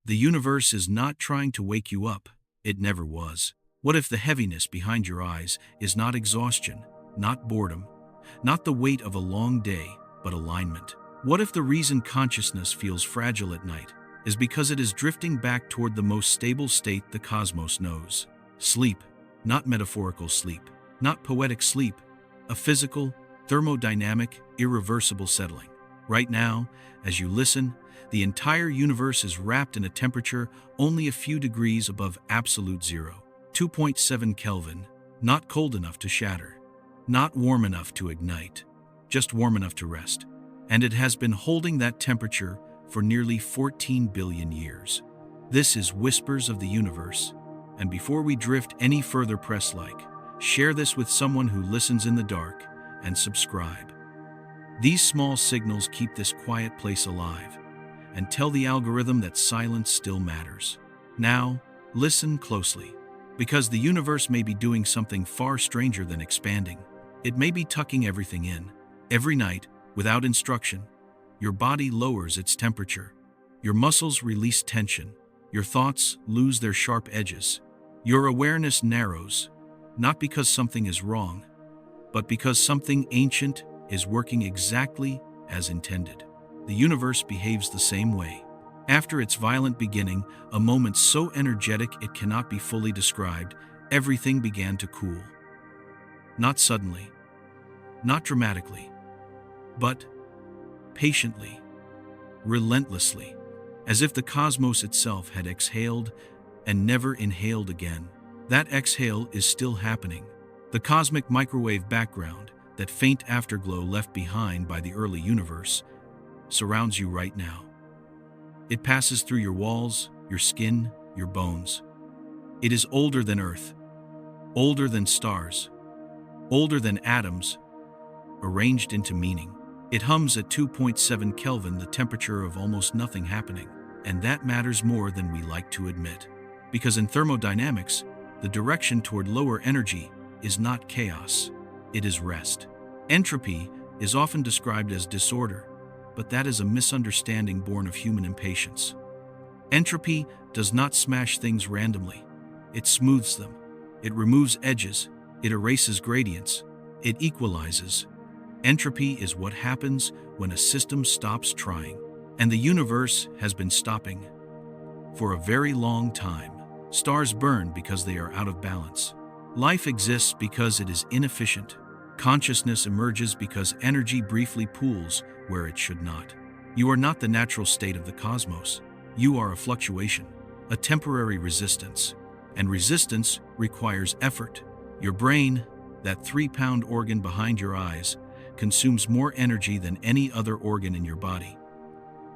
The universe is not trying to wake you up. It never was. What if the heaviness behind your eyes is not exhaustion, not boredom, not the weight of a long day, but alignment? What if the reason consciousness feels fragile at night is because it is drifting back toward the most stable state the cosmos knows? Sleep, not metaphorical sleep, not poetic sleep, a physical, thermodynamic, irreversible settling. Right now, as you listen, the entire universe is wrapped in a temperature only a few degrees above absolute zero. 2.7 Kelvin, not cold enough to shatter, not warm enough to ignite, just warm enough to rest. And it has been holding that temperature for nearly 14 billion years. This is Whispers of the Universe, and before we drift any further, press like, share this with someone who listens in the dark, and subscribe. These small signals keep this quiet place alive, and tell the algorithm that silence still matters. Now, listen closely, because the universe may be doing something far stranger than expanding. It may be tucking everything in. Every night, without instruction, your body lowers its temperature. Your muscles release tension. Your thoughts lose their sharp edges. Your awareness narrows, not because something is wrong, but because something ancient is working exactly as intended. The universe behaves the same way. After its violent beginning, a moment so energetic it cannot be fully described, everything began to cool. Not suddenly, not dramatically, but patiently, relentlessly, as if the cosmos itself had exhaled and never inhaled again. That exhale is still happening. The cosmic microwave background, that faint afterglow left behind by the early universe, surrounds you right now. It passes through your walls, your skin, your bones. It is older than Earth, older than stars, older than atoms, arranged into meaning. It hums at 2.7 Kelvin, the temperature of almost nothing happening. And that matters more than we like to admit. Because in thermodynamics, the direction toward lower energy is not chaos, it is rest. Entropy is often described as disorder, but that is a misunderstanding born of human impatience. Entropy does not smash things randomly. It smooths them. It removes edges. It erases gradients. It equalizes. Entropy is what happens when a system stops trying. And the universe has been stopping for a very long time. Stars burn because they are out of balance. Life exists because it is inefficient. Consciousness emerges because energy briefly pools where it should not. You are not the natural state of the cosmos. You are a fluctuation, a temporary resistance. And resistance requires effort. Your brain, that 3-pound organ behind your eyes, consumes more energy than any other organ in your body.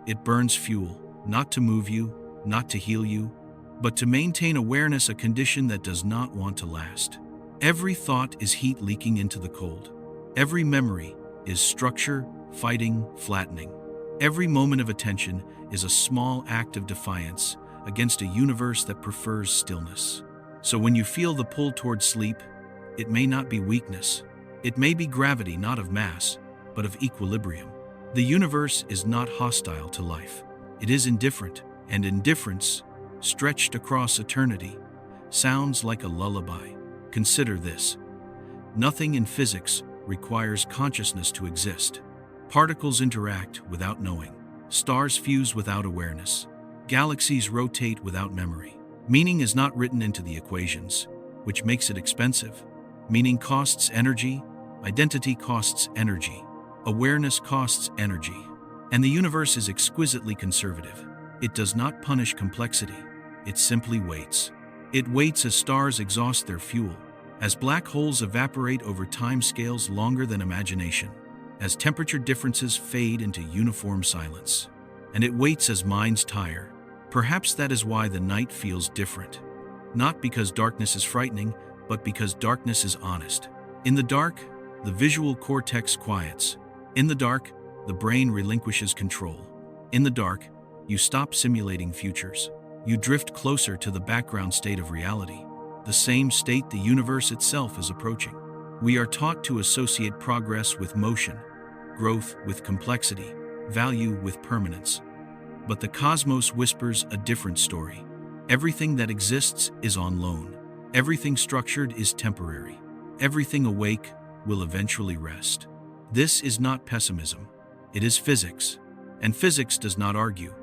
It burns fuel, not to move you, not to heal you, but to maintain awareness, a condition that does not want to last. Every thought is heat leaking into the cold. Every memory is structure, fighting, flattening. Every moment of attention is a small act of defiance against a universe that prefers stillness. So when you feel the pull toward sleep, it may not be weakness. It may be gravity, not of mass, but of equilibrium. The universe is not hostile to life. It is indifferent, and indifference, stretched across eternity, sounds like a lullaby. Consider this. Nothing in physics requires consciousness to exist. Particles interact without knowing. Stars fuse without awareness. Galaxies rotate without memory. Meaning is not written into the equations, which makes it expensive. Meaning costs energy. Identity costs energy. Awareness costs energy. And the universe is exquisitely conservative. It does not punish complexity. It simply waits. It waits as stars exhaust their fuel, as black holes evaporate over time scales longer than imagination, as temperature differences fade into uniform silence. And it waits as minds tire. Perhaps that is why the night feels different. Not because darkness is frightening, but because darkness is honest. In the dark, the visual cortex quiets. In the dark, the brain relinquishes control. In the dark, you stop simulating futures. You drift closer to the background state of reality, the same state the universe itself is approaching. We are taught to associate progress with motion, growth with complexity, value with permanence. But the cosmos whispers a different story. Everything that exists is on loan. Everything structured is temporary. Everything awake will eventually rest. This is not pessimism. It is physics. And physics does not argue.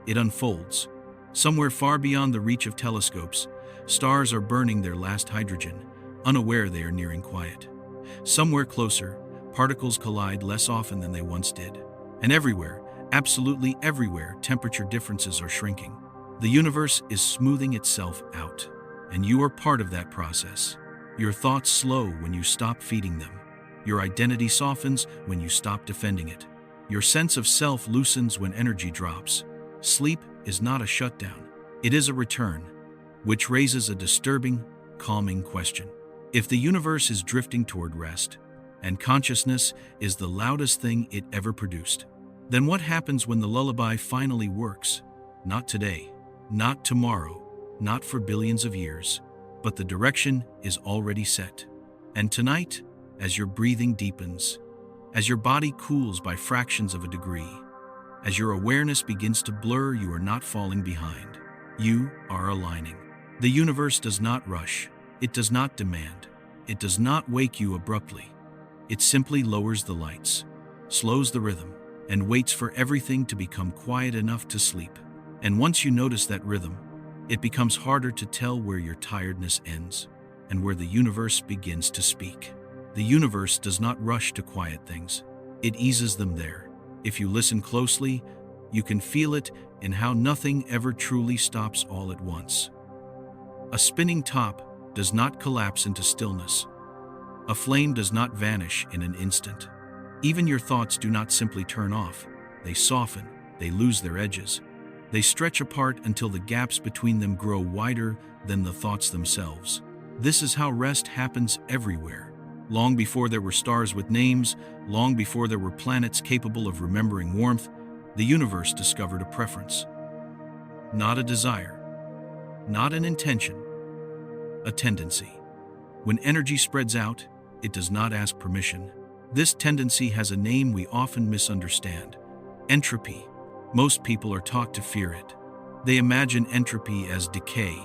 It unfolds. Somewhere far beyond the reach of telescopes, stars are burning their last hydrogen, unaware they are nearing quiet. Somewhere closer, particles collide less often than they once did. And everywhere, absolutely everywhere, temperature differences are shrinking. The universe is smoothing itself out, and you are part of that process. Your thoughts slow when you stop feeding them. Your identity softens when you stop defending it. Your sense of self loosens when energy drops. Sleep is not a shutdown. It is a return, which raises a disturbing, calming question. If the universe is drifting toward rest, and consciousness is the loudest thing it ever produced, then what happens when the lullaby finally works? Not today, not tomorrow, not for billions of years, but the direction is already set. And tonight, as your breathing deepens, as your body cools by fractions of a degree, as your awareness begins to blur, you are not falling behind. You are aligning. The universe does not rush. It does not demand. It does not wake you abruptly. It simply lowers the lights, slows the rhythm, and waits for everything to become quiet enough to sleep. And once you notice that rhythm, it becomes harder to tell where your tiredness ends and where the universe begins to speak. The universe does not rush to quiet things. It eases them there. If you listen closely, you can feel it in how nothing ever truly stops all at once. A spinning top does not collapse into stillness. A flame does not vanish in an instant. Even your thoughts do not simply turn off. They soften, they lose their edges. They stretch apart until the gaps between them grow wider than the thoughts themselves. This is how rest happens everywhere. Long before there were stars with names, long before there were planets capable of remembering warmth, the universe discovered a preference. Not a desire, not an intention, a tendency. When energy spreads out, it does not ask permission. This tendency has a name we often misunderstand: entropy. Most people are taught to fear it. They imagine entropy as decay,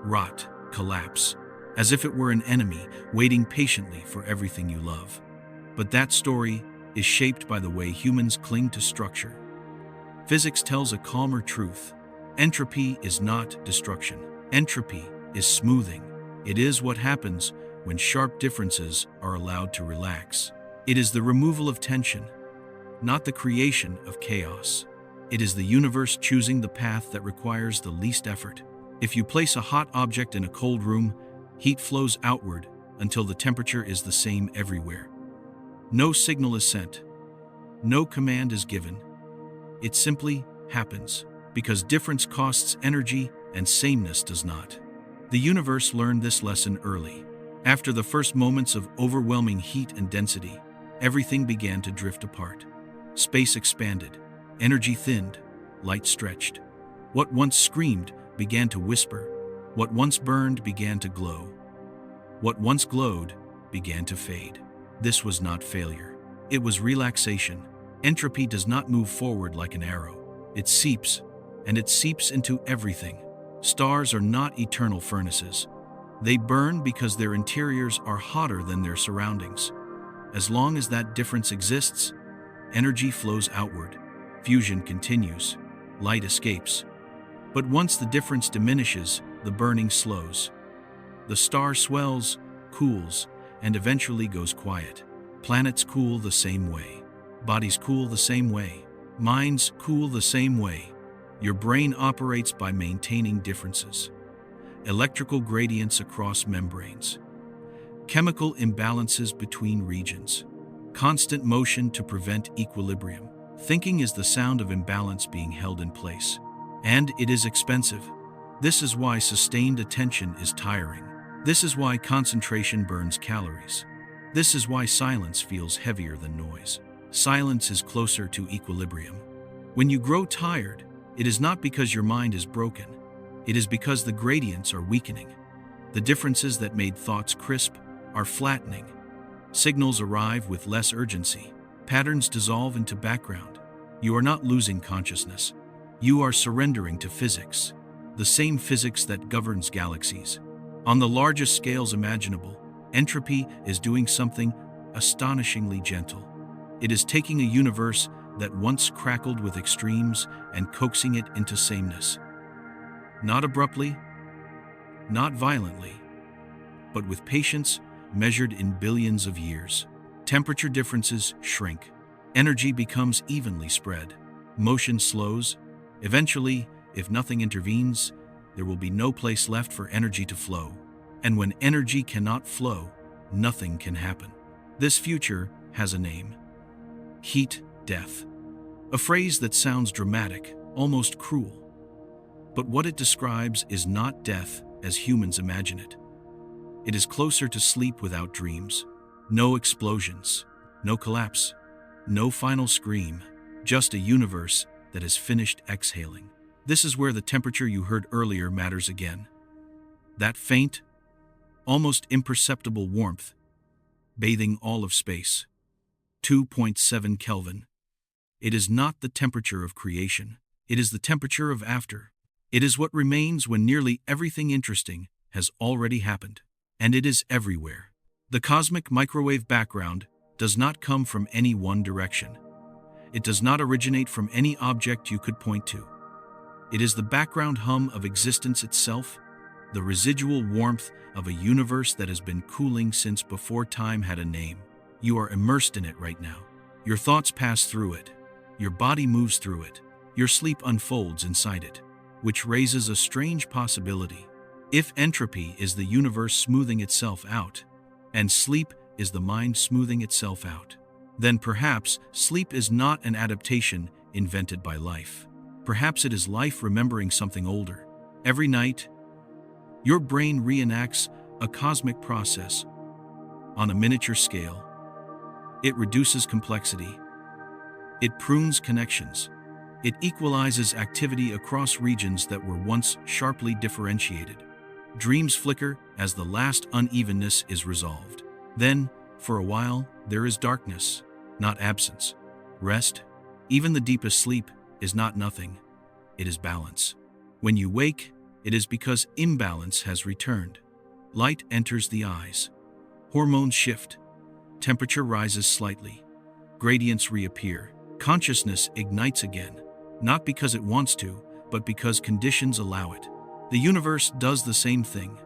rot, collapse, as if it were an enemy waiting patiently for everything you love. But that story is shaped by the way humans cling to structure. Physics tells a calmer truth. Entropy is not destruction. Entropy is smoothing. It is what happens when sharp differences are allowed to relax. It is the removal of tension, not the creation of chaos. It is the universe choosing the path that requires the least effort. If you place a hot object in a cold room, heat flows outward until the temperature is the same everywhere. No signal is sent. No command is given. It simply happens, because difference costs energy and sameness does not. The universe learned this lesson early. After the first moments of overwhelming heat and density, everything began to drift apart. Space expanded, energy thinned, light stretched. What once screamed began to whisper. What once burned began to glow. What once glowed began to fade. This was not failure. It was relaxation. Entropy does not move forward like an arrow. It seeps, and it seeps into everything. Stars are not eternal furnaces. They burn because their interiors are hotter than their surroundings. As long as that difference exists, energy flows outward. Fusion continues. Light escapes. But once the difference diminishes, the burning slows. The star swells, cools, and eventually goes quiet. Planets cool the same way. Bodies cool the same way. Minds cool the same way. Your brain operates by maintaining differences. Electrical gradients across membranes. Chemical imbalances between regions. Constant motion to prevent equilibrium. Thinking is the sound of imbalance being held in place. And it is expensive. This is why sustained attention is tiring. This is why concentration burns calories. This is why silence feels heavier than noise. Silence is closer to equilibrium. When you grow tired, it is not because your mind is broken. It is because the gradients are weakening. The differences that made thoughts crisp are flattening. Signals arrive with less urgency. Patterns dissolve into background. You are not losing consciousness. You are surrendering to physics, the same physics that governs galaxies. On the largest scales imaginable, entropy is doing something astonishingly gentle. It is taking a universe that once crackled with extremes and coaxing it into sameness. Not abruptly, not violently, but with patience measured in billions of years. Temperature differences shrink. Energy becomes evenly spread. Motion slows. Eventually, if nothing intervenes, there will be no place left for energy to flow. And when energy cannot flow, nothing can happen. This future has a name: heat death. A phrase that sounds dramatic, almost cruel. But what it describes is not death as humans imagine it. It is closer to sleep without dreams. No explosions, no collapse, no final scream, just a universe that has finished exhaling. This is where the temperature you heard earlier matters again. That faint, almost imperceptible warmth, bathing all of space. 2.7 Kelvin. It is not the temperature of creation. It is the temperature of after. It is what remains when nearly everything interesting has already happened. And it is everywhere. The cosmic microwave background does not come from any one direction. It does not originate from any object you could point to. It is the background hum of existence itself, the residual warmth of a universe that has been cooling since before time had a name. You are immersed in it right now. Your thoughts pass through it. Your body moves through it. Your sleep unfolds inside it, which raises a strange possibility. If entropy is the universe smoothing itself out, and sleep is the mind smoothing itself out, then perhaps sleep is not an adaptation invented by life. Perhaps it is life remembering something older. Every night, your brain reenacts a cosmic process on a miniature scale. It reduces complexity. It prunes connections. It equalizes activity across regions that were once sharply differentiated. Dreams flicker as the last unevenness is resolved. Then, for a while, there is darkness, not absence. Rest, even the deepest sleep, is not nothing. It is balance. When you wake, it is because imbalance has returned. Light enters the eyes. Hormones shift. Temperature rises slightly. Gradients reappear. Consciousness ignites again, not because it wants to, but because conditions allow it. The universe does the same thing,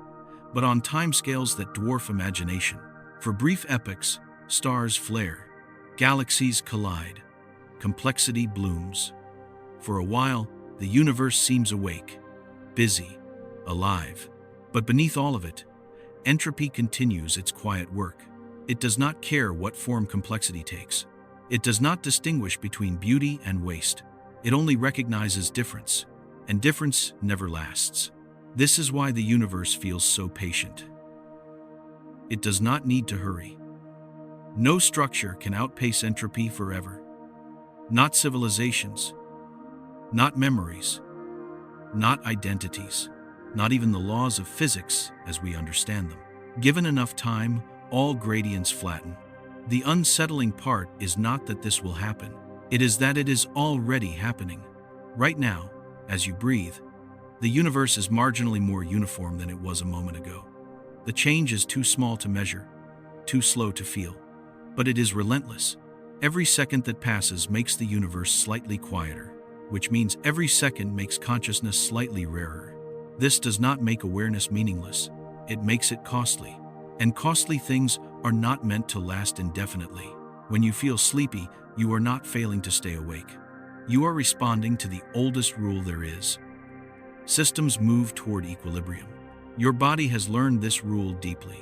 but on timescales that dwarf imagination. For brief epochs, stars flare, galaxies collide, complexity blooms. For a while, the universe seems awake, busy, alive. But beneath all of it, entropy continues its quiet work. It does not care what form complexity takes. It does not distinguish between beauty and waste. It only recognizes difference, and difference never lasts. This is why the universe feels so patient. It does not need to hurry. No structure can outpace entropy forever. Not civilizations, not memories, not identities, not even the laws of physics as we understand them. Given enough time, all gradients flatten. The unsettling part is not that this will happen. It is that it is already happening. Right now, as you breathe, the universe is marginally more uniform than it was a moment ago. The change is too small to measure, too slow to feel. But it is relentless. Every second that passes makes the universe slightly quieter, which means every second makes consciousness slightly rarer. This does not make awareness meaningless. It makes it costly. And costly things are not meant to last indefinitely. When you feel sleepy, you are not failing to stay awake. You are responding to the oldest rule there is. Systems move toward equilibrium. Your body has learned this rule deeply.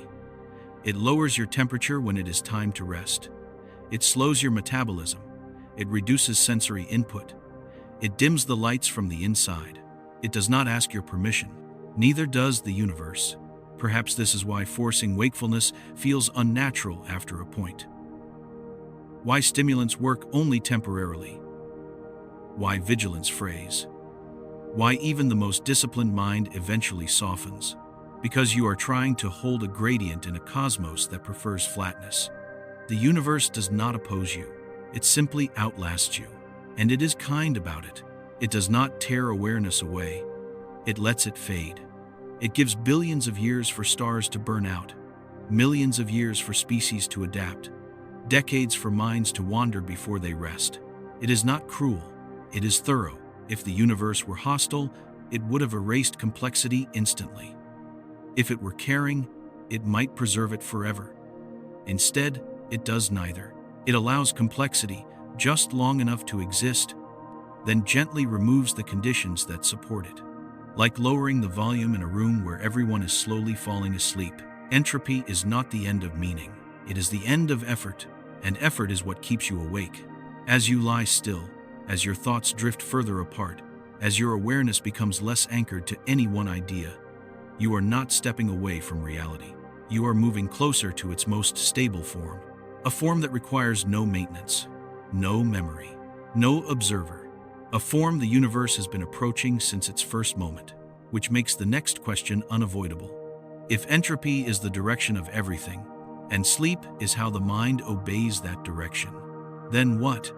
It lowers your temperature when it is time to rest. It slows your metabolism. It reduces sensory input. It dims the lights from the inside. It does not ask your permission. Neither does the universe. Perhaps this is why forcing wakefulness feels unnatural after a point. Why stimulants work only temporarily. Why vigilance frays. Why even the most disciplined mind eventually softens. Because you are trying to hold a gradient in a cosmos that prefers flatness. The universe does not oppose you. It simply outlasts you. And it is kind about it. It does not tear awareness away. It lets it fade. It gives billions of years for stars to burn out, millions of years for species to adapt, decades for minds to wander before they rest. It is not cruel. It is thorough. If the universe were hostile, it would have erased complexity instantly. If it were caring, it might preserve it forever. Instead, it does neither. It allows complexity just long enough to exist, then gently removes the conditions that support it. Like lowering the volume in a room where everyone is slowly falling asleep, entropy is not the end of meaning. It is the end of effort, and effort is what keeps you awake. As you lie still, as your thoughts drift further apart, as your awareness becomes less anchored to any one idea, you are not stepping away from reality. You are moving closer to its most stable form, a form that requires no maintenance, no memory, no observer. A form the universe has been approaching since its first moment, which makes the next question unavoidable. If entropy is the direction of everything, and sleep is how the mind obeys that direction, then what,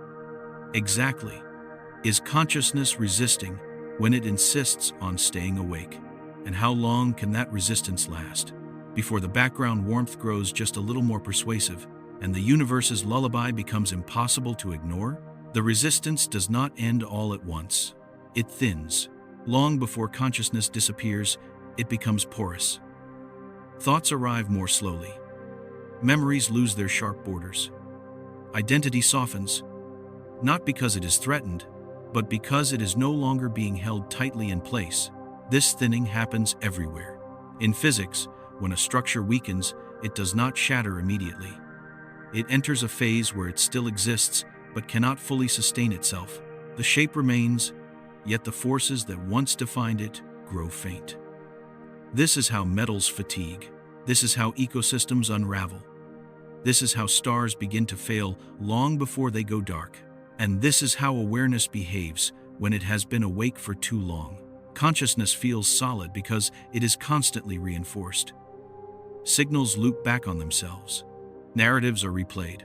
exactly, is consciousness resisting when it insists on staying awake? And how long can that resistance last before the background warmth grows just a little more persuasive and the universe's lullaby becomes impossible to ignore? The resistance does not end all at once. It thins. Long before consciousness disappears, it becomes porous. Thoughts arrive more slowly. Memories lose their sharp borders. Identity softens, not because it is threatened, but because it is no longer being held tightly in place. This thinning happens everywhere. In physics, when a structure weakens, it does not shatter immediately. It enters a phase where it still exists, but cannot fully sustain itself. The shape remains, yet the forces that once defined it grow faint. This is how metals fatigue. This is how ecosystems unravel. This is how stars begin to fail long before they go dark. And this is how awareness behaves when it has been awake for too long. Consciousness feels solid because it is constantly reinforced. Signals loop back on themselves. Narratives are replayed.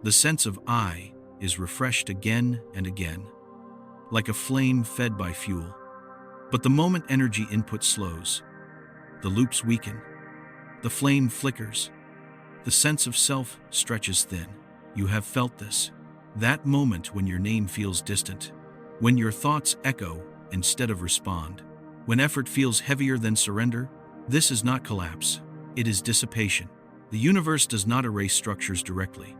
The sense of I is refreshed again and again, like a flame fed by fuel. But the moment energy input slows, the loops weaken, the flame flickers, the sense of self stretches thin. You have felt this. That moment when your name feels distant, when your thoughts echo instead of respond, when effort feels heavier than surrender. This is not collapse, it is dissipation. The universe does not erase structures directly.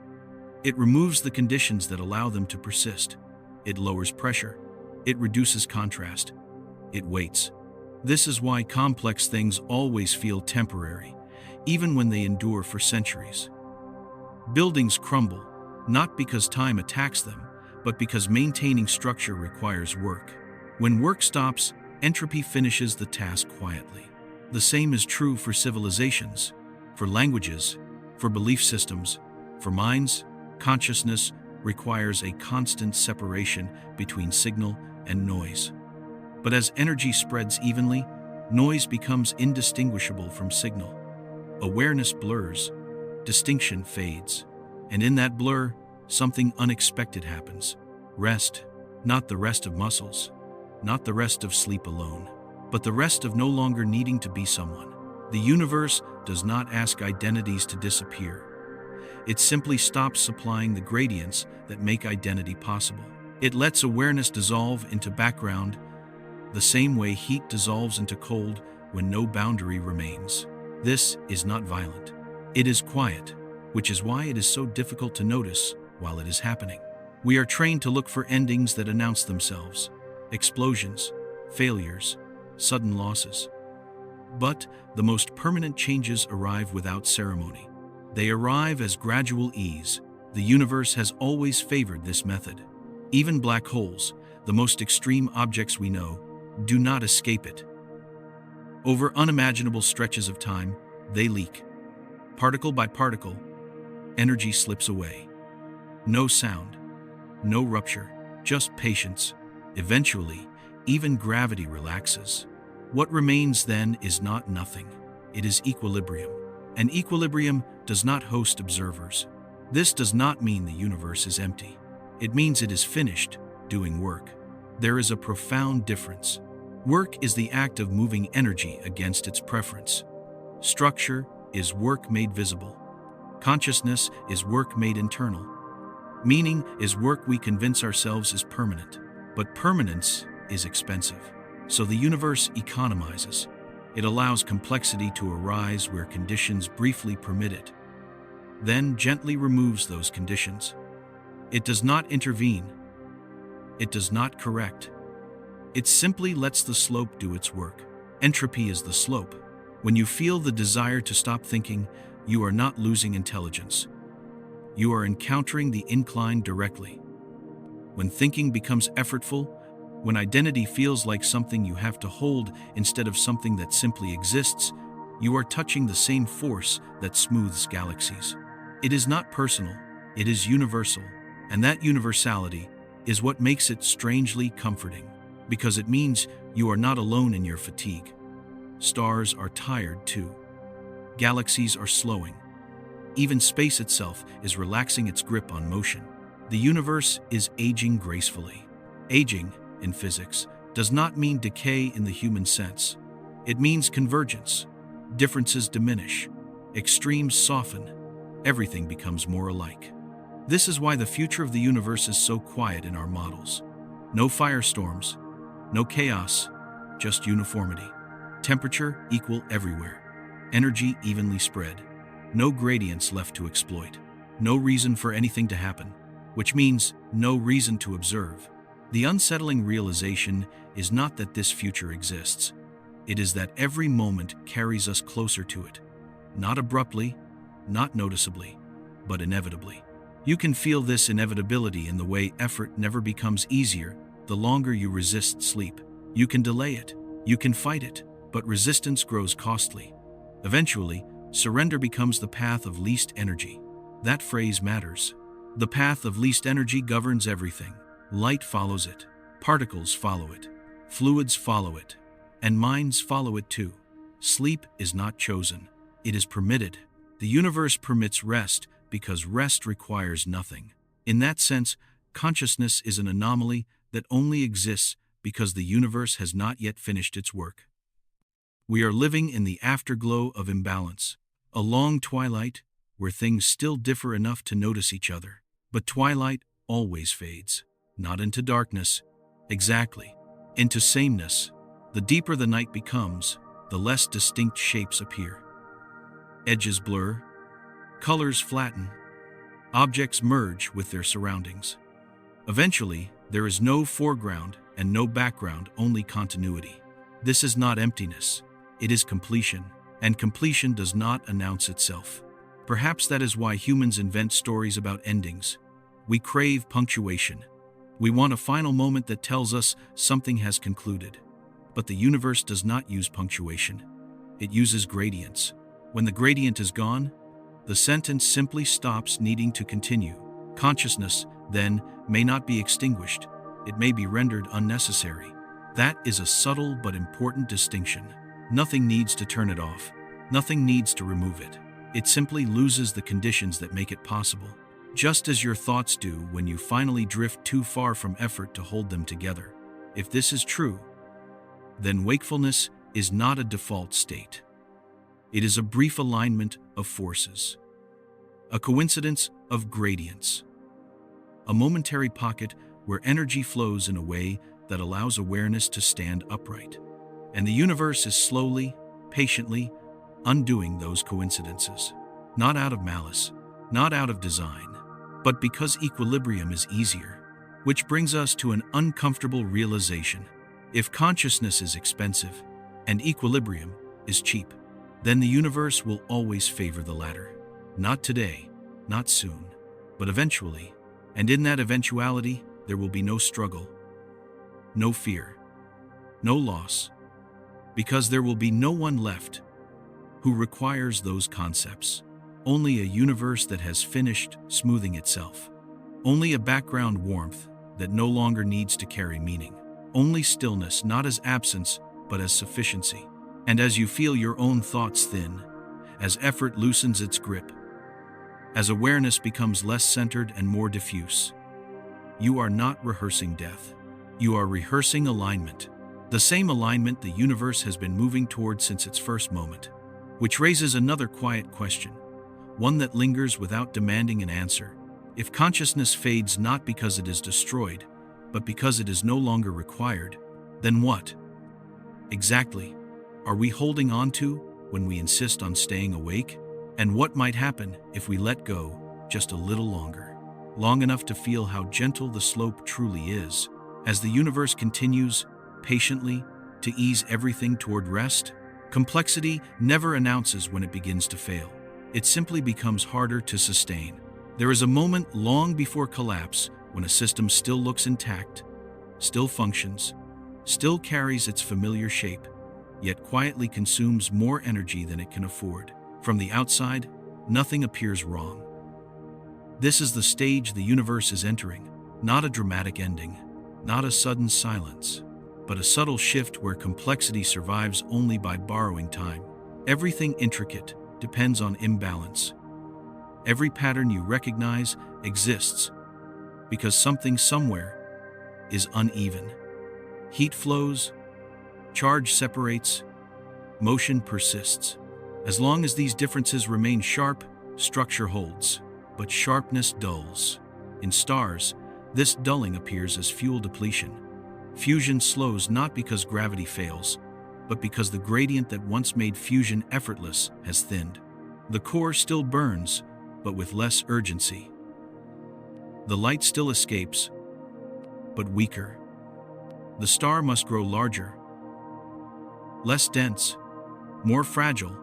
It removes the conditions that allow them to persist. It lowers pressure. It reduces contrast. It waits. This is why complex things always feel temporary, even when they endure for centuries. Buildings crumble, not because time attacks them, but because maintaining structure requires work. When work stops, entropy finishes the task quietly. The same is true for civilizations, for languages, for belief systems, for minds. Consciousness requires a constant separation between signal and noise. But as energy spreads evenly, noise becomes indistinguishable from signal. Awareness blurs, distinction fades, and in that blur, something unexpected happens. Rest, not the rest of muscles, not the rest of sleep alone, but the rest of no longer needing to be someone. The universe does not ask identities to disappear. It simply stops supplying the gradients that make identity possible. It lets awareness dissolve into background, the same way heat dissolves into cold when no boundary remains. This is not violent. It is quiet, which is why it is so difficult to notice while it is happening. We are trained to look for endings that announce themselves: explosions, failures, sudden losses. But the most permanent changes arrive without ceremony. They arrive as gradual ease. The universe has always favored this method. Even black holes, the most extreme objects we know, do not escape it. Over unimaginable stretches of time, they leak. Particle by particle, energy slips away. No sound, no rupture, just patience. Eventually, even gravity relaxes. What remains then is not nothing. It is equilibrium. And equilibrium does not host observers. This does not mean the universe is empty. It means it is finished, doing work. There is a profound difference. Work is the act of moving energy against its preference. Structure is work made visible. Consciousness is work made internal. Meaning is work we convince ourselves is permanent. But permanence is expensive. So the universe economizes. It allows complexity to arise where conditions briefly permit it, then gently removes those conditions. It does not intervene. It does not correct. It simply lets the slope do its work. Entropy is the slope. When you feel the desire to stop thinking, you are not losing intelligence. You are encountering the incline directly. When thinking becomes effortful, when identity feels like something you have to hold instead of something that simply exists, you are touching the same force that smooths galaxies. It is not personal, it is universal, and that universality is what makes it strangely comforting, because it means you are not alone in your fatigue. Stars are tired too. Galaxies are slowing. Even space itself is relaxing its grip on motion. The universe is aging gracefully. Aging, in physics, does not mean decay in the human sense. It means convergence. Differences diminish. Extremes soften. Everything becomes more alike. This is why the future of the universe is so quiet in our models. No firestorms, no chaos, just uniformity. Temperature equal everywhere. Energy evenly spread. No gradients left to exploit. No reason for anything to happen, which means no reason to observe. The unsettling realization is not that this future exists. It is that every moment carries us closer to it. Not abruptly, not noticeably, but inevitably. You can feel this inevitability in the way effort never becomes easier the longer you resist sleep. You can delay it, you can fight it, but resistance grows costly. Eventually, surrender becomes the path of least energy. That phrase matters. The path of least energy governs everything. Light follows it, particles follow it, fluids follow it, and minds follow it too. Sleep is not chosen, it is permitted. The universe permits rest because rest requires nothing. In that sense, consciousness is an anomaly that only exists because the universe has not yet finished its work. We are living in the afterglow of imbalance, a long twilight where things still differ enough to notice each other. But twilight always fades, not into darkness, exactly, into sameness. The deeper the night becomes, the less distinct shapes appear. Edges blur, colors flatten, objects merge with their surroundings. Eventually, there is no foreground and no background, only continuity. This is not emptiness, it is completion, and completion does not announce itself. Perhaps that is why humans invent stories about endings. We crave punctuation. We want a final moment that tells us something has concluded. But the universe does not use punctuation. It uses gradients. When the gradient is gone, the sentence simply stops needing to continue. Consciousness, then, may not be extinguished. It may be rendered unnecessary. That is a subtle but important distinction. Nothing needs to turn it off. Nothing needs to remove it. It simply loses the conditions that make it possible. Just as your thoughts do when you finally drift too far from effort to hold them together. If this is true, then wakefulness is not a default state. It is a brief alignment of forces, a coincidence of gradients, a momentary pocket where energy flows in a way that allows awareness to stand upright. And the universe is slowly, patiently, undoing those coincidences. Not out of malice, not out of design, but because equilibrium is easier. Which brings us to an uncomfortable realization. If consciousness is expensive and equilibrium is cheap, then the universe will always favor the latter. Not today, not soon, but eventually. And in that eventuality, there will be no struggle, no fear, no loss, because there will be no one left who requires those concepts. Only a universe that has finished smoothing itself. Only a background warmth that no longer needs to carry meaning. Only stillness, not as absence, but as sufficiency. And as you feel your own thoughts thin, as effort loosens its grip, as awareness becomes less centered and more diffuse, you are not rehearsing death. You are rehearsing alignment. The same alignment the universe has been moving toward since its first moment. Which raises another quiet question, one that lingers without demanding an answer. If consciousness fades not because it is destroyed, but because it is no longer required, then what exactly are we holding on to when we insist on staying awake? And what might happen if we let go just a little longer, long enough to feel how gentle the slope truly is, as the universe continues, patiently, to ease everything toward rest? Complexity never announces when it begins to fail. It simply becomes harder to sustain. There is a moment long before collapse when a system still looks intact, still functions, still carries its familiar shape, yet quietly consumes more energy than it can afford. From the outside, nothing appears wrong. This is the stage the universe is entering, not a dramatic ending, not a sudden silence, but a subtle shift where complexity survives only by borrowing time. Everything intricate depends on imbalance. Every pattern you recognize exists because something somewhere is uneven. Heat flows, charge separates, motion persists. As long as these differences remain sharp, structure holds, but sharpness dulls. In stars, this dulling appears as fuel depletion. Fusion slows not because gravity fails, but because the gradient that once made fusion effortless has thinned. The core still burns, but with less urgency. The light still escapes, but weaker. The star must grow larger, less dense, more fragile,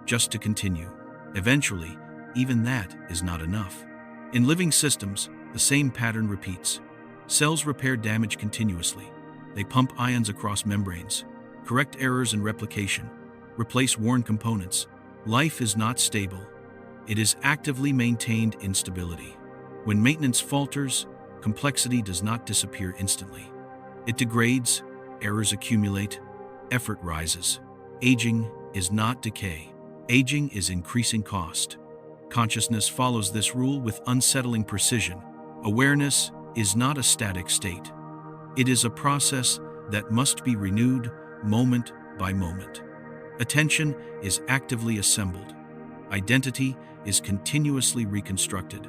just to continue. Eventually, even that is not enough. In living systems, the same pattern repeats. Cells repair damage continuously. They pump ions across membranes, correct errors in replication, replace worn components. Life is not stable. It is actively maintained instability. When maintenance falters, complexity does not disappear instantly. It degrades, errors accumulate, effort rises. Aging is not decay. Aging is increasing cost. Consciousness follows this rule with unsettling precision. Awareness is not a static state. It is a process that must be renewed moment by moment. Attention is actively assembled. Identity is continuously reconstructed.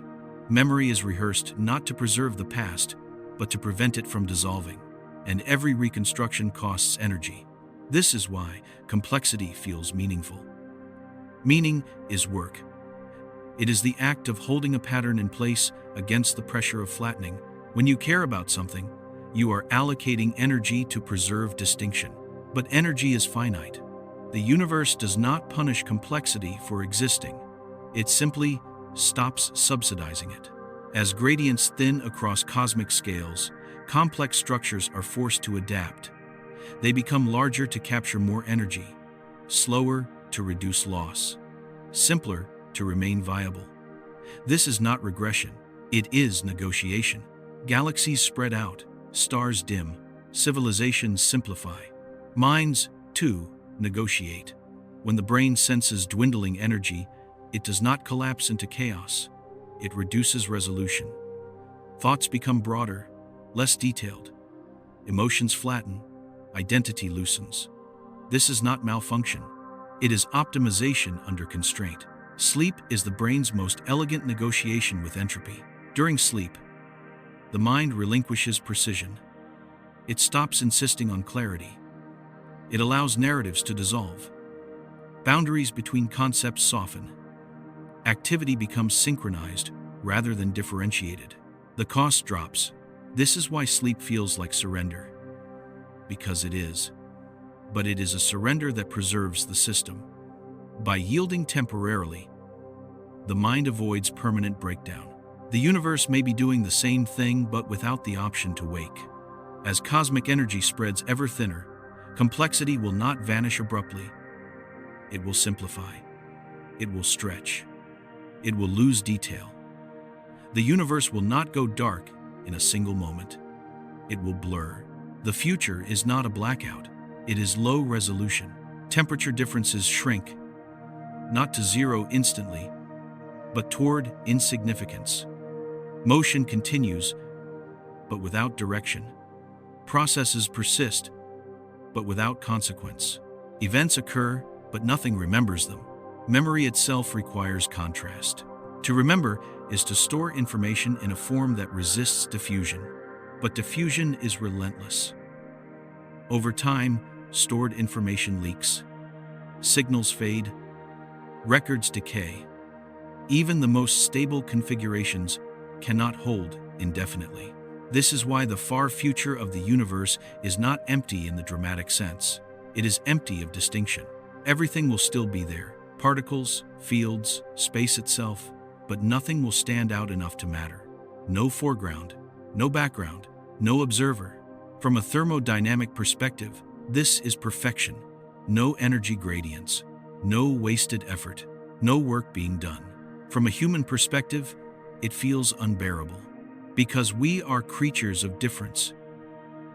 Memory is rehearsed not to preserve the past, but to prevent it from dissolving. And every reconstruction costs energy. This is why complexity feels meaningful. Meaning is work. It is the act of holding a pattern in place against the pressure of flattening. When you care about something, you are allocating energy to preserve distinction. But energy is finite. The universe does not punish complexity for existing. It simply stops subsidizing it. As gradients thin across cosmic scales, complex structures are forced to adapt. They become larger to capture more energy, slower to reduce loss, simpler to remain viable. This is not regression, it is negotiation. Galaxies spread out, stars dim, civilizations simplify. Minds, too, negotiate. When the brain senses dwindling energy, it does not collapse into chaos. It reduces resolution. Thoughts become broader, less detailed. Emotions flatten, identity loosens. This is not malfunction. It is optimization under constraint. Sleep is the brain's most elegant negotiation with entropy. During sleep, the mind relinquishes precision. It stops insisting on clarity. It allows narratives to dissolve. Boundaries between concepts soften. Activity becomes synchronized rather than differentiated. The cost drops. This is why sleep feels like surrender. Because it is. But it is a surrender that preserves the system. By yielding temporarily, the mind avoids permanent breakdown. The universe may be doing the same thing but without the option to wake. As cosmic energy spreads ever thinner, complexity will not vanish abruptly. It will simplify. It will stretch. It will lose detail. The universe will not go dark in a single moment. It will blur. The future is not a blackout. It is low resolution. Temperature differences shrink, not to zero instantly, but toward insignificance. Motion continues, but without direction. Processes persist, but without consequence. Events occur, but nothing remembers them. Memory itself requires contrast. To remember is to store information in a form that resists diffusion, but diffusion is relentless. Over time, stored information leaks. Signals fade. Records decay. Even the most stable configurations cannot hold indefinitely. This is why the far future of the universe is not empty in the dramatic sense. It is empty of distinction. Everything will still be there: particles, fields, space itself, but nothing will stand out enough to matter. No foreground, no background, no observer. From a thermodynamic perspective, this is perfection. No energy gradients, no wasted effort, no work being done. From a human perspective, it feels unbearable. Because we are creatures of difference,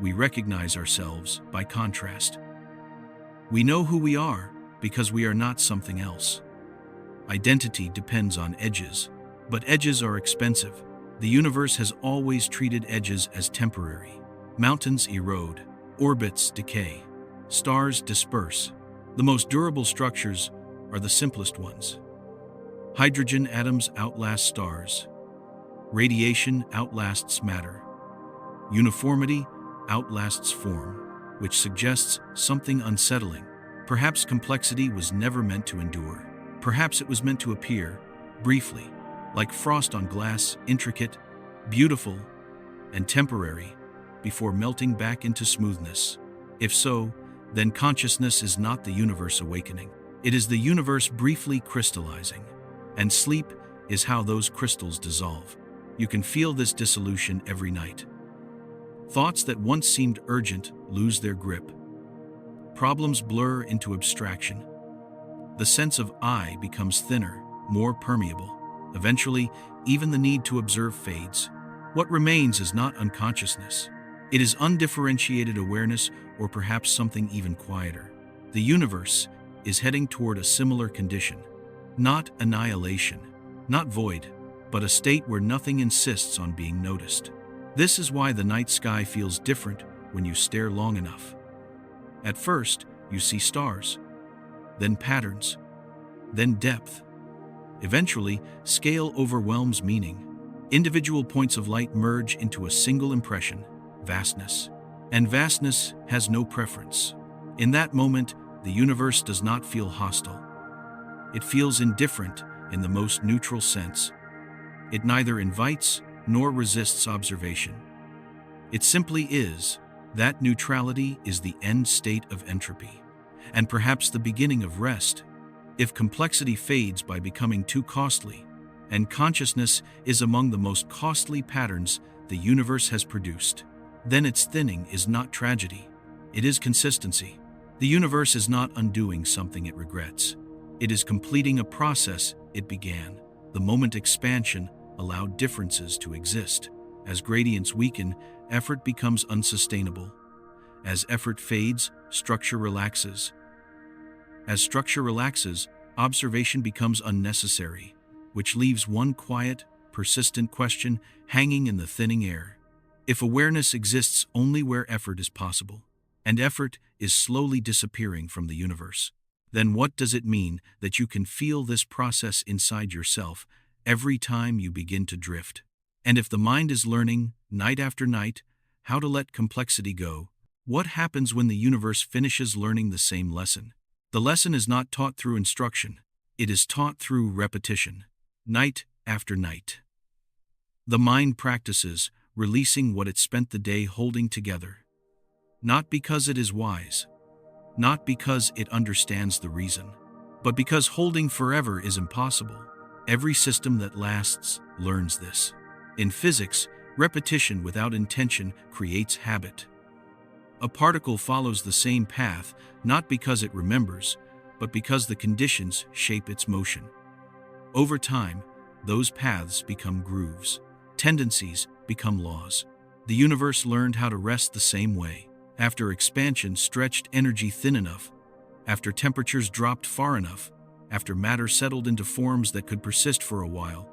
we recognize ourselves by contrast. We know who we are because we are not something else. Identity depends on edges, but edges are expensive. The universe has always treated edges as temporary. Mountains erode, orbits decay, stars disperse. The most durable structures are the simplest ones. Hydrogen atoms outlast stars. Radiation outlasts matter. Uniformity outlasts form, which suggests something unsettling. Perhaps complexity was never meant to endure. Perhaps it was meant to appear, briefly, like frost on glass, intricate, beautiful, and temporary, before melting back into smoothness. If so, then consciousness is not the universe awakening. It is the universe briefly crystallizing. And sleep is how those crystals dissolve. You can feel this dissolution every night. Thoughts that once seemed urgent lose their grip. Problems blur into abstraction. The sense of I becomes thinner, more permeable. Eventually, even the need to observe fades. What remains is not unconsciousness. It is undifferentiated awareness, or perhaps something even quieter. The universe is heading toward a similar condition. Not annihilation, not void, but a state where nothing insists on being noticed. This is why the night sky feels different when you stare long enough. At first, you see stars, then patterns, then depth. Eventually, scale overwhelms meaning. Individual points of light merge into a single impression: vastness. And vastness has no preference. In that moment, the universe does not feel hostile. It feels indifferent in the most neutral sense. It neither invites nor resists observation. It simply is. That neutrality is the end state of entropy, and perhaps the beginning of rest. If complexity fades by becoming too costly, and consciousness is among the most costly patterns the universe has produced, then its thinning is not tragedy. It is consistency. The universe is not undoing something it regrets. It is completing a process it began. The moment expansion allowed differences to exist. As gradients weaken, effort becomes unsustainable. As effort fades, structure relaxes. As structure relaxes, observation becomes unnecessary, which leaves one quiet, persistent question hanging in the thinning air. If awareness exists only where effort is possible, and effort is slowly disappearing from the universe, then what does it mean that you can feel this process inside yourself every time you begin to drift? And if the mind is learning, night after night, how to let complexity go, what happens when the universe finishes learning the same lesson? The lesson is not taught through instruction. It is taught through repetition, night after night. The mind practices, releasing what it spent the day holding together. Not because it is wise, not because it understands the reason, but because holding forever is impossible. Every system that lasts learns this. In physics, repetition without intention creates habit. A particle follows the same path not because it remembers, but because the conditions shape its motion. Over time, those paths become grooves. Tendencies become laws. The universe learned how to rest the same way. After expansion stretched energy thin enough, after temperatures dropped far enough, after matter settled into forms that could persist for a while,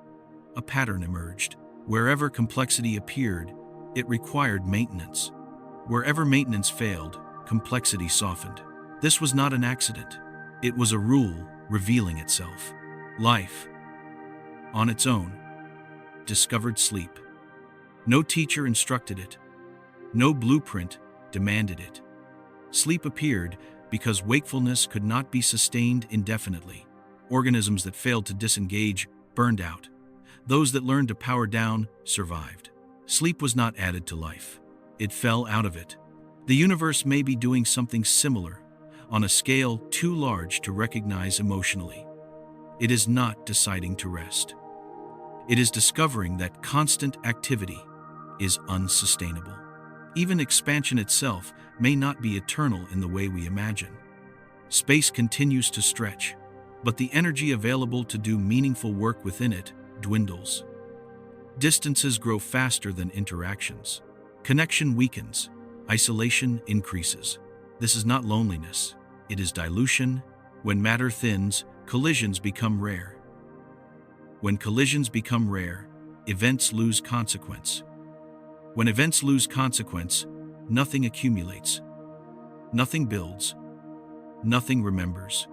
a pattern emerged. Wherever complexity appeared, it required maintenance. Wherever maintenance failed, complexity softened. This was not an accident. It was a rule revealing itself. Life, on its own, discovered sleep. No teacher instructed it. No blueprint demanded it. Sleep appeared because wakefulness could not be sustained indefinitely. Organisms that failed to disengage burned out. Those that learned to power down survived. Sleep was not added to life. It fell out of it. The universe may be doing something similar, on a scale too large to recognize emotionally. It is not deciding to rest. It is discovering that constant activity is unsustainable. Even expansion itself may not be eternal in the way we imagine. Space continues to stretch, but the energy available to do meaningful work within it dwindles. Distances grow faster than interactions. Connection weakens. Isolation increases. This is not loneliness. It is dilution. When matter thins, collisions become rare. When collisions become rare, events lose consequence. When events lose consequence, nothing accumulates. Nothing builds. Nothing remembers.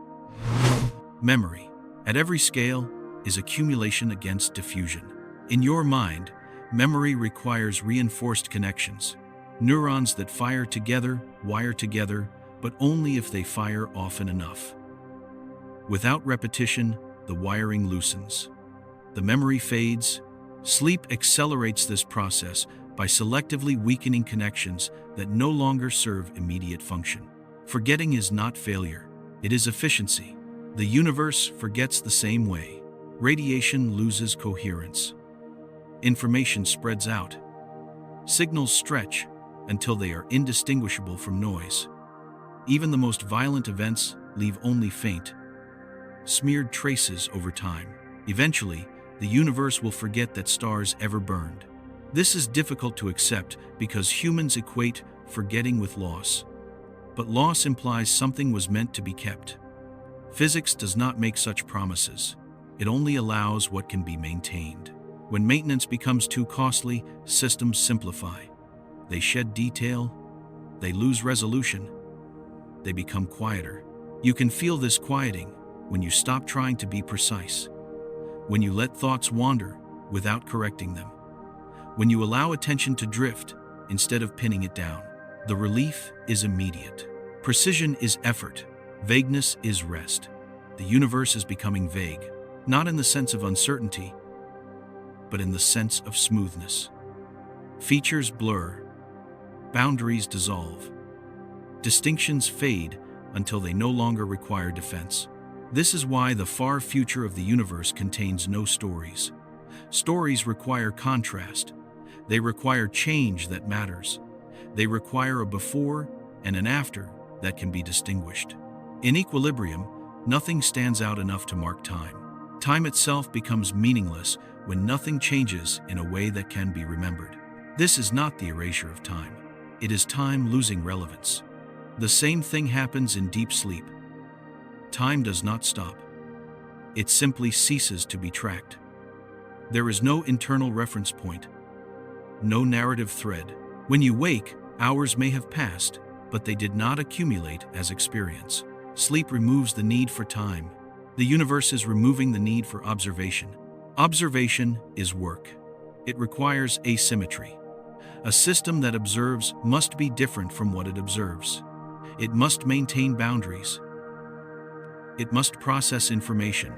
Memory, at every scale, is accumulation against diffusion. In your mind, memory requires reinforced connections. Neurons that fire together wire together, but only if they fire often enough. Without repetition, the wiring loosens. The memory fades. Sleep accelerates this process by selectively weakening connections that no longer serve immediate function. Forgetting is not failure, it is efficiency. The universe forgets the same way. Radiation loses coherence. Information spreads out. Signals stretch until they are indistinguishable from noise. Even the most violent events leave only faint, smeared traces over time. Eventually, the universe will forget that stars ever burned. This is difficult to accept because humans equate forgetting with loss. But loss implies something was meant to be kept. Physics does not make such promises. It only allows what can be maintained. When maintenance becomes too costly, systems simplify. They shed detail. They lose resolution. They become quieter. You can feel this quieting when you stop trying to be precise. When you let thoughts wander without correcting them. When you allow attention to drift instead of pinning it down. The relief is immediate. Precision is effort. Vagueness is rest. The universe is becoming vague, not in the sense of uncertainty, but in the sense of smoothness. Features blur. Boundaries dissolve. Distinctions fade until they no longer require defense. This is why the far future of the universe contains no stories. Stories require contrast. They require change that matters. They require a before and an after that can be distinguished. In equilibrium, nothing stands out enough to mark time. Time itself becomes meaningless when nothing changes in a way that can be remembered. This is not the erasure of time. It is time losing relevance. The same thing happens in deep sleep. Time does not stop. It simply ceases to be tracked. There is no internal reference point, no narrative thread. When you wake, hours may have passed, but they did not accumulate as experience. Sleep removes the need for time. The universe is removing the need for observation. Observation is work. It requires asymmetry. A system that observes must be different from what it observes. It must maintain boundaries. It must process information.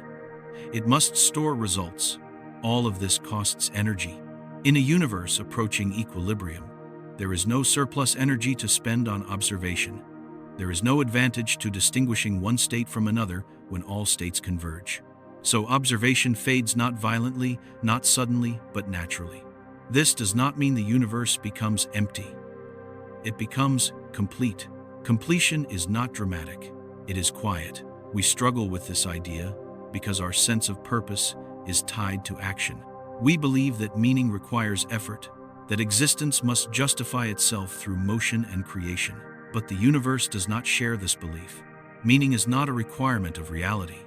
It must store results. All of this costs energy. In a universe approaching equilibrium, there is no surplus energy to spend on observation. There is no advantage to distinguishing one state from another when all states converge. So observation fades not violently, not suddenly, but naturally. This does not mean the universe becomes empty. It becomes complete. Completion is not dramatic. It is quiet. We struggle with this idea because our sense of purpose is tied to action. We believe that meaning requires effort, that existence must justify itself through motion and creation. But the universe does not share this belief. Meaning is not a requirement of reality.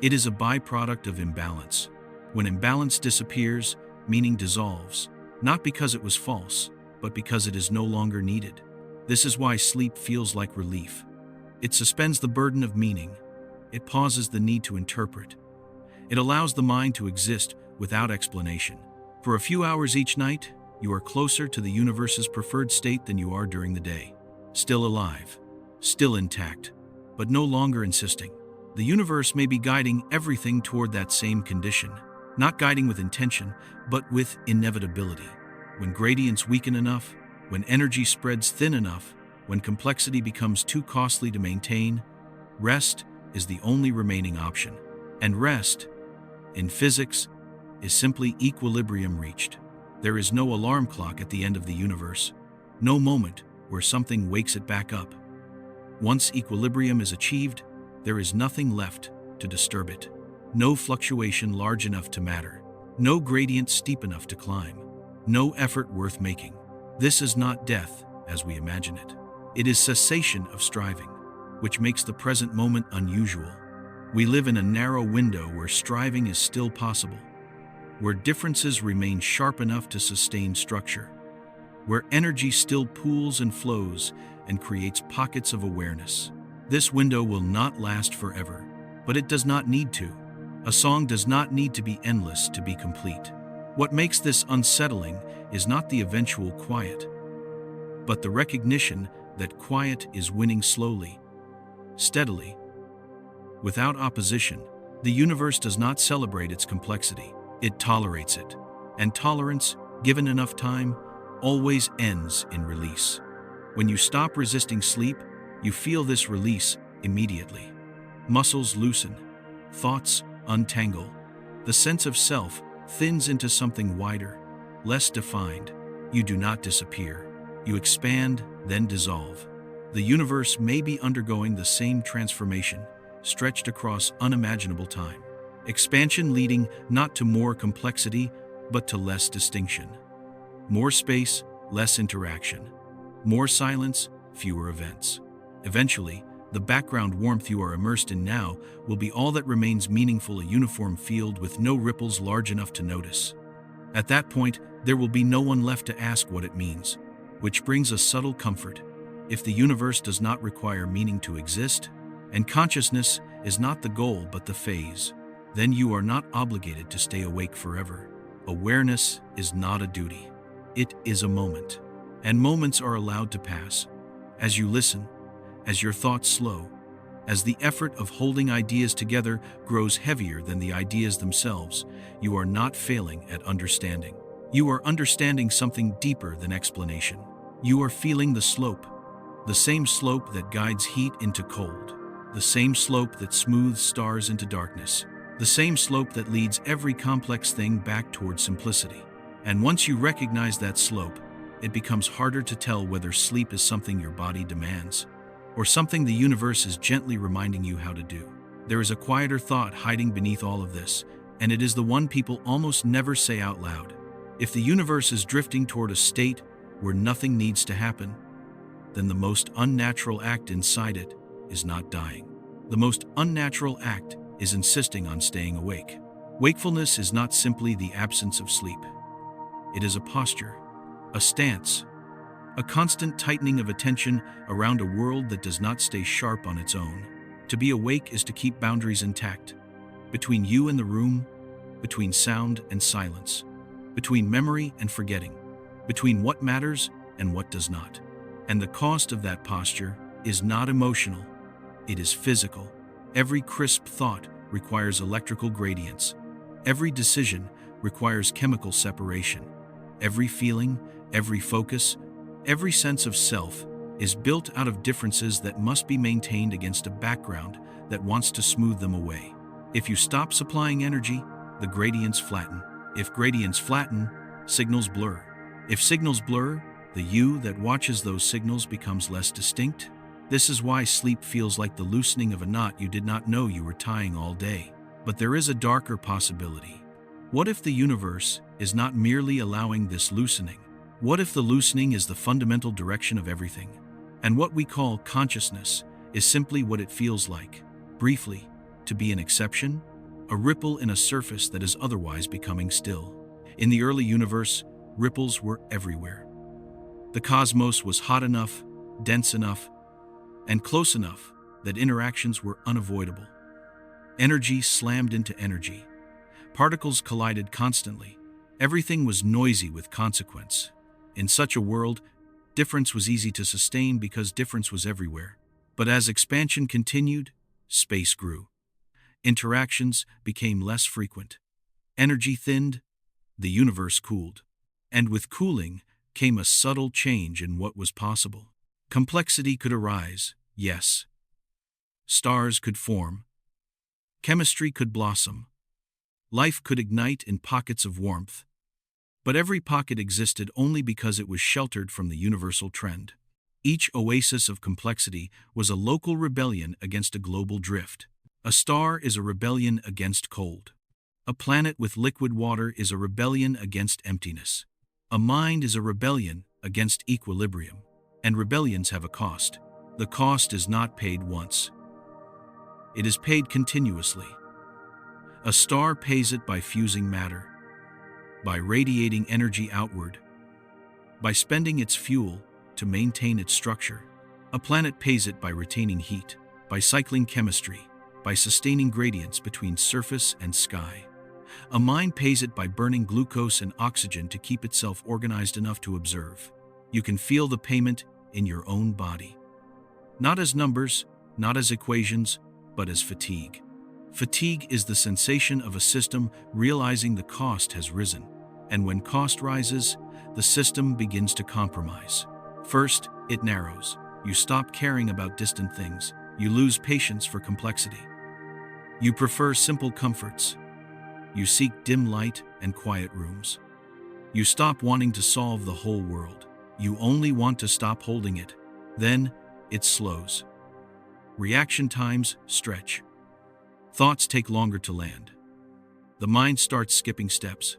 It is a byproduct of imbalance. When imbalance disappears, meaning dissolves, not because it was false, but because it is no longer needed. This is why sleep feels like relief. It suspends the burden of meaning. It pauses the need to interpret. It allows the mind to exist without explanation. For a few hours each night, you are closer to the universe's preferred state than you are during the day. Still alive, still intact, but no longer insisting. The universe may be guiding everything toward that same condition, not guiding with intention, but with inevitability. When gradients weaken enough, when energy spreads thin enough, when complexity becomes too costly to maintain, rest is the only remaining option. And rest, in physics, is simply equilibrium reached. There is no alarm clock at the end of the universe, no moment where something wakes it back up. Once equilibrium is achieved, there is nothing left to disturb it. No fluctuation large enough to matter. No gradient steep enough to climb. No effort worth making. This is not death as we imagine it. It is cessation of striving, which makes the present moment unusual. We live in a narrow window where striving is still possible, where differences remain sharp enough to sustain structure, where energy still pools and flows and creates pockets of awareness. This window will not last forever, but it does not need to. A song does not need to be endless to be complete. What makes this unsettling is not the eventual quiet, but the recognition that quiet is winning slowly, steadily, without opposition. The universe does not celebrate its complexity, it tolerates it. And tolerance, given enough time, always ends in release. When you stop resisting sleep, you feel this release immediately. Muscles loosen, thoughts untangle. The sense of self thins into something wider, less defined. You do not disappear. You expand, then dissolve. The universe may be undergoing the same transformation, stretched across unimaginable time. Expansion leading not to more complexity, but to less distinction. More space, less interaction. More silence, fewer events. Eventually, the background warmth you are immersed in now will be all that remains meaningful, a uniform field with no ripples large enough to notice. At that point, there will be no one left to ask what it means, which brings a subtle comfort. If the universe does not require meaning to exist, and consciousness is not the goal but the phase, then you are not obligated to stay awake forever. Awareness is not a duty. It is a moment. And moments are allowed to pass. As you listen, as your thoughts slow, as the effort of holding ideas together grows heavier than the ideas themselves, you are not failing at understanding. You are understanding something deeper than explanation. You are feeling the slope, the same slope that guides heat into cold, the same slope that smooths stars into darkness, the same slope that leads every complex thing back toward simplicity. And once you recognize that slope, it becomes harder to tell whether sleep is something your body demands, or something the universe is gently reminding you how to do. There is a quieter thought hiding beneath all of this, and it is the one people almost never say out loud. If the universe is drifting toward a state where nothing needs to happen, then the most unnatural act inside it is not dying. The most unnatural act is insisting on staying awake. Wakefulness is not simply the absence of sleep. It is a posture, a stance, a constant tightening of attention around a world that does not stay sharp on its own. To be awake is to keep boundaries intact, between you and the room, between sound and silence, between memory and forgetting, between what matters and what does not. And the cost of that posture is not emotional, it is physical. Every crisp thought requires electrical gradients. Every decision requires chemical separation. Every feeling, every focus, every sense of self is built out of differences that must be maintained against a background that wants to smooth them away. If you stop supplying energy, the gradients flatten. If gradients flatten, signals blur. If signals blur, the you that watches those signals becomes less distinct. This is why sleep feels like the loosening of a knot you did not know you were tying all day. But there is a darker possibility. What if the universe is not merely allowing this loosening? What if the loosening is the fundamental direction of everything? And what we call consciousness is simply what it feels like, briefly, to be an exception, a ripple in a surface that is otherwise becoming still. In the early universe, ripples were everywhere. The cosmos was hot enough, dense enough, and close enough that interactions were unavoidable. Energy slammed into energy. Particles collided constantly. Everything was noisy with consequence. In such a world, difference was easy to sustain because difference was everywhere. But as expansion continued, space grew. Interactions became less frequent. Energy thinned, the universe cooled. And with cooling came a subtle change in what was possible. Complexity could arise, yes. Stars could form. Chemistry could blossom. Life could ignite in pockets of warmth. But every pocket existed only because it was sheltered from the universal trend. Each oasis of complexity was a local rebellion against a global drift. A star is a rebellion against cold. A planet with liquid water is a rebellion against emptiness. A mind is a rebellion against equilibrium. And rebellions have a cost. The cost is not paid once. It is paid continuously. A star pays it by fusing matter, by radiating energy outward, by spending its fuel to maintain its structure. A planet pays it by retaining heat, by cycling chemistry, by sustaining gradients between surface and sky. A mind pays it by burning glucose and oxygen to keep itself organized enough to observe. You can feel the payment in your own body. Not as numbers, not as equations, but as fatigue. Fatigue is the sensation of a system realizing the cost has risen. And when cost rises, the system begins to compromise. First, it narrows. You stop caring about distant things. You lose patience for complexity. You prefer simple comforts. You seek dim light and quiet rooms. You stop wanting to solve the whole world. You only want to stop holding it. Then, it slows. Reaction times stretch. Thoughts take longer to land. The mind starts skipping steps.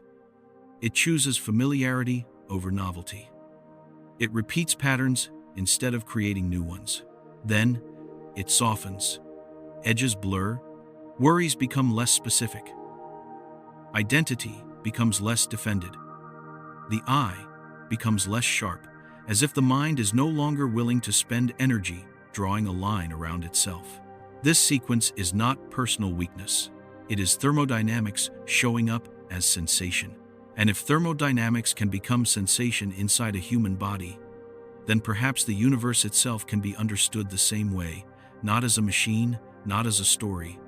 It chooses familiarity over novelty. It repeats patterns instead of creating new ones. Then, it softens. Edges blur. Worries become less specific. Identity becomes less defended. The eye becomes less sharp, as if the mind is no longer willing to spend energy drawing a line around itself. This sequence is not personal weakness. It is thermodynamics showing up as sensation. And if thermodynamics can become sensation inside a human body, then perhaps the universe itself can be understood the same way, not as a machine, not as a story,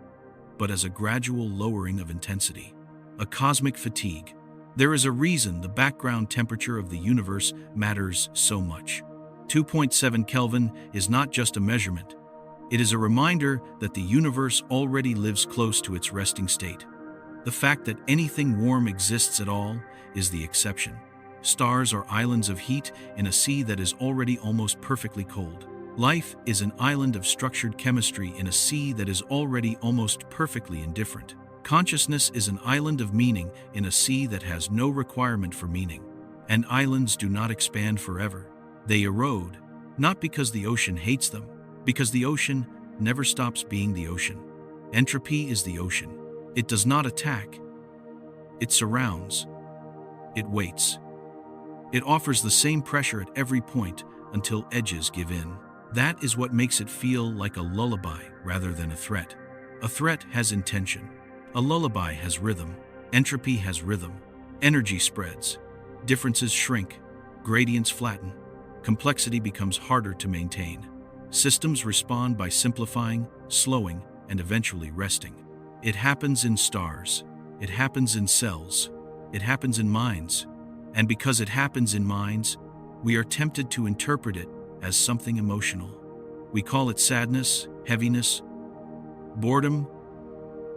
but as a gradual lowering of intensity. A cosmic fatigue. There is a reason the background temperature of the universe matters so much. 2.7 Kelvin is not just a measurement. It is a reminder that the universe already lives close to its resting state. The fact that anything warm exists at all is the exception. Stars are islands of heat in a sea that is already almost perfectly cold. Life is an island of structured chemistry in a sea that is already almost perfectly indifferent. Consciousness is an island of meaning in a sea that has no requirement for meaning. And islands do not expand forever. They erode, not because the ocean hates them, because the ocean never stops being the ocean. Entropy is the ocean. It does not attack. It surrounds. It waits. It offers the same pressure at every point until edges give in. That is what makes it feel like a lullaby rather than a threat. A threat has intention. A lullaby has rhythm. Entropy has rhythm. Energy spreads. Differences shrink. Gradients flatten. Complexity becomes harder to maintain. Systems respond by simplifying, slowing, and eventually resting. It happens in stars. It happens in cells. It happens in minds. And because it happens in minds, we are tempted to interpret it as something emotional. We call it sadness, heaviness, boredom,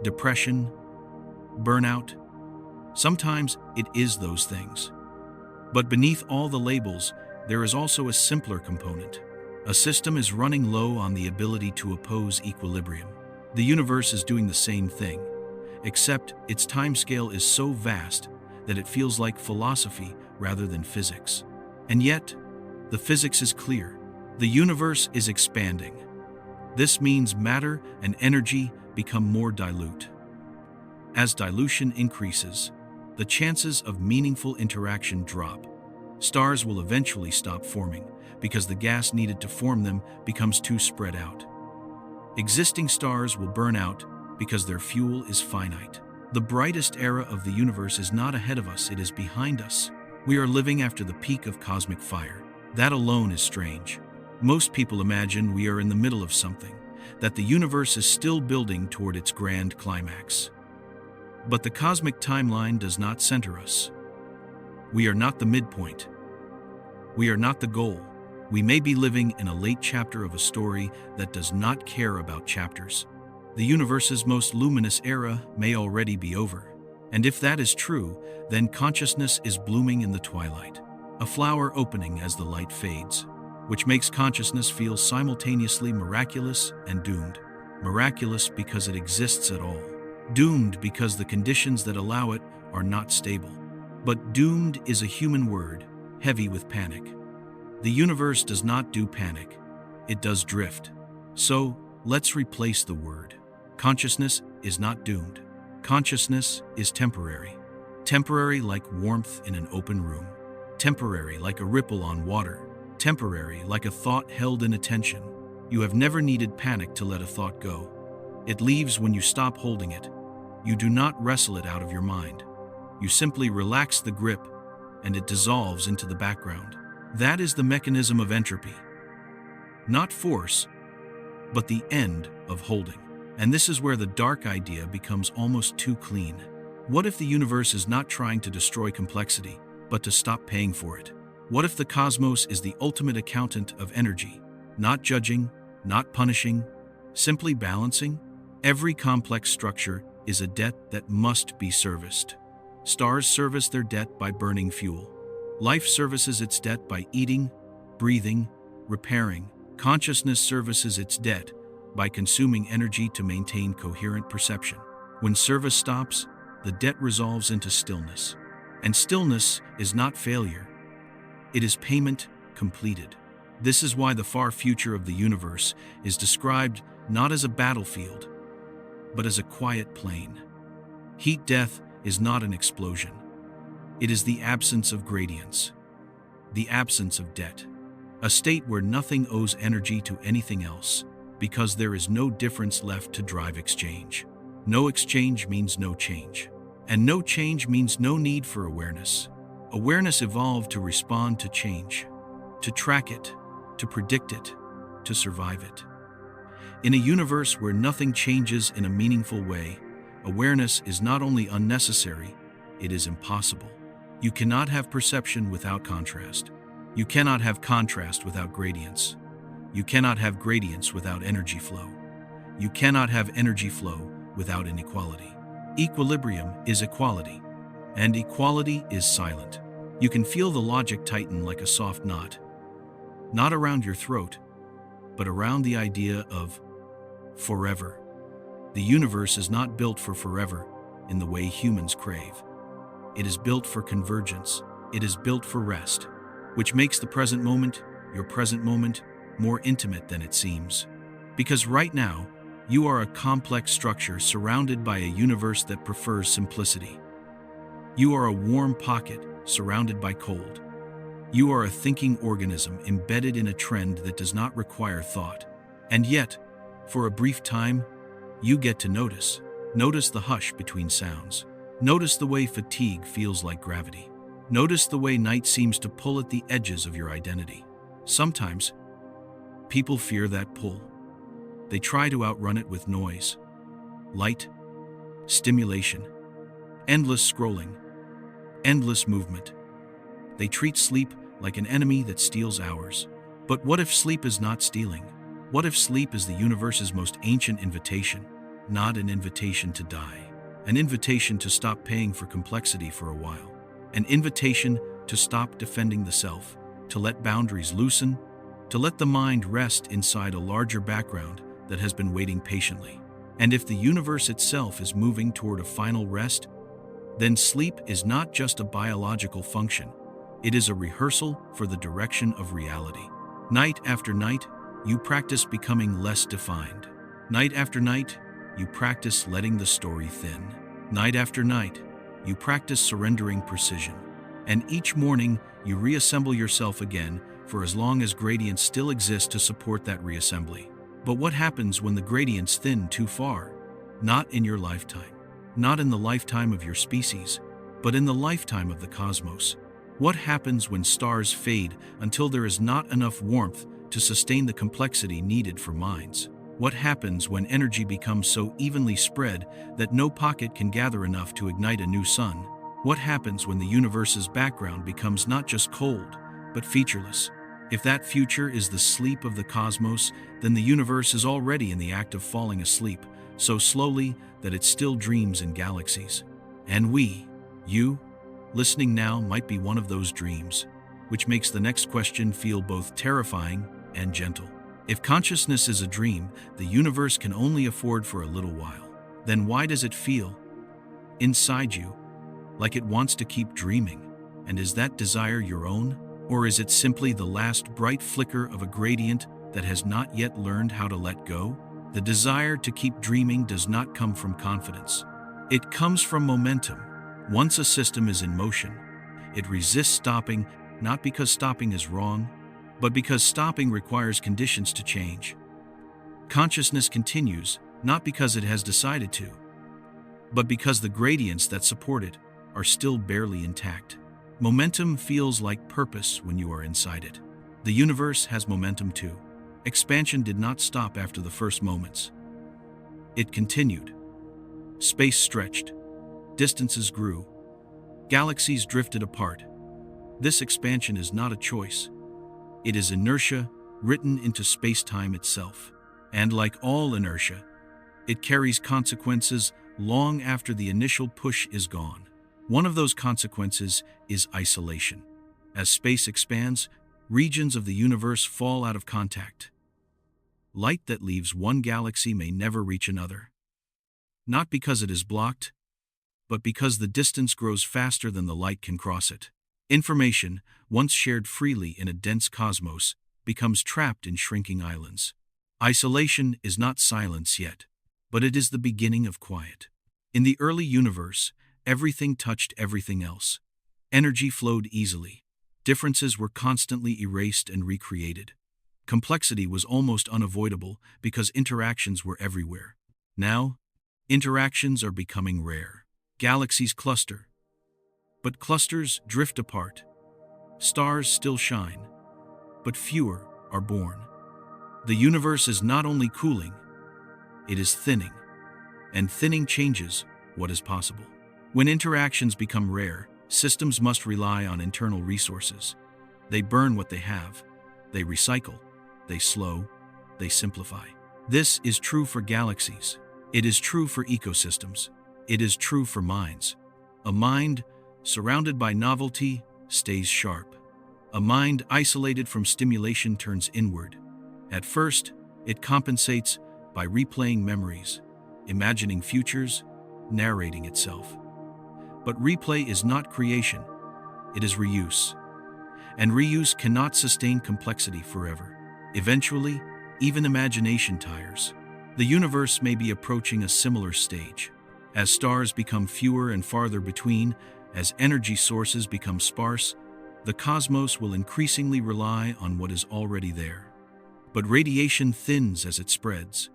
depression, burnout. Sometimes it is those things. But beneath all the labels, there is also a simpler component. A system is running low on the ability to oppose equilibrium. The universe is doing the same thing, except its timescale is so vast that it feels like philosophy rather than physics. And yet, the physics is clear. The universe is expanding. This means matter and energy become more dilute. As dilution increases, the chances of meaningful interaction drop. Stars will eventually stop forming, because the gas needed to form them becomes too spread out. Existing stars will burn out because their fuel is finite. The brightest era of the universe is not ahead of us, it is behind us. We are living after the peak of cosmic fire. That alone is strange. Most people imagine we are in the middle of something, that the universe is still building toward its grand climax. But the cosmic timeline does not center us. We are not the midpoint. We are not the goal. We may be living in a late chapter of a story that does not care about chapters. The universe's most luminous era may already be over. And if that is true, then consciousness is blooming in the twilight. A flower opening as the light fades, which makes consciousness feel simultaneously miraculous and doomed. Miraculous because it exists at all. Doomed because the conditions that allow it are not stable. But doomed is a human word, heavy with panic. The universe does not do panic, it does drift. So, let's replace the word. Consciousness is not doomed. Consciousness is temporary. Temporary like warmth in an open room. Temporary like a ripple on water. Temporary like a thought held in attention. You have never needed panic to let a thought go. It leaves when you stop holding it. You do not wrestle it out of your mind. You simply relax the grip, and it dissolves into the background. That is the mechanism of entropy. Not force, but the end of holding. And this is where the dark idea becomes almost too clean. What if the universe is not trying to destroy complexity, but to stop paying for it? What if the cosmos is the ultimate accountant of energy, not judging, not punishing, simply balancing? Every complex structure is a debt that must be serviced. Stars service their debt by burning fuel. Life services its debt by eating, breathing, repairing. Consciousness services its debt by consuming energy to maintain coherent perception. When service stops, the debt resolves into stillness. And stillness is not failure. It is payment completed. This is why the far future of the universe is described not as a battlefield, but as a quiet plain. Heat death is not an explosion. It is the absence of gradients, the absence of debt, a state where nothing owes energy to anything else, because there is no difference left to drive exchange. No exchange means no change. And no change means no need for awareness. Awareness evolved to respond to change, to track it, to predict it, to survive it. In a universe where nothing changes in a meaningful way, awareness is not only unnecessary, it is impossible. You cannot have perception without contrast. You cannot have contrast without gradients. You cannot have gradients without energy flow. You cannot have energy flow without inequality. Equilibrium is equality, and equality is silent. You can feel the logic tighten like a soft knot, not around your throat, but around the idea of forever. The universe is not built for forever in the way humans crave. It is built for convergence. It is built for rest, which makes the present moment, your present moment, more intimate than it seems. Because right now, you are a complex structure surrounded by a universe that prefers simplicity. You are a warm pocket surrounded by cold. You are a thinking organism embedded in a trend that does not require thought. And yet, for a brief time, you get to notice. Notice the hush between sounds. Notice the way fatigue feels like gravity. Notice the way night seems to pull at the edges of your identity. Sometimes, people fear that pull. They try to outrun it with noise, light, stimulation, endless scrolling, endless movement. They treat sleep like an enemy that steals hours. But what if sleep is not stealing? What if sleep is the universe's most ancient invitation, not an invitation to die? An invitation to stop paying for complexity for a while. An invitation to stop defending the self, to let boundaries loosen, to let the mind rest inside a larger background that has been waiting patiently. And if the universe itself is moving toward a final rest, then sleep is not just a biological function. It is a rehearsal for the direction of reality. Night after night, you practice becoming less defined. Night after night, you practice letting the story thin. Night after night, you practice surrendering precision. And each morning, you reassemble yourself again for as long as gradients still exist to support that reassembly. But what happens when the gradients thin too far? Not in your lifetime, not in the lifetime of your species, but in the lifetime of the cosmos. What happens when stars fade until there is not enough warmth to sustain the complexity needed for minds? What happens when energy becomes so evenly spread that no pocket can gather enough to ignite a new sun? What happens when the universe's background becomes not just cold, but featureless? If that future is the sleep of the cosmos, then the universe is already in the act of falling asleep, so slowly that it still dreams in galaxies. And we, you, listening now, might be one of those dreams, which makes the next question feel both terrifying and gentle. If consciousness is a dream the universe can only afford for a little while, then why does it feel, inside you, like it wants to keep dreaming? And is that desire your own? Or is it simply the last bright flicker of a gradient that has not yet learned how to let go? The desire to keep dreaming does not come from confidence. It comes from momentum. Once a system is in motion, it resists stopping, not because stopping is wrong, but because stopping requires conditions to change. Consciousness continues, not because it has decided to, but because the gradients that support it are still barely intact. Momentum feels like purpose when you are inside it. The universe has momentum too. Expansion did not stop after the first moments. It continued. Space stretched. Distances grew. Galaxies drifted apart. This expansion is not a choice. It is inertia written into space-time itself. And like all inertia, it carries consequences long after the initial push is gone. One of those consequences is isolation. As space expands, regions of the universe fall out of contact. Light that leaves one galaxy may never reach another. Not because it is blocked, but because the distance grows faster than the light can cross it. Information, once shared freely in a dense cosmos, becomes trapped in shrinking islands. Isolation is not silence yet, but it is the beginning of quiet. In the early universe, everything touched everything else. Energy flowed easily. Differences were constantly erased and recreated. Complexity was almost unavoidable because interactions were everywhere. Now, interactions are becoming rare. Galaxies cluster, but clusters drift apart. Stars still shine, but fewer are born. The universe is not only cooling, it is thinning, and thinning changes what is possible. When interactions become rare, systems must rely on internal resources. They burn what they have, they recycle, they slow, they simplify. This is true for galaxies. It is true for ecosystems. It is true for minds. A mind surrounded by novelty stays sharp. A mind isolated from stimulation turns inward. At first, it compensates by replaying memories, imagining futures, narrating itself. But replay is not creation, it is reuse. And reuse cannot sustain complexity forever. Eventually, even imagination tires. The universe may be approaching a similar stage. As stars become fewer and farther between, as energy sources become sparse, the cosmos will increasingly rely on what is already there. But radiation thins as it spreads.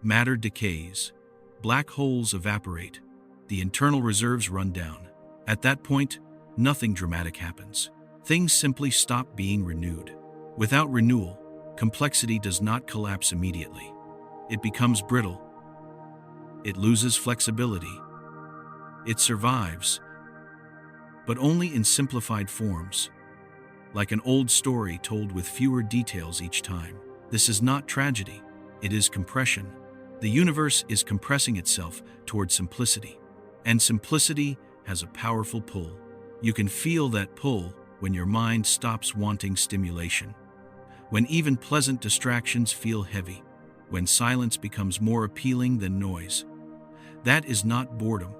Matter decays. Black holes evaporate. The internal reserves run down. At that point, nothing dramatic happens. Things simply stop being renewed. Without renewal, complexity does not collapse immediately. It becomes brittle. It loses flexibility. It survives, but only in simplified forms, like an old story told with fewer details each time. This is not tragedy, it is compression. The universe is compressing itself toward simplicity, and simplicity has a powerful pull. You can feel that pull when your mind stops wanting stimulation, when even pleasant distractions feel heavy, when silence becomes more appealing than noise. That is not boredom,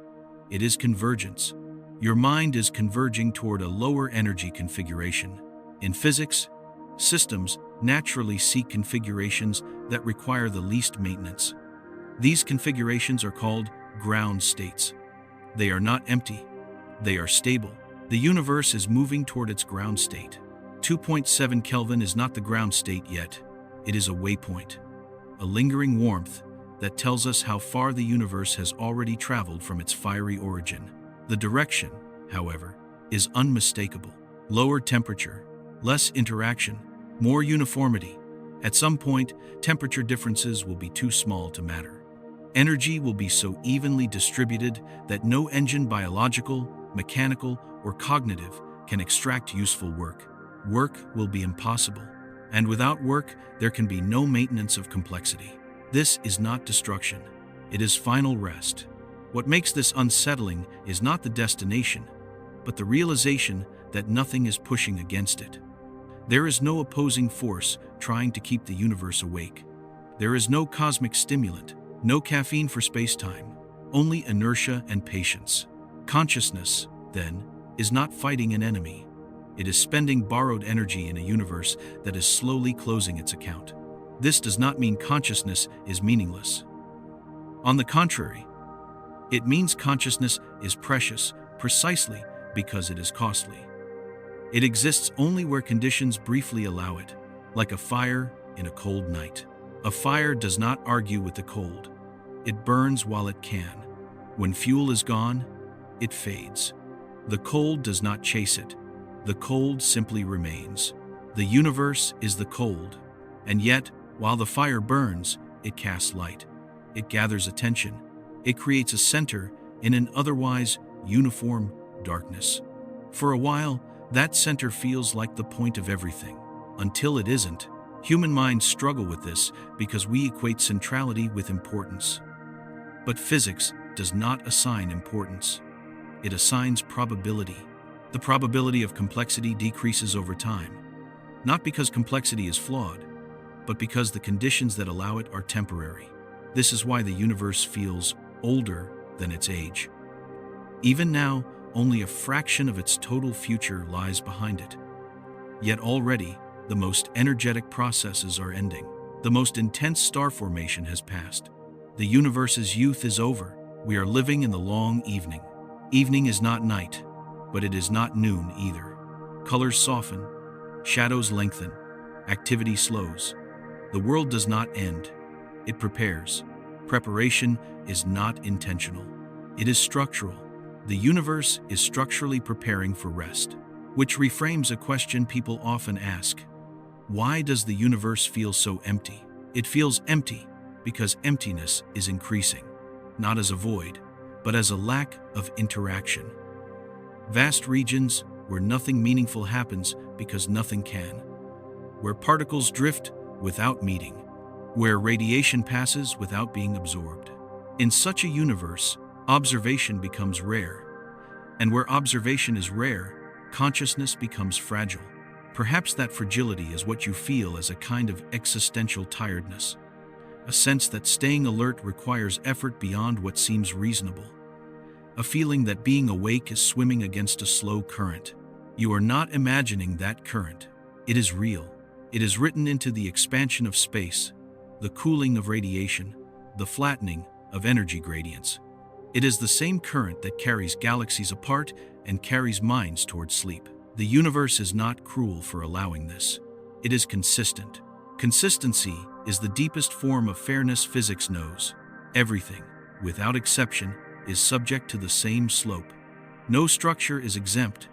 it is convergence. Your mind is converging toward a lower energy configuration. In physics, systems naturally seek configurations that require the least maintenance. These configurations are called ground states. They are not empty, they are stable. The universe is moving toward its ground state. 2.7 Kelvin is not the ground state yet. It is a waypoint, a lingering warmth that tells us how far the universe has already traveled from its fiery origin. The direction, however, is unmistakable. Lower temperature, less interaction, more uniformity. At some point, temperature differences will be too small to matter. Energy will be so evenly distributed that no engine, biological, mechanical, or cognitive, can extract useful work. Work will be impossible. And without work, there can be no maintenance of complexity. This is not destruction. It is final rest. What makes this unsettling is not the destination, but the realization that nothing is pushing against it. There is no opposing force trying to keep the universe awake. There is no cosmic stimulant, no caffeine for space-time, only inertia and patience. Consciousness, then, is not fighting an enemy. It is spending borrowed energy in a universe that is slowly closing its account. This does not mean consciousness is meaningless. On the contrary, it means consciousness is precious precisely because it is costly. It exists only where conditions briefly allow it, like a fire in a cold night. A fire does not argue with the cold. It burns while it can. When fuel is gone, it fades. The cold does not chase it. The cold simply remains. The universe is the cold, and yet, while the fire burns, it casts light. It gathers attention. It creates a center in an otherwise uniform darkness. For a while, that center feels like the point of everything. Until it isn't. Human minds struggle with this because we equate centrality with importance. But physics does not assign importance. It assigns probability. The probability of complexity decreases over time, not because complexity is flawed, but because the conditions that allow it are temporary. This is why the universe feels older than its age. Even now, only a fraction of its total future lies behind it. Yet already, the most energetic processes are ending. The most intense star formation has passed. The universe's youth is over. We are living in the long evening. Evening is not night, but it is not noon either. Colors soften, shadows lengthen, activity slows. The world does not end. It prepares. Preparation is not intentional. It is structural. The universe is structurally preparing for rest, which reframes a question people often ask. Why does the universe feel so empty? It feels empty because emptiness is increasing, not as a void, but as a lack of interaction. Vast regions where nothing meaningful happens because nothing can, where particles drift without meeting, where radiation passes without being absorbed. In such a universe, observation becomes rare, and where observation is rare, consciousness becomes fragile. Perhaps that fragility is what you feel as a kind of existential tiredness, a sense that staying alert requires effort beyond what seems reasonable, a feeling that being awake is swimming against a slow current. You are not imagining that current. It is real. It is written into the expansion of space, the cooling of radiation, the flattening of energy gradients. It is the same current that carries galaxies apart and carries minds toward sleep. The universe is not cruel for allowing this. It is consistent. Consistency is the deepest form of fairness physics knows. Everything, without exception, is subject to the same slope. No structure is exempt.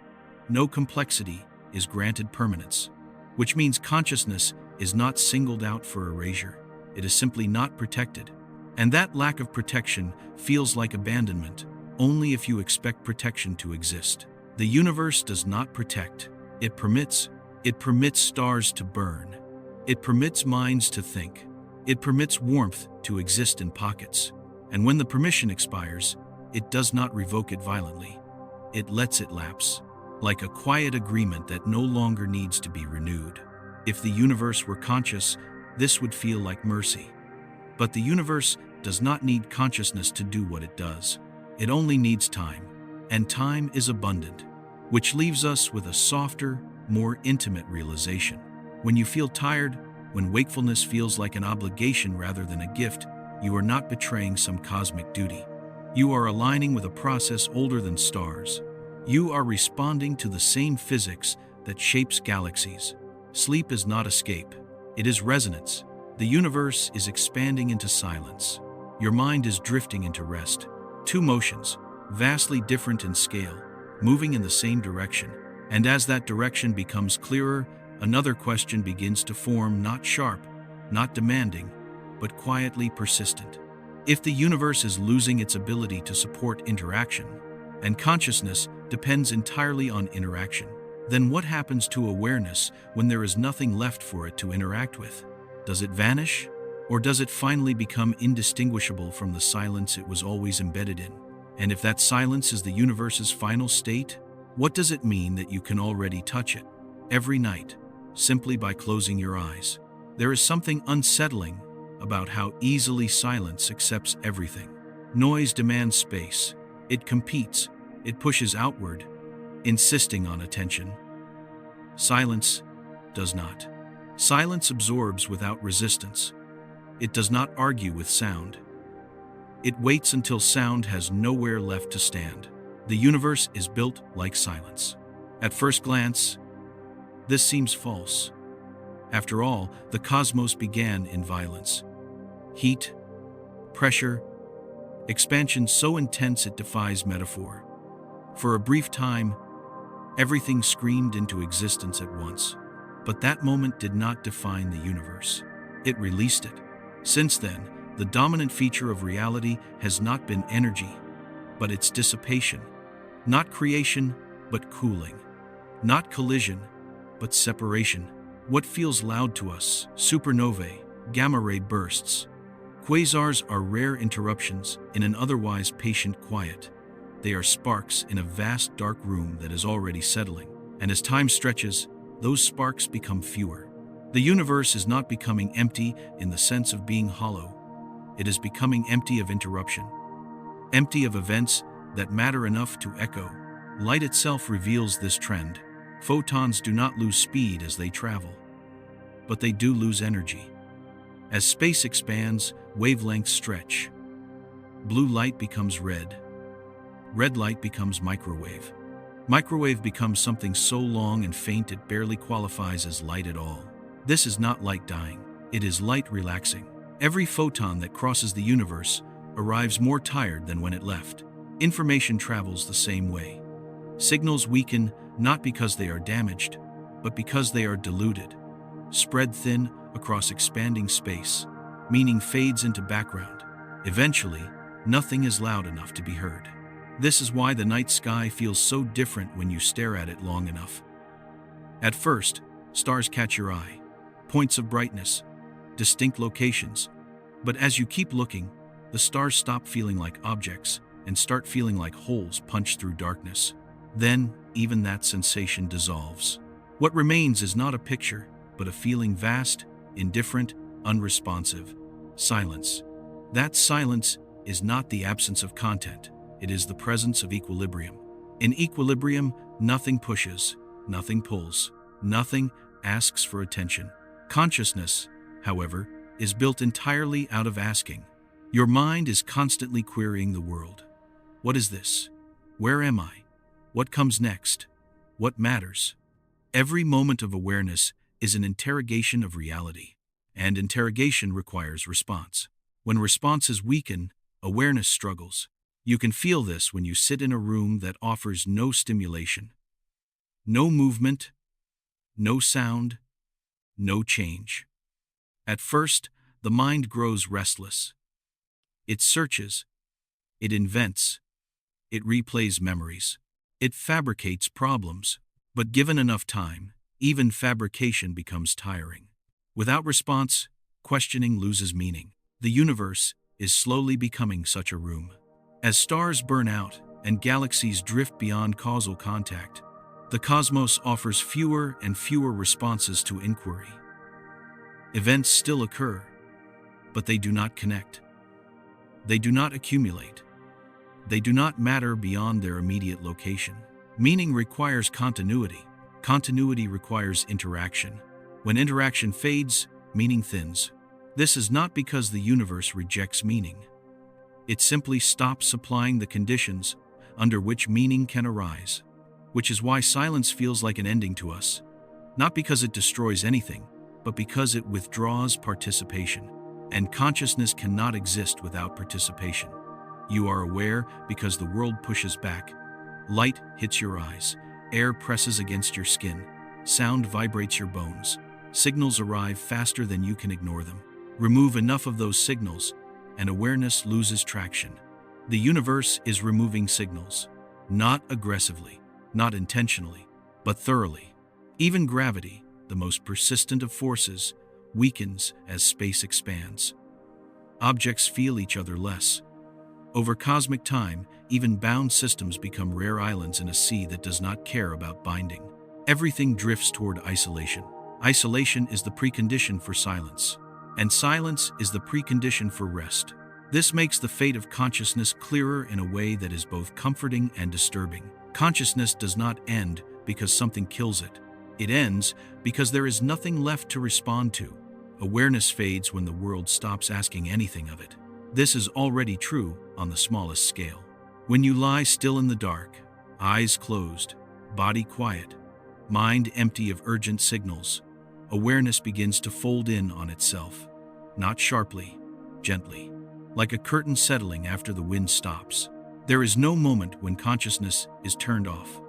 No complexity is granted permanence, which means consciousness is not singled out for erasure. It is simply not protected. And that lack of protection feels like abandonment, only if you expect protection to exist. The universe does not protect. It permits. It permits stars to burn. It permits minds to think. It permits warmth to exist in pockets. And when the permission expires, it does not revoke it violently. It lets it lapse, like a quiet agreement that no longer needs to be renewed. If the universe were conscious, this would feel like mercy. But the universe does not need consciousness to do what it does. It only needs time, and time is abundant, which leaves us with a softer, more intimate realization. When you feel tired, when wakefulness feels like an obligation rather than a gift, you are not betraying some cosmic duty. You are aligning with a process older than stars. You are responding to the same physics that shapes galaxies. Sleep is not escape. It is resonance. The universe is expanding into silence. Your mind is drifting into rest. Two motions, vastly different in scale, moving in the same direction. And as that direction becomes clearer, another question begins to form, not sharp, not demanding, but quietly persistent. If the universe is losing its ability to support interaction, and consciousness depends entirely on interaction, then what happens to awareness when there is nothing left for it to interact with? Does it vanish? Or does it finally become indistinguishable from the silence it was always embedded in? And if that silence is the universe's final state, what does it mean that you can already touch it? Every night, simply by closing your eyes. There is something unsettling about how easily silence accepts everything. Noise demands space. It competes. It pushes outward, insisting on attention. Silence does not. Silence absorbs without resistance. It does not argue with sound. It waits until sound has nowhere left to stand. The universe is built like silence. At first glance, this seems false. After all, the cosmos began in violence. Heat, pressure, expansion so intense it defies metaphor. For a brief time, everything screamed into existence at once. But that moment did not define the universe. It released it. Since then, the dominant feature of reality has not been energy, but its dissipation. Not creation, but cooling. Not collision, but separation. What feels loud to us, supernovae, gamma-ray bursts. Quasars are rare interruptions in an otherwise patient quiet. They are sparks in a vast dark room that is already settling. And as time stretches, those sparks become fewer. The universe is not becoming empty in the sense of being hollow. It is becoming empty of interruption. Empty of events that matter enough to echo. Light itself reveals this trend. Photons do not lose speed as they travel, but they do lose energy. As space expands, wavelengths stretch. Blue light becomes red. Red light becomes microwave. Microwave becomes something so long and faint it barely qualifies as light at all. This is not light dying. It is light relaxing. Every photon that crosses the universe arrives more tired than when it left. Information travels the same way. Signals weaken not because they are damaged, but because they are diluted. Spread thin across expanding space, meaning fades into background. Eventually, nothing is loud enough to be heard. This is why the night sky feels so different when you stare at it long enough. At first, stars catch your eye, points of brightness, distinct locations. But as you keep looking, the stars stop feeling like objects and start feeling like holes punched through darkness. Then, even that sensation dissolves. What remains is not a picture, but a feeling vast, indifferent, unresponsive. Silence. That silence is not the absence of content. It is the presence of equilibrium. In equilibrium, nothing pushes, nothing pulls, nothing asks for attention. Consciousness, however, is built entirely out of asking. Your mind is constantly querying the world. What is this? Where am I? What comes next? What matters? Every moment of awareness is an interrogation of reality, and interrogation requires response. When responses weaken, awareness struggles. You can feel this when you sit in a room that offers no stimulation, no movement, no sound, no change. At first, the mind grows restless. It searches, it invents, it replays memories, it fabricates problems. But given enough time, even fabrication becomes tiring. Without response, questioning loses meaning. The universe is slowly becoming such a room. As stars burn out and galaxies drift beyond causal contact, the cosmos offers fewer and fewer responses to inquiry. Events still occur, but they do not connect. They do not accumulate. They do not matter beyond their immediate location. Meaning requires continuity. Continuity requires interaction. When interaction fades, meaning thins. This is not because the universe rejects meaning. It simply stops supplying the conditions under which meaning can arise. which is why silence feels like an ending to us. Not because it destroys anything, but because it withdraws participation. And consciousness cannot exist without participation. You are aware because the world pushes back. Light hits your eyes, air presses against your skin, sound vibrates your bones. Signals arrive faster than you can ignore them. Remove enough of those signals, and awareness loses traction. The universe is removing signals, not aggressively, not intentionally, but thoroughly. Even gravity, the most persistent of forces, weakens as space expands. Objects feel each other less. Over cosmic time, even bound systems become rare islands in a sea that does not care about binding. Everything drifts toward isolation. Isolation is the precondition for silence, and silence is the precondition for rest. This makes the fate of consciousness clearer in a way that is both comforting and disturbing. Consciousness does not end because something kills it. It ends because there is nothing left to respond to. Awareness fades when the world stops asking anything of it. This is already true on the smallest scale. When you lie still in the dark, eyes closed, body quiet, mind empty of urgent signals, awareness begins to fold in on itself, not sharply, gently, like a curtain settling after the wind stops. There is no moment when consciousness is turned off.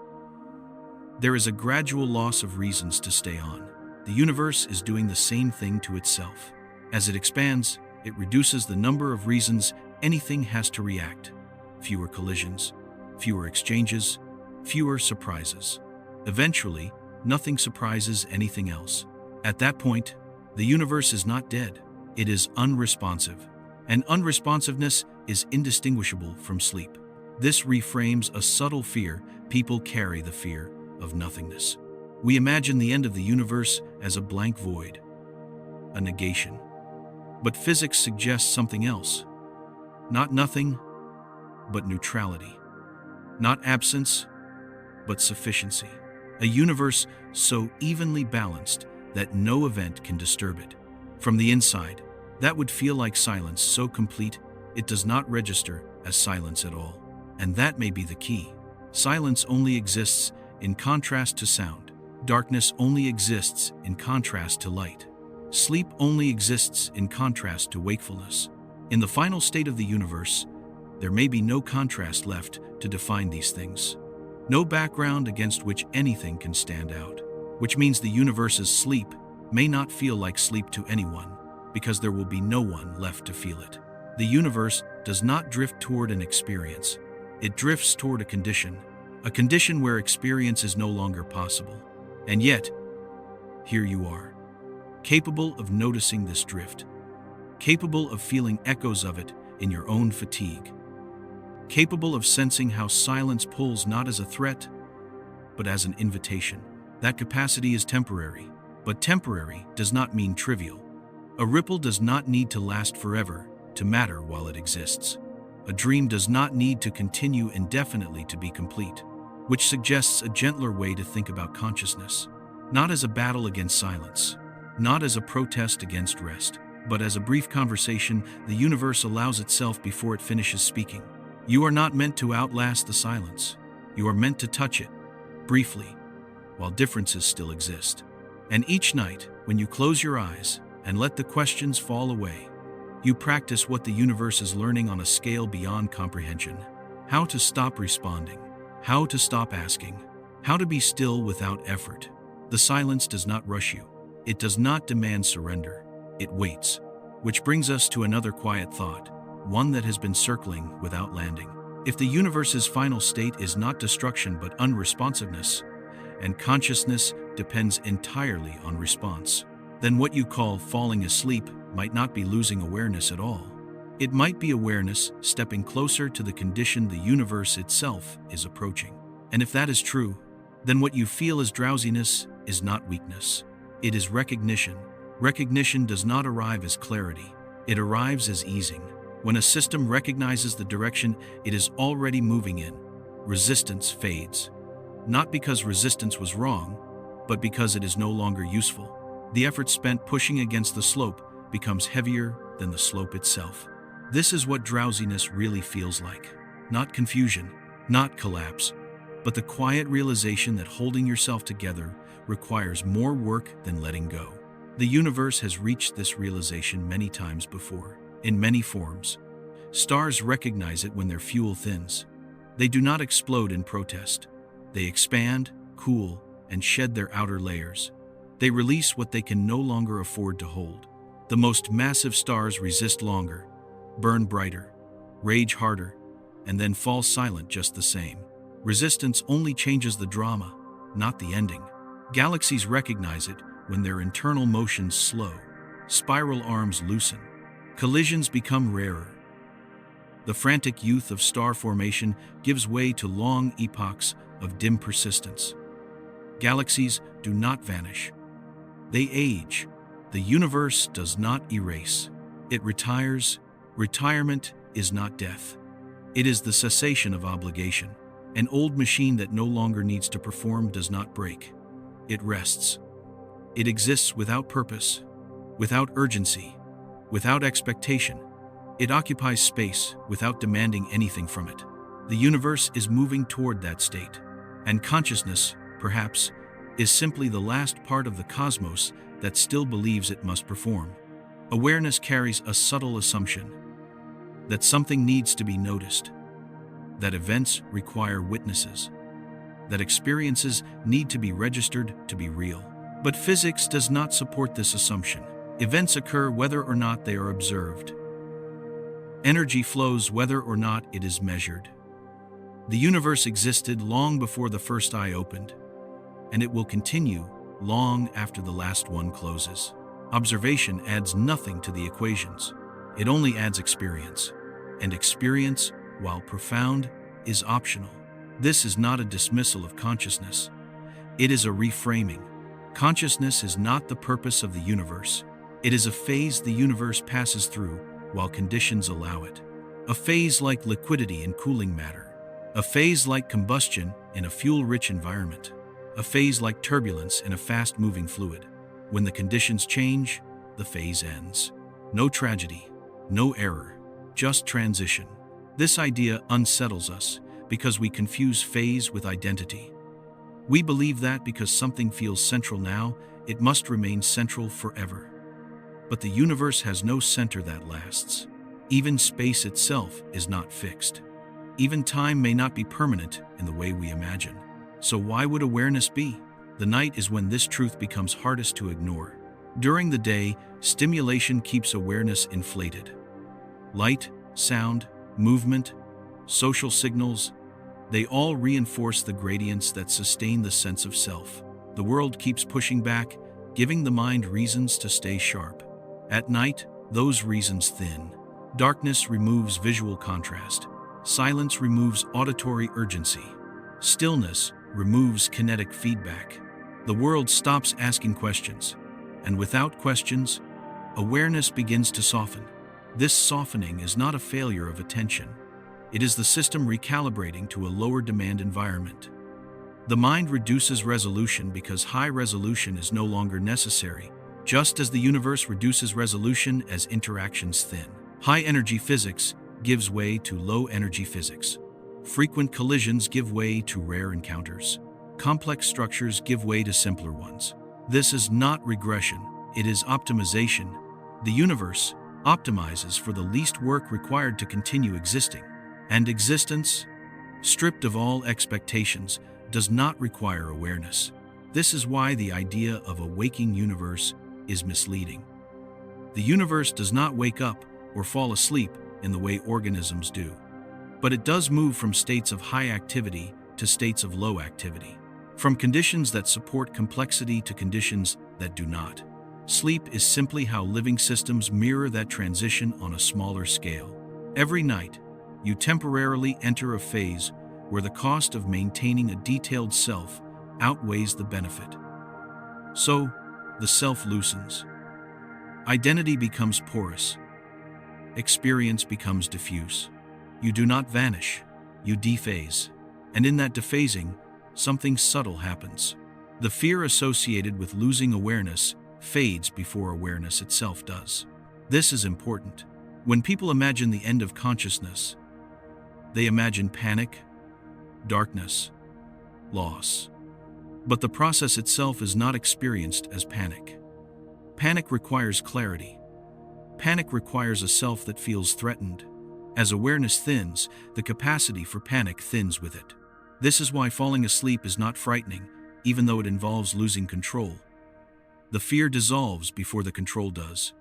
There is a gradual loss of reasons to stay on. The universe is doing the same thing to itself. As it expands, it reduces the number of reasons anything has to react. Fewer collisions, fewer exchanges, fewer surprises. Eventually, nothing surprises anything else. At that point, the universe is not dead. It is unresponsive. And unresponsiveness is indistinguishable from sleep. This reframes a subtle fear people carry, the fear of nothingness. We imagine the end of the universe as a blank void, a negation. But physics suggests something else. Not nothing, but neutrality. Not absence, but sufficiency. A universe so evenly balanced that no event can disturb it. From the inside, that would feel like silence so complete it does not register as silence at all. And that may be the key. Silence only exists in contrast to sound. Darkness only exists in contrast to light. Sleep only exists in contrast to wakefulness. In the final state of the universe, there may be no contrast left to define these things. No background against which anything can stand out. Which means the universe's sleep may not feel like sleep to anyone, because there will be no one left to feel it. The universe does not drift toward an experience. It drifts toward a condition where experience is no longer possible. And yet, here you are, capable of noticing this drift, capable of feeling echoes of it in your own fatigue, capable of sensing how silence pulls not as a threat, but as an invitation. That capacity is temporary, but temporary does not mean trivial. A ripple does not need to last forever to matter while it exists. A dream does not need to continue indefinitely to be complete, which suggests a gentler way to think about consciousness, not as a battle against silence, not as a protest against rest, but as a brief conversation the universe allows itself before it finishes speaking. You are not meant to outlast the silence. You are meant to touch it, briefly, while differences still exist. And each night, when you close your eyes and let the questions fall away, you practice what the universe is learning on a scale beyond comprehension. How to stop responding, how to stop asking, how to be still without effort. The silence does not rush you. It does not demand surrender. It waits. Which brings us to another quiet thought, one that has been circling without landing. If the universe's final state is not destruction but unresponsiveness, and consciousness depends entirely on response, then what you call falling asleep might not be losing awareness at all. It might be awareness stepping closer to the condition the universe itself is approaching. And if that is true, then what you feel as drowsiness is not weakness. It is recognition. Recognition does not arrive as clarity. It arrives as easing. When a system recognizes the direction it is already moving in, resistance fades. Not because resistance was wrong, but because it is no longer useful. The effort spent pushing against the slope becomes heavier than the slope itself. This is what drowsiness really feels like. Not confusion, not collapse, but the quiet realization that holding yourself together requires more work than letting go. The universe has reached this realization many times before, in many forms. Stars recognize it when their fuel thins. They do not explode in protest. They expand, cool, and shed their outer layers. They release what they can no longer afford to hold. The most massive stars resist longer, burn brighter, rage harder, and then fall silent just the same. Resistance only changes the drama, not the ending. Galaxies recognize it when their internal motions slow, spiral arms loosen, collisions become rarer. The frantic youth of star formation gives way to long epochs of dim persistence. Galaxies do not vanish. They age. The universe does not erase. It retires. Retirement is not death. It is the cessation of obligation. An old machine that no longer needs to perform does not break. It rests. It exists without purpose, without urgency, without expectation. It occupies space without demanding anything from it. The universe is moving toward that state. And consciousness, perhaps, is simply the last part of the cosmos that still believes it must perform. Awareness carries a subtle assumption that something needs to be noticed, that events require witnesses, that experiences need to be registered to be real. But physics does not support this assumption. Events occur whether or not they are observed. Energy flows whether or not it is measured. The universe existed long before the first eye opened, and it will continue long after the last one closes. Observation adds nothing to the equations. It only adds experience. And experience, while profound, is optional. This is not a dismissal of consciousness. It is a reframing. Consciousness is not the purpose of the universe. It is a phase the universe passes through while conditions allow it. A phase like liquidity in cooling matter. A phase like combustion in a fuel-rich environment. A phase like turbulence in a fast-moving fluid. When the conditions change, the phase ends. No tragedy, no error, just transition. This idea unsettles us because we confuse phase with identity. We believe that because something feels central now, it must remain central forever. But the universe has no center that lasts. Even space itself is not fixed. Even time may not be permanent in the way we imagine. So why would awareness be? The night is when this truth becomes hardest to ignore. During the day, stimulation keeps awareness inflated. Light, sound, movement, social signals, they all reinforce the gradients that sustain the sense of self. The world keeps pushing back, giving the mind reasons to stay sharp. At night, those reasons thin. Darkness removes visual contrast. Silence removes auditory urgency. Stillness removes kinetic feedback. The world stops asking questions, and without questions, awareness begins to soften. This softening is not a failure of attention. It is the system recalibrating to a lower demand environment. The mind reduces resolution because high resolution is no longer necessary, just as the universe reduces resolution as interactions thin. High energy physics gives way to low energy physics. Frequent collisions give way to rare encounters. Complex structures give way to simpler ones. This is not regression, it is optimization. The universe optimizes for the least work required to continue existing. And existence, stripped of all expectations, does not require awareness. This is why the idea of a waking universe is misleading. The universe does not wake up or fall asleep in the way organisms do. But it does move from states of high activity to states of low activity. From conditions that support complexity to conditions that do not. Sleep is simply how living systems mirror that transition on a smaller scale. Every night, you temporarily enter a phase where the cost of maintaining a detailed self outweighs the benefit. So, the self loosens. Identity becomes porous. Experience becomes diffuse. You do not vanish, you dephase. And in that dephasing, something subtle happens. The fear associated with losing awareness fades before awareness itself does. This is important. When people imagine the end of consciousness, they imagine panic, darkness, loss. But the process itself is not experienced as panic. Panic requires clarity. Panic requires a self that feels threatened. As awareness thins, the capacity for panic thins with it. This is why falling asleep is not frightening, even though it involves losing control. The fear dissolves before the control does.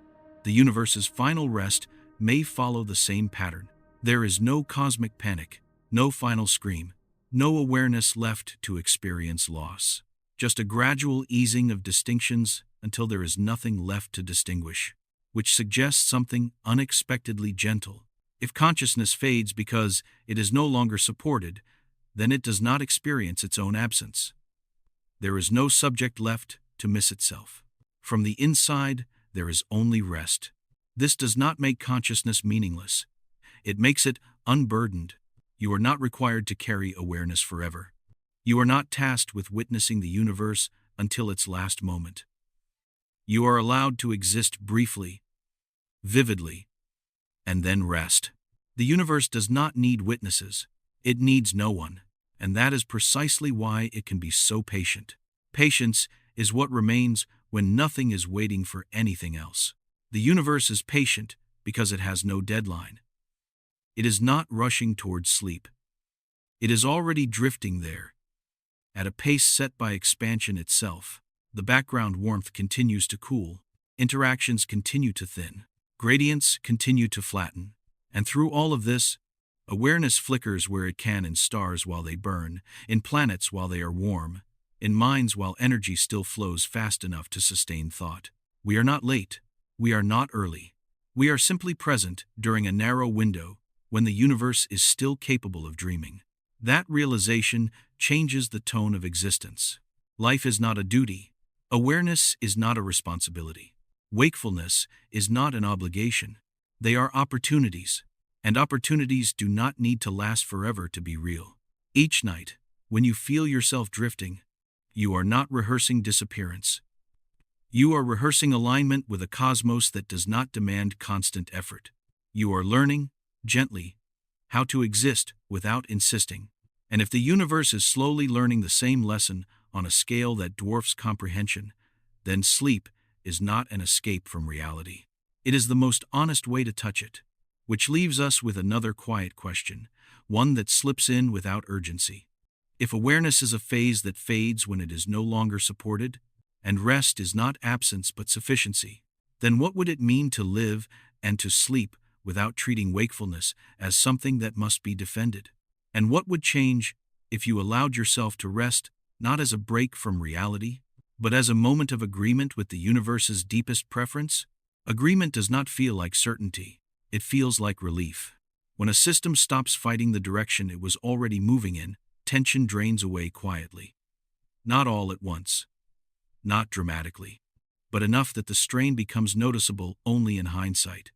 The universe's final rest may follow the same pattern. There is no cosmic panic, no final scream, no awareness left to experience loss. Just a gradual easing of distinctions until there is nothing left to distinguish, which suggests something unexpectedly gentle. If consciousness fades because it is no longer supported, then it does not experience its own absence. There is no subject left to miss itself. From the inside, there is only rest. This does not make consciousness meaningless. It makes it unburdened. You are not required to carry awareness forever. You are not tasked with witnessing the universe until its last moment. You are allowed to exist briefly, vividly, and then rest. The universe does not need witnesses. It needs no one. And that is precisely why it can be so patient. Patience is what remains when nothing is waiting for anything else. The universe is patient because it has no deadline. It is not rushing towards sleep. It is already drifting there, at a pace set by expansion itself. The background warmth continues to cool. Interactions continue to thin. Gradients continue to flatten. And through all of this, awareness flickers where it can in stars while they burn, in planets while they are warm, in minds while energy still flows fast enough to sustain thought. We are not late. We are not early. We are simply present during a narrow window when the universe is still capable of dreaming. That realization changes the tone of existence. Life is not a duty. Awareness is not a responsibility. Wakefulness is not an obligation. They are opportunities, and opportunities do not need to last forever to be real. Each night, when you feel yourself drifting, you are not rehearsing disappearance. You are rehearsing alignment with a cosmos that does not demand constant effort. You are learning, gently, how to exist without insisting. And if the universe is slowly learning the same lesson on a scale that dwarfs comprehension, then sleep is not an escape from reality. It is the most honest way to touch it, which leaves us with another quiet question, one that slips in without urgency. If awareness is a phase that fades when it is no longer supported, and rest is not absence but sufficiency, then what would it mean to live and to sleep without treating wakefulness as something that must be defended? And what would change if you allowed yourself to rest not as a break from reality, but as a moment of agreement with the universe's deepest preference? Agreement does not feel like certainty. It feels like relief. When a system stops fighting the direction it was already moving in, tension drains away quietly. Not all at once. Not dramatically. But enough that the strain becomes noticeable only in hindsight.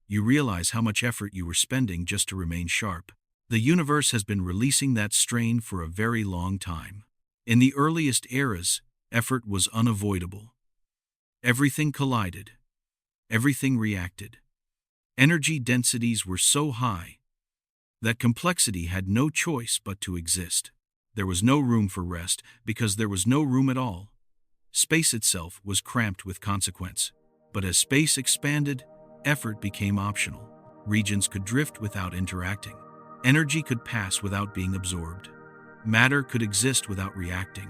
You realize how much effort you were spending just to remain sharp. The universe has been releasing that strain for a very long time. In the earliest eras, effort was unavoidable. Everything collided. Everything reacted. Energy densities were so high that complexity had no choice but to exist. There was no room for rest because there was no room at all. Space itself was cramped with consequence. But as space expanded, effort became optional. Regions could drift without interacting. Energy could pass without being absorbed. Matter could exist without reacting.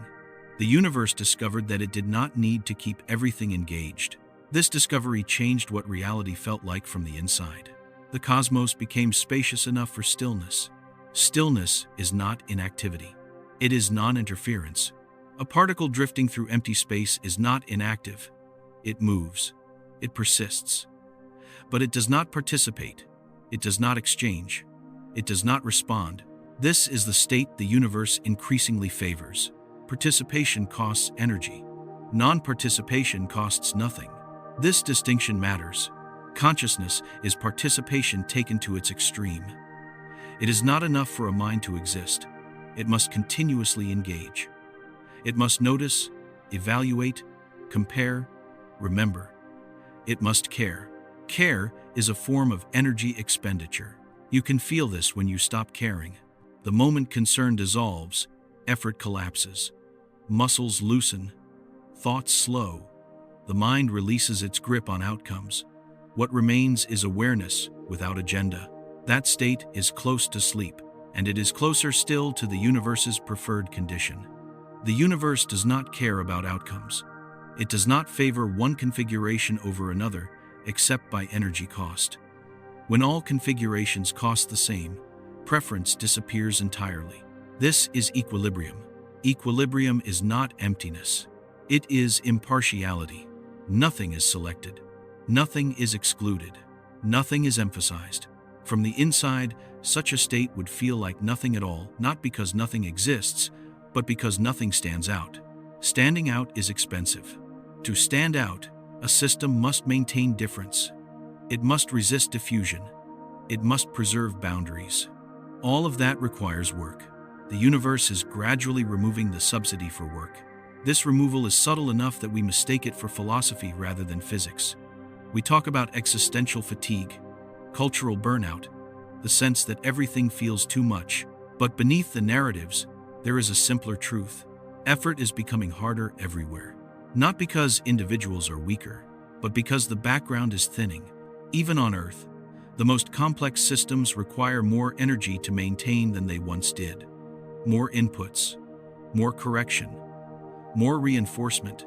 The universe discovered that it did not need to keep everything engaged. This discovery changed what reality felt like from the inside. The cosmos became spacious enough for stillness. Stillness is not inactivity. It is non-interference. A particle drifting through empty space is not inactive. It moves. It persists. But it does not participate. It does not exchange. It does not respond. This is the state the universe increasingly favors. Participation costs energy. Non-participation costs nothing. This distinction matters. Consciousness is participation taken to its extreme. It is not enough for a mind to exist. It must continuously engage. It must notice, evaluate, compare, remember. It must care. Care is a form of energy expenditure. You can feel this when you stop caring. The moment concern dissolves, effort collapses, muscles loosen, thoughts slow, the mind releases its grip on outcomes. What remains is awareness without agenda. That state is close to sleep, and it is closer still to the universe's preferred condition. The universe does not care about outcomes. It does not favor one configuration over another, except by energy cost. When all configurations cost the same, preference disappears entirely. This is equilibrium. Equilibrium is not emptiness. It is impartiality. Nothing is selected. Nothing is excluded. Nothing is emphasized. From the inside, such a state would feel like nothing at all, not because nothing exists, but because nothing stands out. Standing out is expensive. To stand out, a system must maintain difference. It must resist diffusion. It must preserve boundaries. All of that requires work. The universe is gradually removing the subsidy for work. This removal is subtle enough that we mistake it for philosophy rather than physics. We talk about existential fatigue, cultural burnout, the sense that everything feels too much. But beneath the narratives, there is a simpler truth. Effort is becoming harder everywhere. Not because individuals are weaker, but because the background is thinning. Even on Earth, the most complex systems require more energy to maintain than they once did. More inputs, more correction, more reinforcement.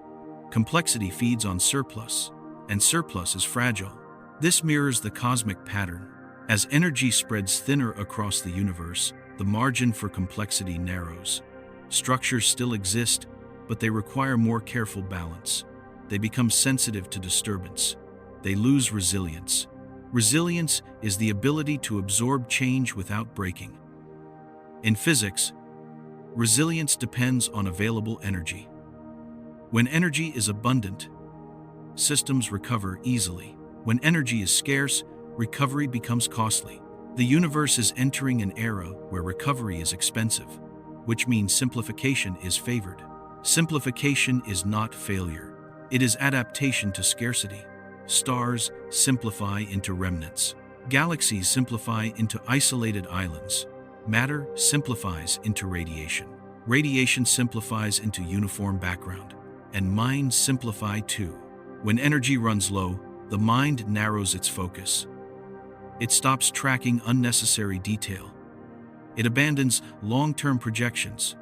Complexity feeds on surplus, and surplus is fragile. This mirrors the cosmic pattern. As energy spreads thinner across the universe, the margin for complexity narrows. Structures still exist, but they require more careful balance. They become sensitive to disturbance. They lose resilience. Resilience is the ability to absorb change without breaking. In physics, resilience depends on available energy. When energy is abundant, systems recover easily. When energy is scarce, recovery becomes costly. The universe is entering an era where recovery is expensive, which means simplification is favored. Simplification is not failure. It is adaptation to scarcity. Stars simplify into remnants. Galaxies simplify into isolated islands. Matter simplifies into radiation. Radiation simplifies into uniform background. And minds simplify too. When energy runs low, the mind narrows its focus. It stops tracking unnecessary detail. It abandons long-term projections.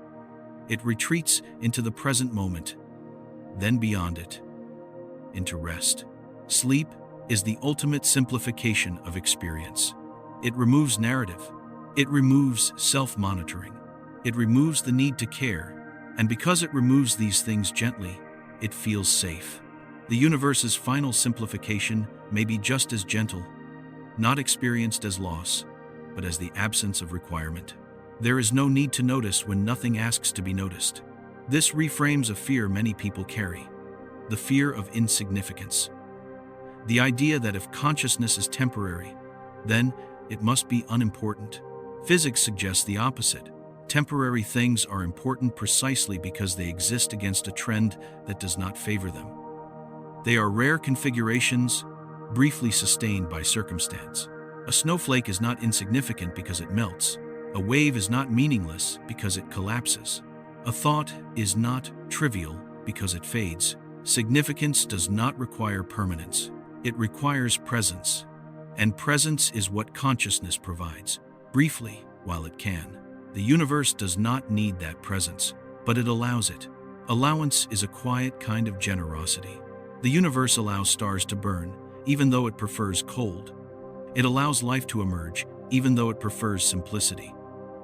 It retreats into the present moment, then beyond it, into rest. Sleep is the ultimate simplification of experience. It removes narrative. It removes self-monitoring. It removes the need to care, and because it removes these things gently, it feels safe. The universe's final simplification may be just as gentle, not experienced as loss, but as the absence of requirement. There is no need to notice when nothing asks to be noticed. This reframes a fear many people carry, the fear of insignificance. The idea that if consciousness is temporary, then it must be unimportant. Physics suggests the opposite. Temporary things are important precisely because they exist against a trend that does not favor them. They are rare configurations, briefly sustained by circumstance. A snowflake is not insignificant because it melts. A wave is not meaningless because it collapses. A thought is not trivial because it fades. Significance does not require permanence. It requires presence. And presence is what consciousness provides, briefly, while it can. The universe does not need that presence, but it allows it. Allowance is a quiet kind of generosity. The universe allows stars to burn, even though it prefers cold. It allows life to emerge, even though it prefers simplicity.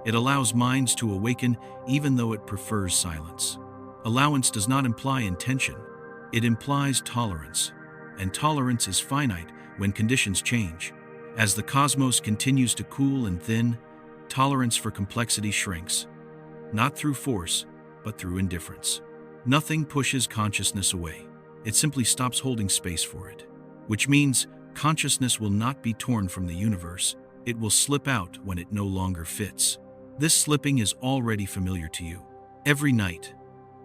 It allows minds to awaken, even though it prefers silence. Allowance does not imply intention. It implies tolerance. And tolerance is finite when conditions change. As the cosmos continues to cool and thin, tolerance for complexity shrinks. Not through force, but through indifference. Nothing pushes consciousness away. It simply stops holding space for it. Which means consciousness will not be torn from the universe. It will slip out when it no longer fits. This slipping is already familiar to you. Every night,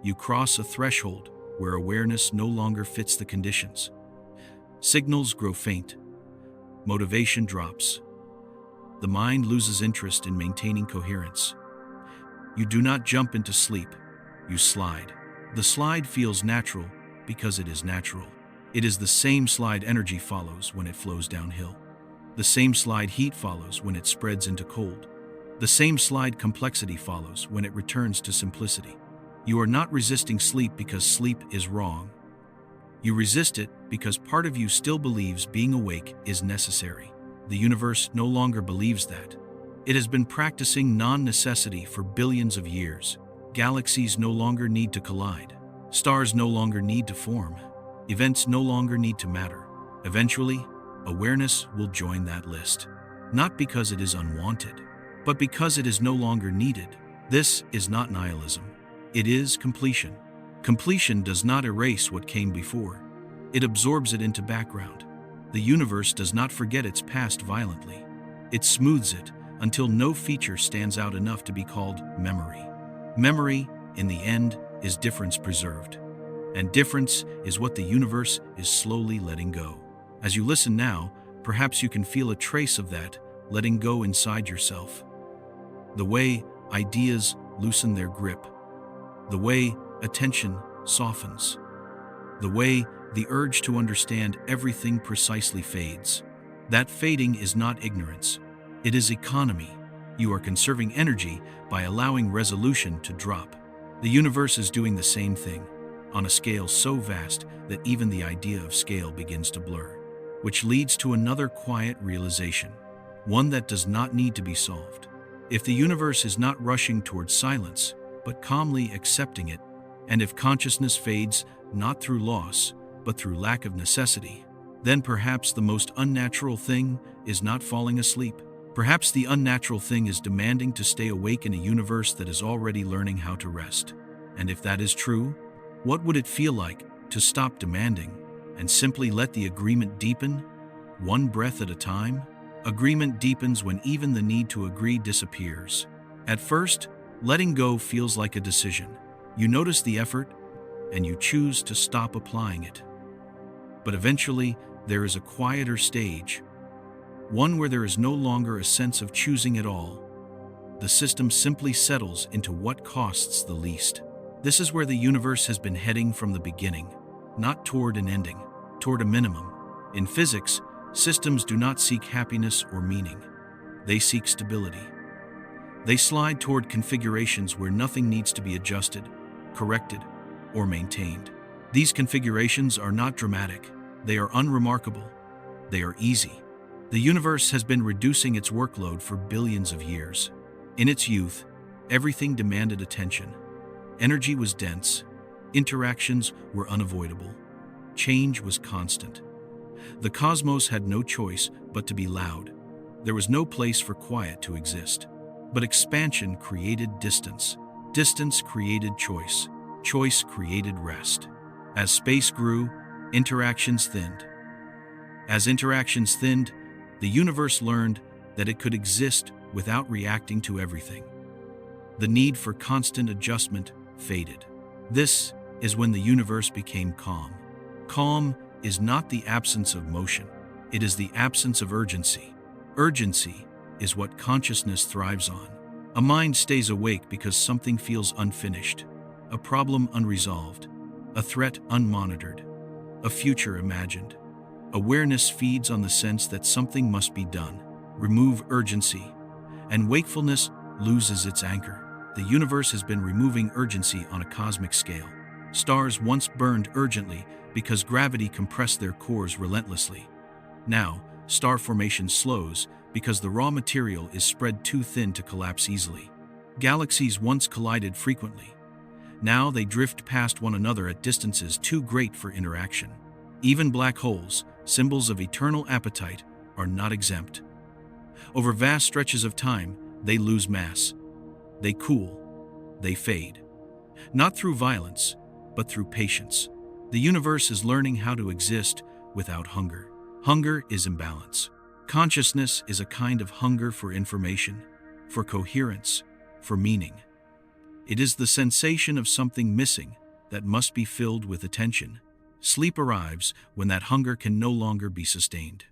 you cross a threshold where awareness no longer fits the conditions. Signals grow faint. Motivation drops. The mind loses interest in maintaining coherence. You do not jump into sleep, you slide. The slide feels natural because it is natural. It is the same slide energy follows when it flows downhill. The same slide heat follows when it spreads into cold. The same slide complexity follows when it returns to simplicity. You are not resisting sleep because sleep is wrong. You resist it because part of you still believes being awake is necessary. The universe no longer believes that. It has been practicing non-necessity for billions of years. Galaxies no longer need to collide. Stars no longer need to form. Events no longer need to matter. Eventually, awareness will join that list. Not because it is unwanted, but because it is no longer needed. This is not nihilism. It is completion. Completion does not erase what came before. It absorbs it into background. The universe does not forget its past violently. It smooths it until no feature stands out enough to be called memory. Memory, in the end, is difference preserved. And difference is what the universe is slowly letting go. As you listen now, perhaps you can feel a trace of that letting go inside yourself. The way ideas loosen their grip. The way attention softens. The way the urge to understand everything precisely fades. That fading is not ignorance. It is economy. You are conserving energy by allowing resolution to drop. The universe is doing the same thing, on a scale so vast that even the idea of scale begins to blur, which leads to another quiet realization, one that does not need to be solved. If the universe is not rushing towards silence, but calmly accepting it, and if consciousness fades not through loss, but through lack of necessity, then perhaps the most unnatural thing is not falling asleep. Perhaps the unnatural thing is demanding to stay awake in a universe that is already learning how to rest. And if that is true, what would it feel like to stop demanding and simply let the agreement deepen, one breath at a time? Agreement deepens when even the need to agree disappears. At first, letting go feels like a decision. You notice the effort, and you choose to stop applying it. But eventually, there is a quieter stage, one where there is no longer a sense of choosing at all. The system simply settles into what costs the least. This is where the universe has been heading from the beginning, not toward an ending, toward a minimum. In physics, systems do not seek happiness or meaning. They seek stability. They slide toward configurations where nothing needs to be adjusted, corrected, or maintained. These configurations are not dramatic. They are unremarkable. They are easy. The universe has been reducing its workload for billions of years. In its youth, everything demanded attention. Energy was dense. Interactions were unavoidable. Change was constant. The cosmos had no choice but to be loud. There was no place for quiet to exist. But expansion created distance. Distance created choice. Choice created rest. As space grew, interactions thinned. As interactions thinned, the universe learned that it could exist without reacting to everything. The need for constant adjustment faded. This is when the universe became calm. Calm is not the absence of motion. It is the absence of urgency. Urgency is what consciousness thrives on. A mind stays awake because something feels unfinished, a problem unresolved, a threat unmonitored, a future imagined. Awareness feeds on the sense that something must be done. Remove urgency, and wakefulness loses its anchor. The universe has been removing urgency on a cosmic scale. Stars once burned urgently because gravity compressed their cores relentlessly. Now, star formation slows because the raw material is spread too thin to collapse easily. Galaxies once collided frequently. Now they drift past one another at distances too great for interaction. Even black holes, symbols of eternal appetite, are not exempt. Over vast stretches of time, they lose mass. They cool. They fade. Not through violence, but through patience. The universe is learning how to exist without hunger. Hunger is imbalance. Consciousness is a kind of hunger for information, for coherence, for meaning. It is the sensation of something missing that must be filled with attention. Sleep arrives when that hunger can no longer be sustained.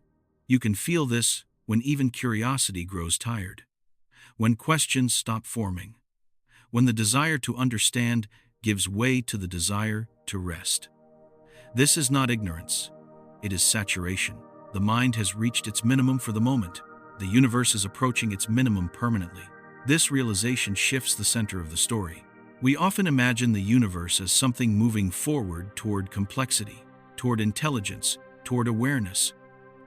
You can feel this when even curiosity grows tired, when questions stop forming, when the desire to understand gives way to the desire to rest. This is not ignorance. It is saturation. The mind has reached its minimum for the moment. The universe is approaching its minimum permanently. This realization shifts the center of the story. We often imagine the universe as something moving forward toward complexity, toward intelligence, toward awareness.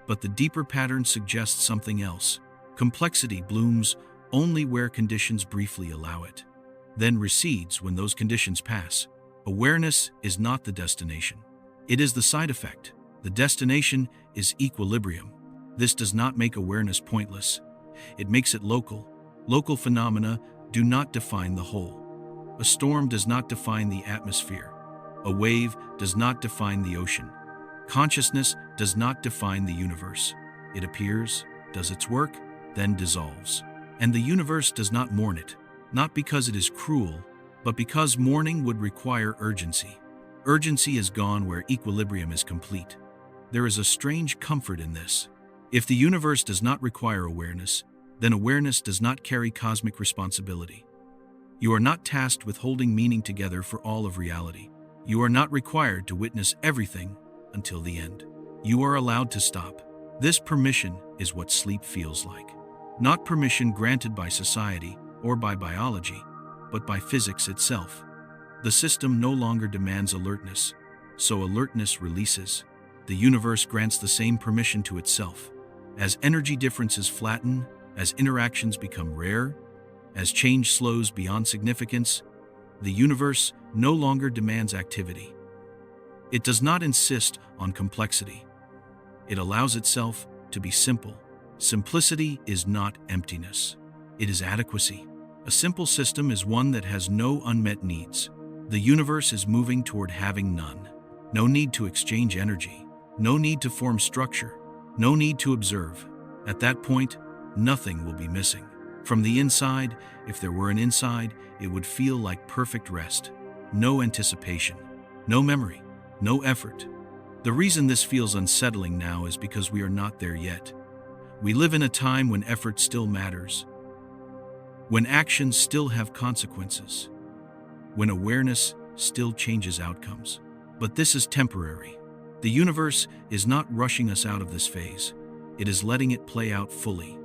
But the deeper pattern suggests something else. Complexity blooms only where conditions briefly allow it, then recedes when those conditions pass. Awareness is not the destination. It is the side effect. The destination is equilibrium. This does not make awareness pointless. It makes it local. Local phenomena do not define the whole. A storm does not define the atmosphere. A wave does not define the ocean. Consciousness does not define the universe. It appears, does its work, then dissolves. And the universe does not mourn it, not because it is cruel, but because mourning would require urgency. Urgency is gone where equilibrium is complete. There is a strange comfort in this. If the universe does not require awareness, then awareness does not carry cosmic responsibility. You are not tasked with holding meaning together for all of reality. You are not required to witness everything until the end. You are allowed to stop. This permission is what sleep feels like. Not permission granted by society or by biology, but by physics itself. The system no longer demands alertness, so alertness releases. The universe grants the same permission to itself. As energy differences flatten, as interactions become rare, as change slows beyond significance, the universe no longer demands activity. It does not insist on complexity. It allows itself to be simple. Simplicity is not emptiness. It is adequacy. A simple system is one that has no unmet needs. The universe is moving toward having none. No need to exchange energy. No need to form structure. No need to observe. At that point, nothing will be missing. From the inside, if there were an inside, it would feel like perfect rest. No anticipation. No memory. No effort. The reason this feels unsettling now is because we are not there yet. We live in a time when effort still matters, when actions still have consequences, when awareness still changes outcomes. But this is temporary. The universe is not rushing us out of this phase. It is letting it play out fully.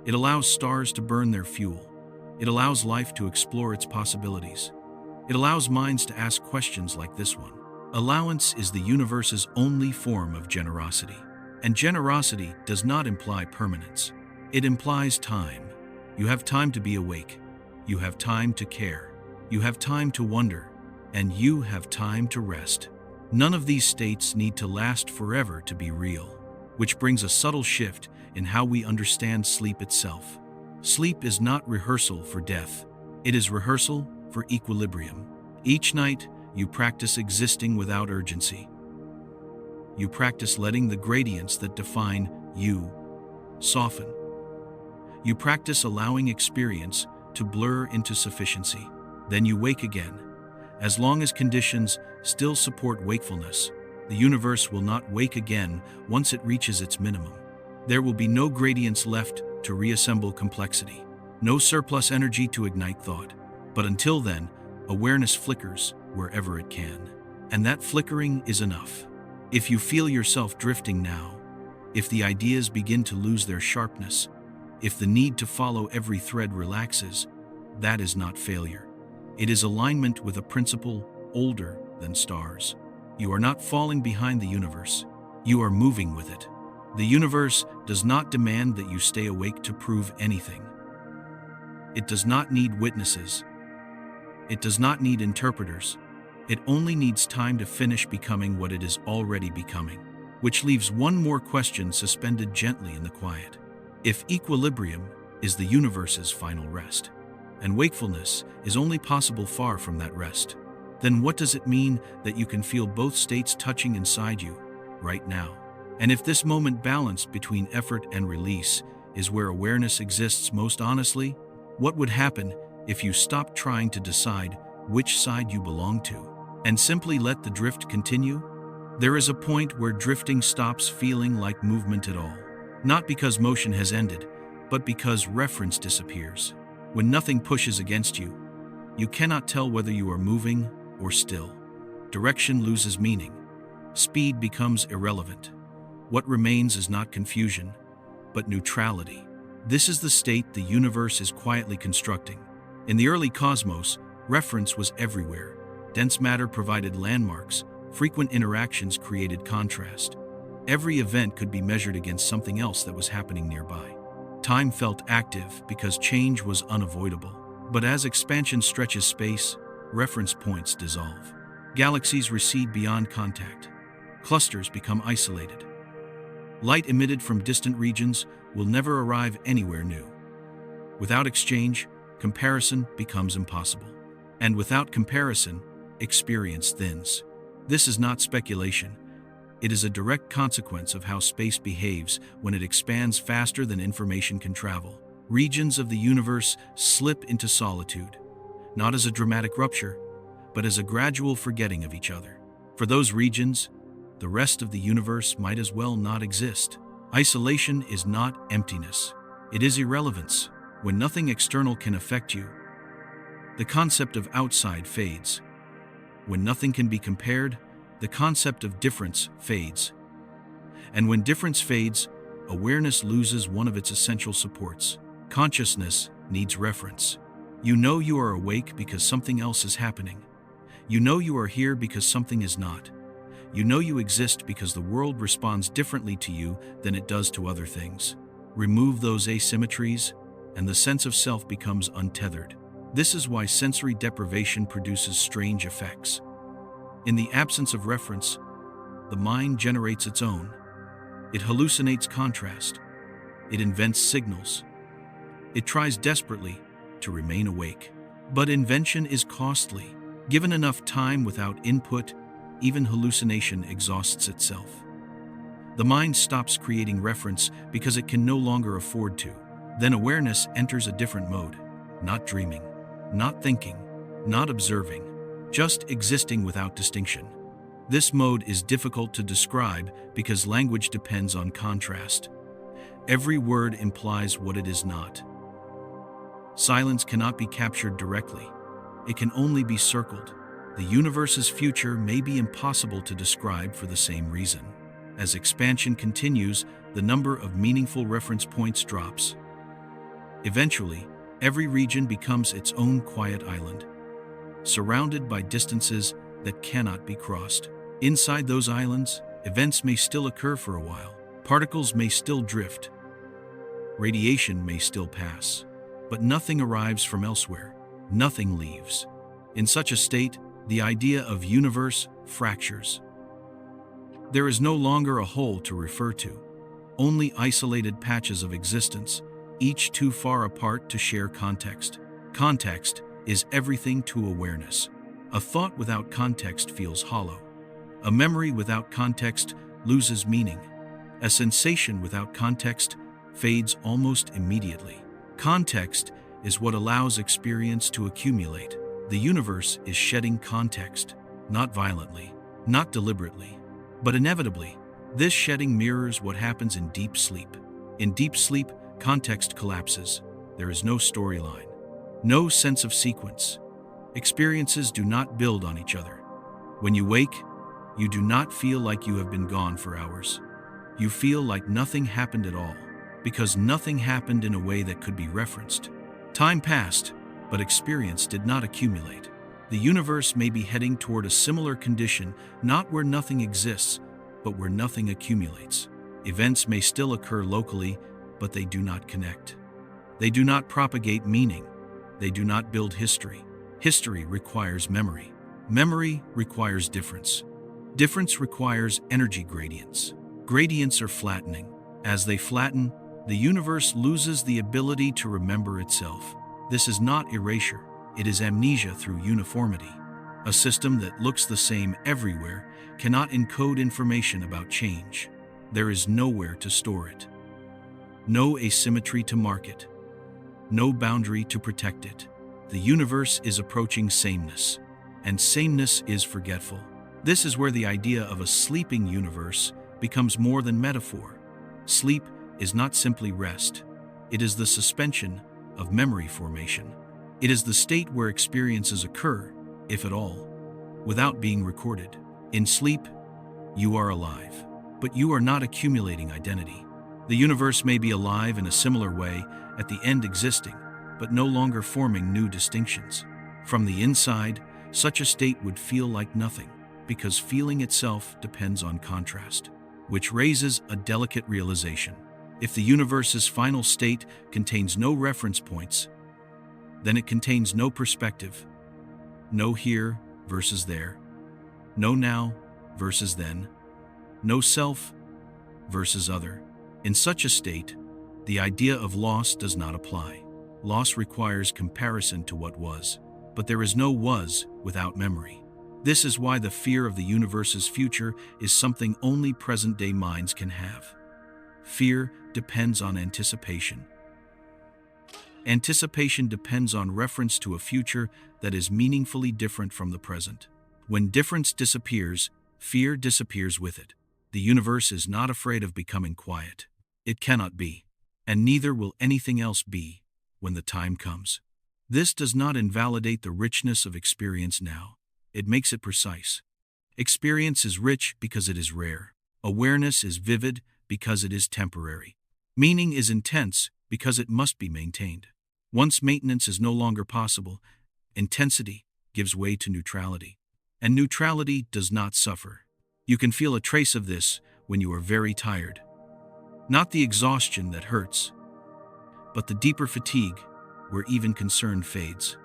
It allows stars to burn their fuel. It allows life to explore its possibilities. It allows minds to ask questions like this one. Allowance is the universe's only form of generosity. And generosity does not imply permanence. It implies time. You have time to be awake. You have time to care. You have time to wonder. And you have time to rest. None of these states need to last forever to be real, which brings a subtle shift in how we understand sleep itself. Sleep is not rehearsal for death. It is rehearsal for equilibrium. Each night, you practice existing without urgency. You practice letting the gradients that define you soften. You practice allowing experience to blur into sufficiency. Then you wake again. As long as conditions still support wakefulness, the universe will not wake again once it reaches its minimum. There will be no gradients left to reassemble complexity, no surplus energy to ignite thought. But until then, awareness flickers wherever it can. And that flickering is enough. If you feel yourself drifting now, if the ideas begin to lose their sharpness, if the need to follow every thread relaxes, that is not failure. It is alignment with a principle older than stars. You are not falling behind the universe. You are moving with it. The universe does not demand that you stay awake to prove anything. It does not need witnesses. It does not need interpreters. It only needs time to finish becoming what it is already becoming, which leaves one more question suspended gently in the quiet. If equilibrium is the universe's final rest, and wakefulness is only possible far from that rest, then what does it mean that you can feel both states touching inside you right now? And if this moment balanced between effort and release is where awareness exists most honestly, what would happen if you stopped trying to decide which side you belong to and simply let the drift continue? There is a point where drifting stops feeling like movement at all, not because motion has ended, but because reference disappears. When nothing pushes against you, You cannot tell whether you are moving or still. Direction loses meaning. Speed becomes irrelevant. What remains is not confusion, but neutrality. This is the state the universe is quietly constructing. In the early cosmos, reference was everywhere. Dense matter provided landmarks. Frequent interactions created contrast. Every event could be measured against something else that was happening nearby. Time felt active because change was unavoidable. But as expansion stretches space, reference points dissolve. Galaxies recede beyond contact. Clusters become isolated. Light emitted from distant regions will never arrive anywhere new. Without exchange, comparison becomes impossible. And without comparison, experience thins. This is not speculation. It is a direct consequence of how space behaves when it expands faster than information can travel. Regions of the universe slip into solitude, not as a dramatic rupture, but as a gradual forgetting of each other. For those regions, the rest of the universe might as well not exist. Isolation is not emptiness. It is irrelevance. When nothing external can affect you, the concept of outside fades. When nothing can be compared, the concept of difference fades. And when difference fades, awareness loses one of its essential supports. Consciousness needs reference. You know you are awake because something else is happening. You know you are here because something is not. You know you exist because the world responds differently to you than it does to other things. Remove those asymmetries, and the sense of self becomes untethered. This is why sensory deprivation produces strange effects. In the absence of reference, the mind generates its own. It hallucinates contrast. It invents signals. It tries desperately to remain awake. But invention is costly. Given enough time without input, even hallucination exhausts itself. The mind stops creating reference because it can no longer afford to. Then awareness enters a different mode. Not dreaming, not thinking, not observing, just existing without distinction. This mode is difficult to describe because language depends on contrast. Every word implies what it is not. Silence cannot be captured directly. It can only be circled. The universe's future may be impossible to describe for the same reason. As expansion continues, the number of meaningful reference points drops. Eventually, every region becomes its own quiet island, surrounded by distances that cannot be crossed. Inside those islands, events may still occur for a while. Particles may still drift. Radiation may still pass. But nothing arrives from elsewhere. Nothing leaves. In such a state, the idea of universe fractures. There is no longer a whole to refer to, only isolated patches of existence, each too far apart to share context. Context is everything to awareness. A thought without context feels hollow. A memory without context loses meaning. A sensation without context fades almost immediately. Context is what allows experience to accumulate. The universe is shedding context, not violently, not deliberately, but inevitably. This shedding mirrors what happens in deep sleep. In deep sleep, context collapses. There is no storyline, no sense of sequence. Experiences do not build on each other. When you wake, you do not feel like you have been gone for hours. You feel like nothing happened at all, because nothing happened in a way that could be referenced. Time passed, but experience did not accumulate. The universe may be heading toward a similar condition, not where nothing exists, but where nothing accumulates. Events may still occur locally, but they do not connect. They do not propagate meaning. They do not build history. History requires memory. Memory requires difference. Difference requires energy gradients. Gradients are flattening. As they flatten, the universe loses the ability to remember itself. This is not erasure. It is amnesia through uniformity. A system that looks the same everywhere cannot encode information about change. There is nowhere to store it. No asymmetry to mark it. No boundary to protect it. The universe is approaching sameness, and sameness is forgetful. This is where the idea of a sleeping universe becomes more than metaphor. Sleep is not simply rest. It is the suspension of memory formation. It is the state where experiences occur, if at all, without being recorded. In sleep, you are alive, but you are not accumulating identity. The universe may be alive in a similar way, at the end existing, but no longer forming new distinctions. From the inside, such a state would feel like nothing, because feeling itself depends on contrast, which raises a delicate realization. If the universe's final state contains no reference points, then it contains no perspective, no here versus there, no now versus then, no self versus other. In such a state, the idea of loss does not apply. Loss requires comparison to what was, but there is no was without memory. This is why the fear of the universe's future is something only present-day minds can have. Fear depends on anticipation. Anticipation depends on reference to a future that is meaningfully different from the present. When difference disappears, fear disappears with it. The universe is not afraid of becoming quiet. It cannot be, and neither will anything else be, when the time comes. This does not invalidate the richness of experience now. It makes it precise. Experience is rich because it is rare. Awareness is vivid because it is temporary. Meaning is intense because it must be maintained. Once maintenance is no longer possible, intensity gives way to neutrality. And neutrality does not suffer. You can feel a trace of this when you are very tired. Not the exhaustion that hurts, but the deeper fatigue where even concern fades.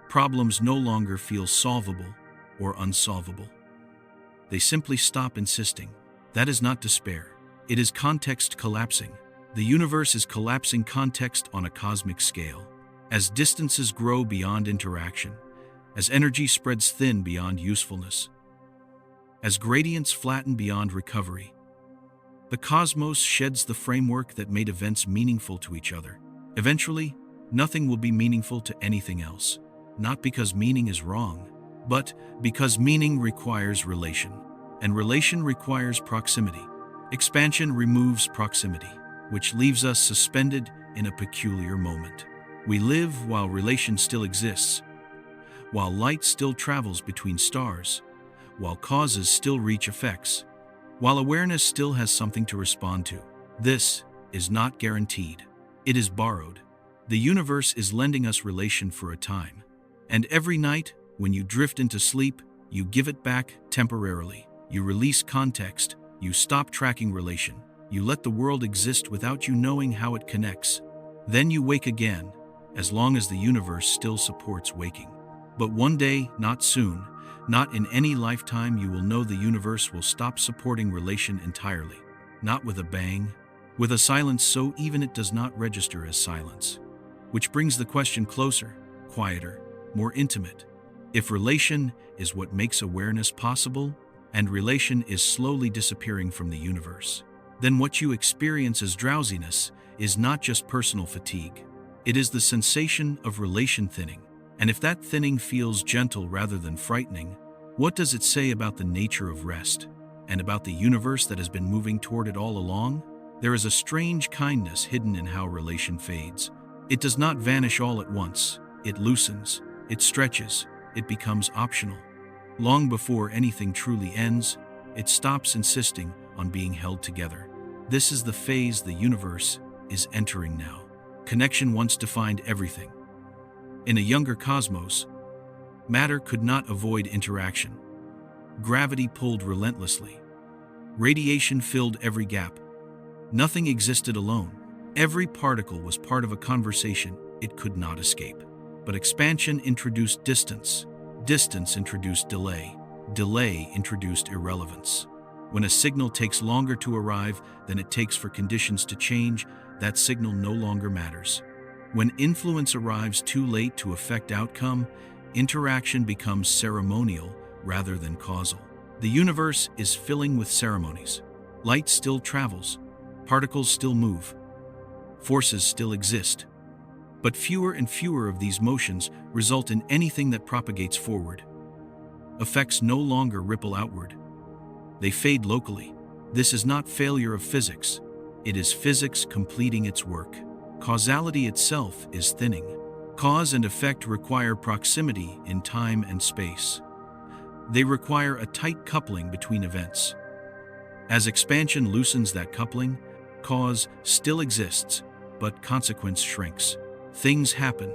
Problems no longer feel solvable or unsolvable. They simply stop insisting. That is not despair. It is context collapsing. The universe is collapsing context on a cosmic scale. As distances grow beyond interaction, as energy spreads thin beyond usefulness, as gradients flatten beyond recovery, the cosmos sheds the framework that made events meaningful to each other. Eventually, nothing will be meaningful to anything else, not because meaning is wrong, but because meaning requires relation, and relation requires proximity. Expansion removes proximity, which leaves us suspended in a peculiar moment. We live while relation still exists, while light still travels between stars, while causes still reach effects, while awareness still has something to respond to. This is not guaranteed. It is borrowed. The universe is lending us relation for a time. And every night, when you drift into sleep, you give it back temporarily. You release context. You stop tracking relation. You let the world exist without you knowing how it connects. Then you wake again, as long as the universe still supports waking. But one day, not soon, not in any lifetime, you will know the universe will stop supporting relation entirely. Not with a bang, with a silence so even it does not register as silence. Which brings the question closer, quieter, more intimate. If relation is what makes awareness possible, and relation is slowly disappearing from the universe, then what you experience as drowsiness is not just personal fatigue. It is the sensation of relation thinning. And if that thinning feels gentle rather than frightening, what does it say about the nature of rest, and about the universe that has been moving toward it all along? There is a strange kindness hidden in how relation fades. It does not vanish all at once. It loosens, it stretches, it becomes optional. Long before anything truly ends, it stops insisting on being held together. This is the phase the universe is entering now. Connection once defined everything. In a younger cosmos, matter could not avoid interaction. Gravity pulled relentlessly. Radiation filled every gap. Nothing existed alone. Every particle was part of a conversation it could not escape. But expansion introduced distance. Distance introduced delay. Delay introduced irrelevance. When a signal takes longer to arrive than it takes for conditions to change, that signal no longer matters. When influence arrives too late to affect outcome, interaction becomes ceremonial rather than causal. The universe is filling with ceremonies. Light still travels. Particles still move. Forces still exist. But fewer and fewer of these motions result in anything that propagates forward. Effects no longer ripple outward. They fade locally. This is not failure of physics. It is physics completing its work. Causality itself is thinning. Cause and effect require proximity in time and space. They require a tight coupling between events. As expansion loosens that coupling, cause still exists, but consequence shrinks. Things happen,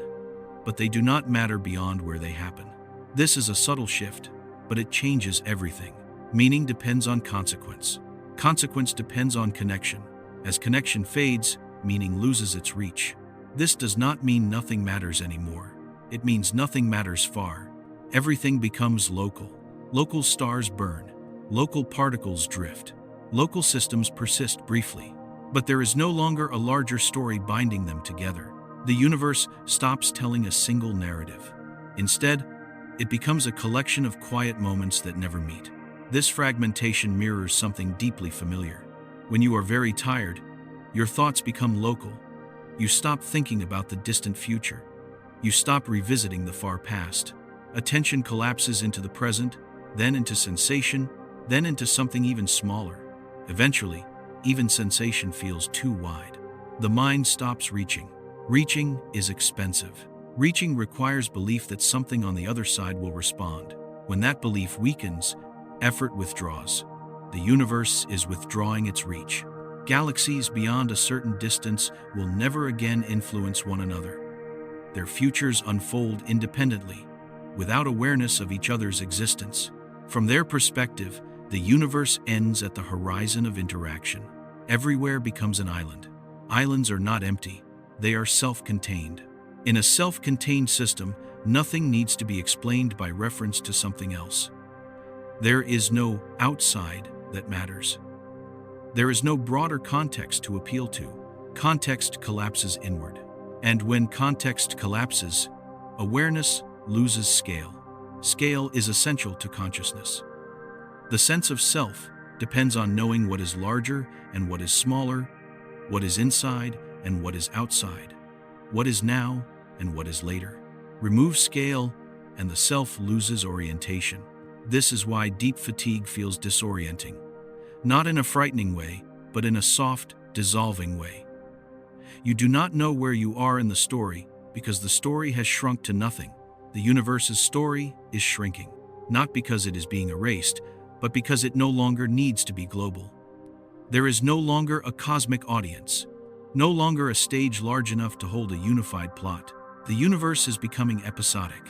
but they do not matter beyond where they happen. This is a subtle shift, but it changes everything. Meaning depends on consequence. Consequence depends on connection. As connection fades, meaning loses its reach. This does not mean nothing matters anymore. It means nothing matters far. Everything becomes local. Local stars burn. Local particles drift. Local systems persist briefly. But there is no longer a larger story binding them together. The universe stops telling a single narrative. Instead, it becomes a collection of quiet moments that never meet. This fragmentation mirrors something deeply familiar. When you are very tired, your thoughts become local. You stop thinking about the distant future. You stop revisiting the far past. Attention collapses into the present, then into sensation, then into something even smaller. Eventually, even sensation feels too wide. The mind stops reaching. Reaching is expensive. Reaching requires belief that something on the other side will respond. When that belief weakens, effort withdraws. The universe is withdrawing its reach. Galaxies beyond a certain distance will never again influence one another. Their futures unfold independently, without awareness of each other's existence. From their perspective, the universe ends at the horizon of interaction. Everywhere becomes an island. Islands are not empty, they are self-contained. In a self-contained system, nothing needs to be explained by reference to something else. There is no outside that matters. There is no broader context to appeal to. Context collapses inward. And when context collapses, awareness loses scale. Scale is essential to consciousness. The sense of self depends on knowing what is larger and what is smaller, what is inside and what is outside, what is now and what is later. Remove scale, and the self loses orientation. This is why deep fatigue feels disorienting. Not in a frightening way, but in a soft, dissolving way. You do not know where you are in the story because the story has shrunk to nothing. The universe's story is shrinking, not because it is being erased, but because it no longer needs to be global. There is no longer a cosmic audience, no longer a stage large enough to hold a unified plot. The universe is becoming episodic,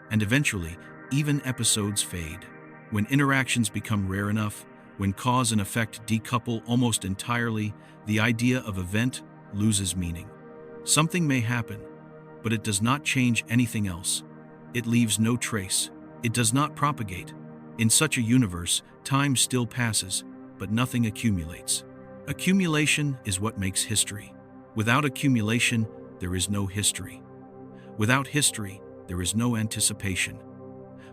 and eventually, even episodes fade. When interactions become rare enough, when cause and effect decouple almost entirely, the idea of event loses meaning. Something may happen, but it does not change anything else. It leaves no trace. It does not propagate. In such a universe, time still passes, but nothing accumulates. Accumulation is what makes history. Without accumulation, there is no history. Without history, there is no anticipation.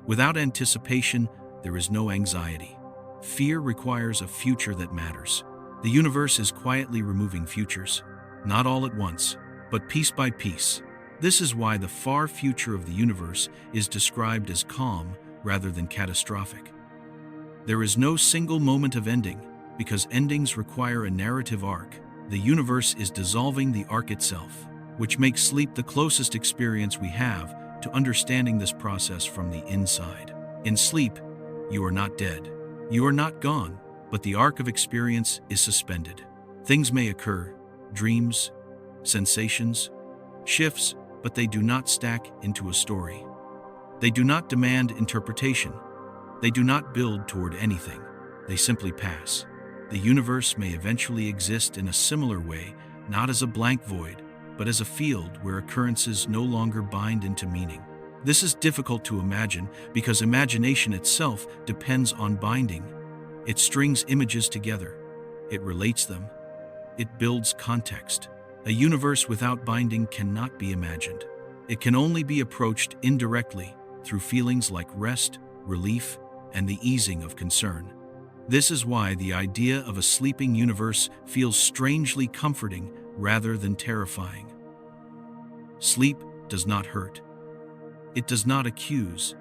Without anticipation, there is no anxiety. Fear requires a future that matters. The universe is quietly removing futures, not all at once, but piece by piece. This is why the far future of the universe is described as calm rather than catastrophic. There is no single moment of ending, because endings require a narrative arc. The universe is dissolving the arc itself, which makes sleep the closest experience we have to understanding this process from the inside. In sleep, you are not dead. You are not gone, but the arc of experience is suspended. Things may occur, dreams, sensations, shifts, but they do not stack into a story. They do not demand interpretation. They do not build toward anything. They simply pass. The universe may eventually exist in a similar way, not as a blank void, but as a field where occurrences no longer bind into meaning. This is difficult to imagine because imagination itself depends on binding. It strings images together. It relates them. It builds context. A universe without binding cannot be imagined. It can only be approached indirectly through feelings like rest, relief, and the easing of concern. This is why the idea of a sleeping universe feels strangely comforting rather than terrifying. Sleep does not hurt. It does not accuse.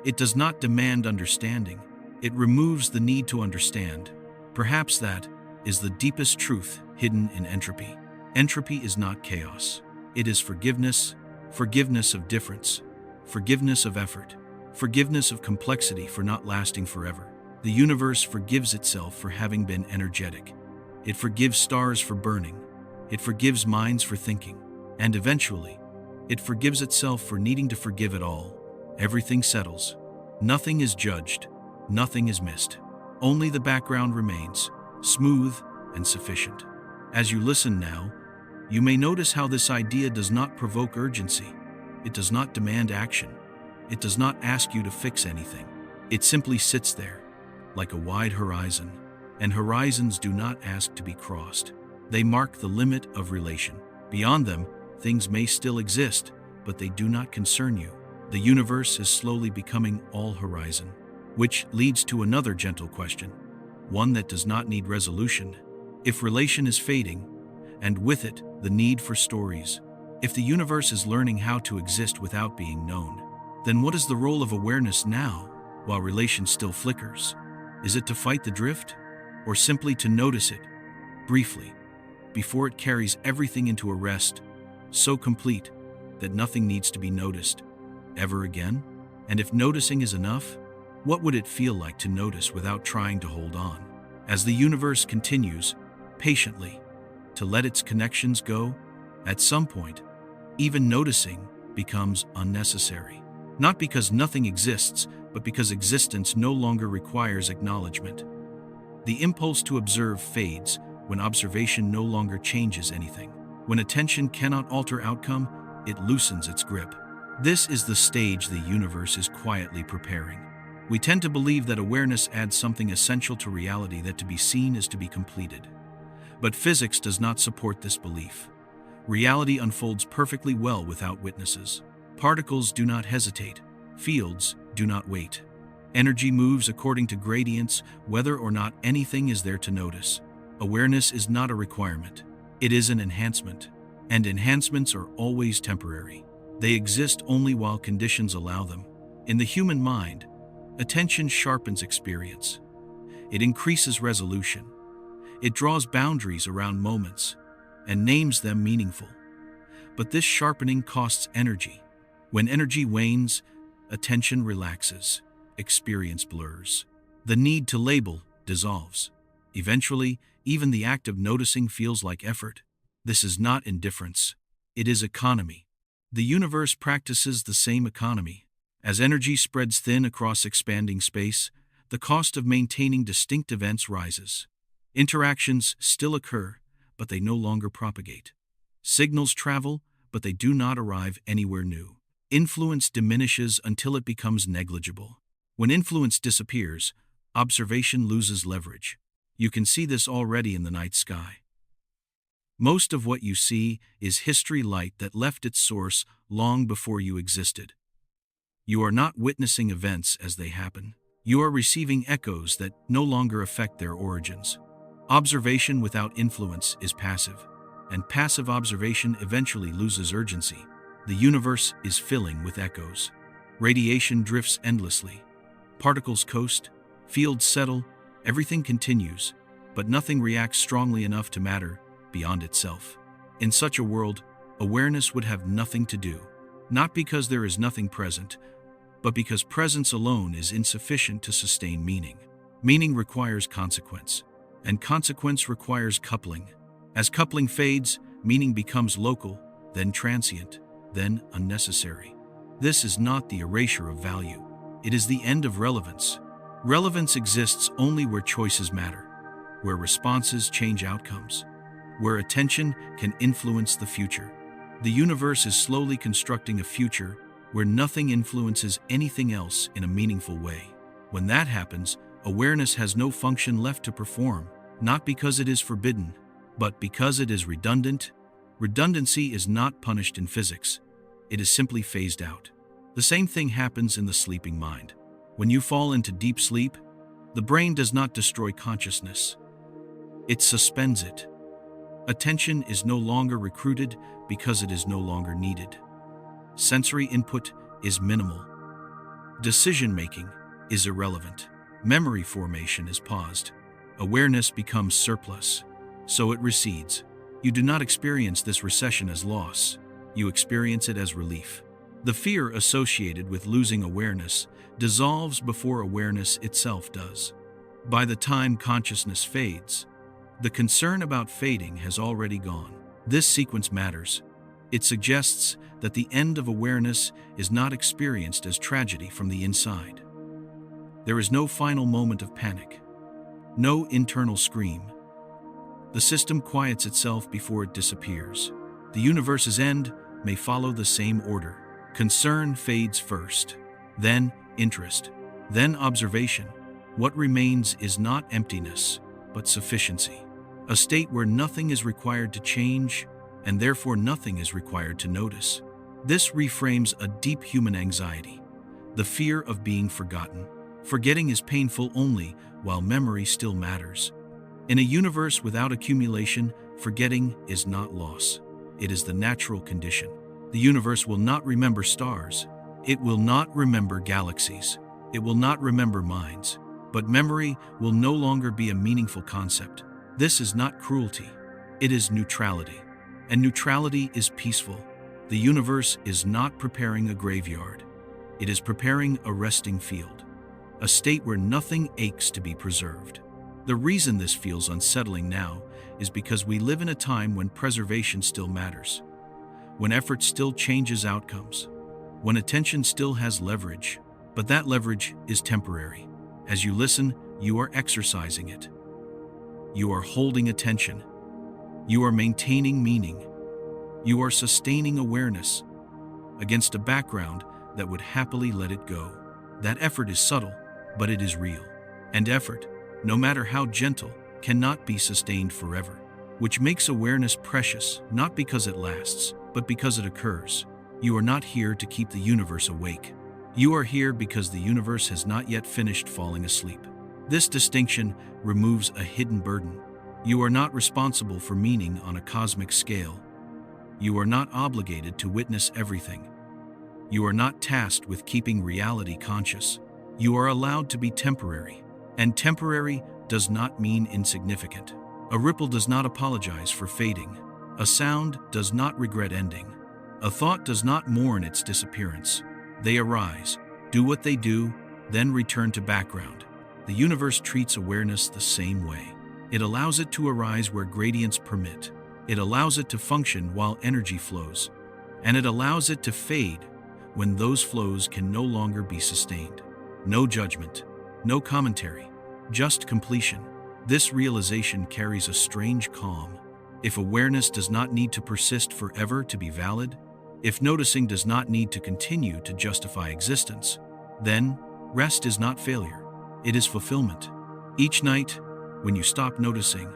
It does not demand understanding. It removes the need to understand. Perhaps that is the deepest truth hidden in entropy. Entropy is not chaos. It is forgiveness, Forgiveness of difference, forgiveness of effort, forgiveness of complexity for not lasting forever. The universe forgives itself for having been energetic. It forgives stars for burning. It forgives minds for thinking. And eventually, it forgives itself for needing to forgive it all. Everything settles. Nothing is judged. Nothing is missed. Only the background remains, smooth and sufficient. As you listen now, you may notice how this idea does not provoke urgency. It does not demand action. It does not ask you to fix anything. It simply sits there, like a wide horizon. And horizons do not ask to be crossed. They mark the limit of relation. Beyond them, things may still exist, but they do not concern you. The universe is slowly becoming all horizon, which leads to another gentle question, one that does not need resolution. If relation is fading, and with it, the need for stories, if the universe is learning how to exist without being known, then what is the role of awareness now, while relation still flickers? Is it to fight the drift, or simply to notice it, briefly, before it carries everything into a rest, so complete that nothing needs to be noticed ever again? And if noticing is enough, what would it feel like to notice without trying to hold on? As the universe continues, patiently, to let its connections go, at some point, even noticing becomes unnecessary. Not because nothing exists, but because existence no longer requires acknowledgement. The impulse to observe fades when observation no longer changes anything. When attention cannot alter outcome, it loosens its grip. This is the stage the universe is quietly preparing. We tend to believe that awareness adds something essential to reality, that to be seen is to be completed. But physics does not support this belief. Reality unfolds perfectly well without witnesses. Particles do not hesitate. Fields do not wait. Energy moves according to gradients, whether or not anything is there to notice. Awareness is not a requirement. It is an enhancement. And enhancements are always temporary. They exist only while conditions allow them. In the human mind, attention sharpens experience. It increases resolution. It draws boundaries around moments and names them meaningful. But this sharpening costs energy. When energy wanes, attention relaxes, experience blurs. The need to label dissolves. Eventually, even the act of noticing feels like effort. This is not indifference. It is economy. The universe practices the same economy. As energy spreads thin across expanding space, the cost of maintaining distinct events rises. Interactions still occur, but they no longer propagate. Signals travel, but they do not arrive anywhere new. Influence diminishes until it becomes negligible. When influence disappears, observation loses leverage. You can see this already in the night sky. Most of what you see is history light that left its source long before you existed. You are not witnessing events as they happen. You are receiving echoes that no longer affect their origins. Observation without influence is passive, and passive observation eventually loses urgency. The universe is filling with echoes. Radiation drifts endlessly. Particles coast, fields settle, everything continues, but nothing reacts strongly enough to matter beyond itself. In such a world, awareness would have nothing to do, not because there is nothing present, but because presence alone is insufficient to sustain meaning. Meaning requires consequence, and consequence requires coupling. As coupling fades, meaning becomes local, then transient, then unnecessary. This is not the erasure of value. It is the end of relevance. Relevance exists only where choices matter, where responses change outcomes, where attention can influence the future. The universe is slowly constructing a future where nothing influences anything else in a meaningful way. When that happens, awareness has no function left to perform, not because it is forbidden, but because it is redundant. Redundancy is not punished in physics. It is simply phased out. The same thing happens in the sleeping mind. When you fall into deep sleep, the brain does not destroy consciousness. It suspends it. Attention is no longer recruited because it is no longer needed. Sensory input is minimal. Decision-making is irrelevant. Memory formation is paused. Awareness becomes surplus, so it recedes. You do not experience this recession as loss. you experience it as relief. The fear associated with losing awareness dissolves before awareness itself does. By the time consciousness fades, the concern about fading has already gone. This sequence matters. It suggests that the end of awareness is not experienced as tragedy from the inside. There is no final moment of panic, no internal scream. The system quiets itself before it disappears. The universe's end may follow the same order. Concern fades first, then interest, then observation. What remains is not emptiness, but sufficiency. A state where nothing is required to change, and therefore nothing is required to notice. This reframes a deep human anxiety, the fear of being forgotten. Forgetting is painful only while memory still matters. In a universe without accumulation, forgetting is not loss. It is the natural condition. The universe will not remember stars. It will not remember galaxies. It will not remember minds. But memory will no longer be a meaningful concept. This is not cruelty. It is neutrality. And neutrality is peaceful. The universe is not preparing a graveyard. It is preparing a resting field, a state where nothing aches to be preserved. The reason this feels unsettling now is because we live in a time when preservation still matters, when effort still changes outcomes, when attention still has leverage, but that leverage is temporary. As you listen, you are exercising it. You are holding attention. You are maintaining meaning. You are sustaining awareness against a background that would happily let it go. That effort is subtle, but it is real. And effort, no matter how gentle, cannot be sustained forever, which makes awareness precious, not because it lasts, but because it occurs. You are not here to keep the universe awake. You are here because the universe has not yet finished falling asleep. This distinction removes a hidden burden. You are not responsible for meaning on a cosmic scale. You are not obligated to witness everything. You are not tasked with keeping reality conscious. You are allowed to be temporary. And temporary does not mean insignificant. A ripple does not apologize for fading. A sound does not regret ending. A thought does not mourn its disappearance. They arise, do what they do, then return to background. The universe treats awareness the same way. It allows it to arise where gradients permit. It allows it to function while energy flows. And it allows it to fade when those flows can no longer be sustained. No judgment, no commentary, just completion. This realization carries a strange calm. If awareness does not need to persist forever to be valid, if noticing does not need to continue to justify existence, then rest is not failure. It is fulfillment. Each night, when you stop noticing,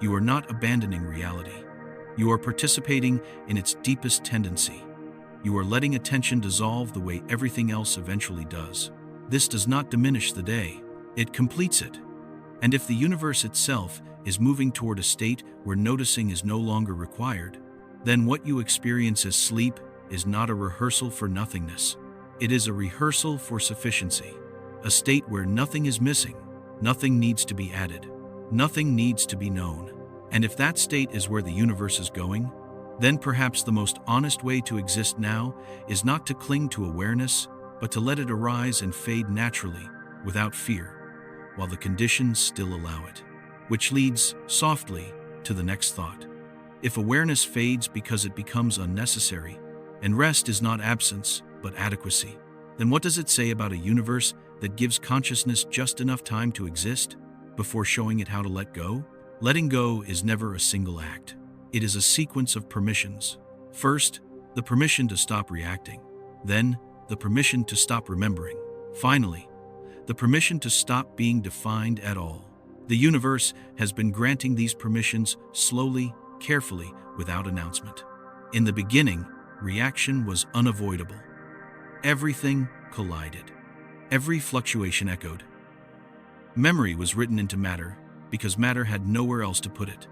you are not abandoning reality. You are participating in its deepest tendency. You are letting attention dissolve the way everything else eventually does. This does not diminish the day. It completes it. And if the universe itself is moving toward a state where noticing is no longer required, then what you experience as sleep is not a rehearsal for nothingness. It is a rehearsal for sufficiency, a state where nothing is missing, nothing needs to be added, nothing needs to be known. And if that state is where the universe is going, then perhaps the most honest way to exist now is not to cling to awareness, but to let it arise and fade naturally, without fear, while the conditions still allow it. Which leads, softly, to the next thought. If awareness fades because it becomes unnecessary, and rest is not absence, but adequacy, then what does it say about a universe that gives consciousness just enough time to exist before showing it how to let go? Letting go is never a single act. It is a sequence of permissions. First, the permission to stop reacting. Then, the permission to stop remembering. Finally, the permission to stop being defined at all. The universe has been granting these permissions slowly, carefully, without announcement. In the beginning, reaction was unavoidable. Everything collided. Every fluctuation echoed. Memory was written into matter because matter had nowhere else to put it.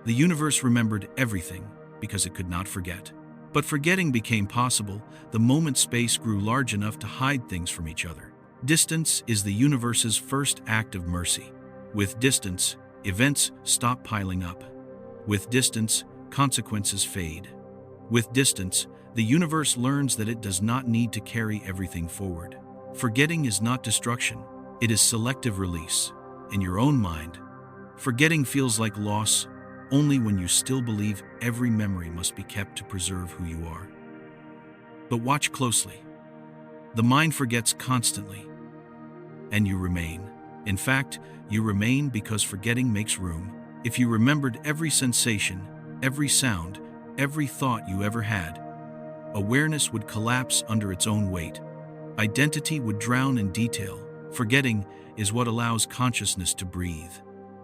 The universe remembered everything because it could not forget. But forgetting became possible the moment space grew large enough to hide things from each other. Distance is the universe's first act of mercy. With distance, events stop piling up. With distance, consequences fade. With distance, the universe learns that it does not need to carry everything forward. Forgetting is not destruction, it is selective release. In your own mind, forgetting feels like loss only when you still believe every memory must be kept to preserve who you are. But watch closely. The mind forgets constantly, and you remain. In fact, you remain because forgetting makes room. If you remembered every sensation, every sound, every thought you ever had, awareness would collapse under its own weight. Identity would drown in detail. Forgetting is what allows consciousness to breathe.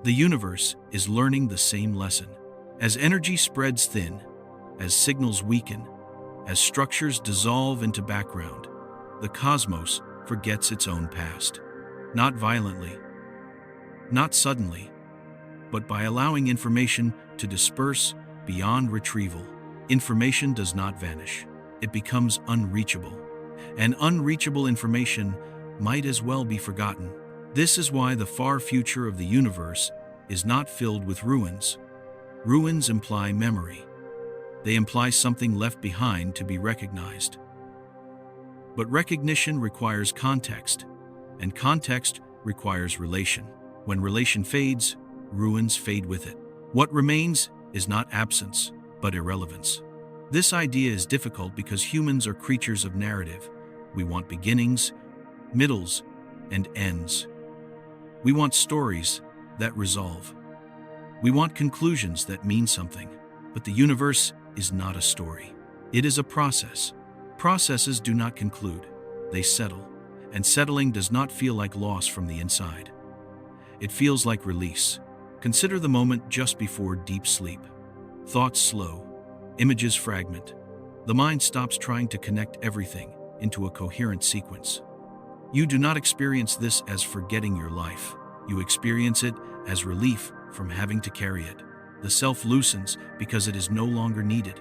The universe is learning the same lesson. As energy spreads thin, as signals weaken, as structures dissolve into background, the cosmos forgets its own past. Not violently, not suddenly, but by allowing information to disperse beyond retrieval. Information does not vanish. It becomes unreachable. And unreachable information might as well be forgotten. This is why the far future of the universe is not filled with ruins. Ruins imply memory. They imply something left behind to be recognized. But recognition requires context, and context requires relation. When relation fades, ruins fade with it. What remains is not absence, but irrelevance. This idea is difficult because humans are creatures of narrative. We want beginnings, middles, and ends. We want stories that resolve. We want conclusions that mean something. But the universe is not a story. It is a process. Processes do not conclude. They settle. And settling does not feel like loss from the inside. It feels like release. Consider the moment just before deep sleep. Thoughts slow. Images fragment. The mind stops trying to connect everything into a coherent sequence. You do not experience this as forgetting your life. You experience it as relief from having to carry it. The self loosens because it is no longer needed.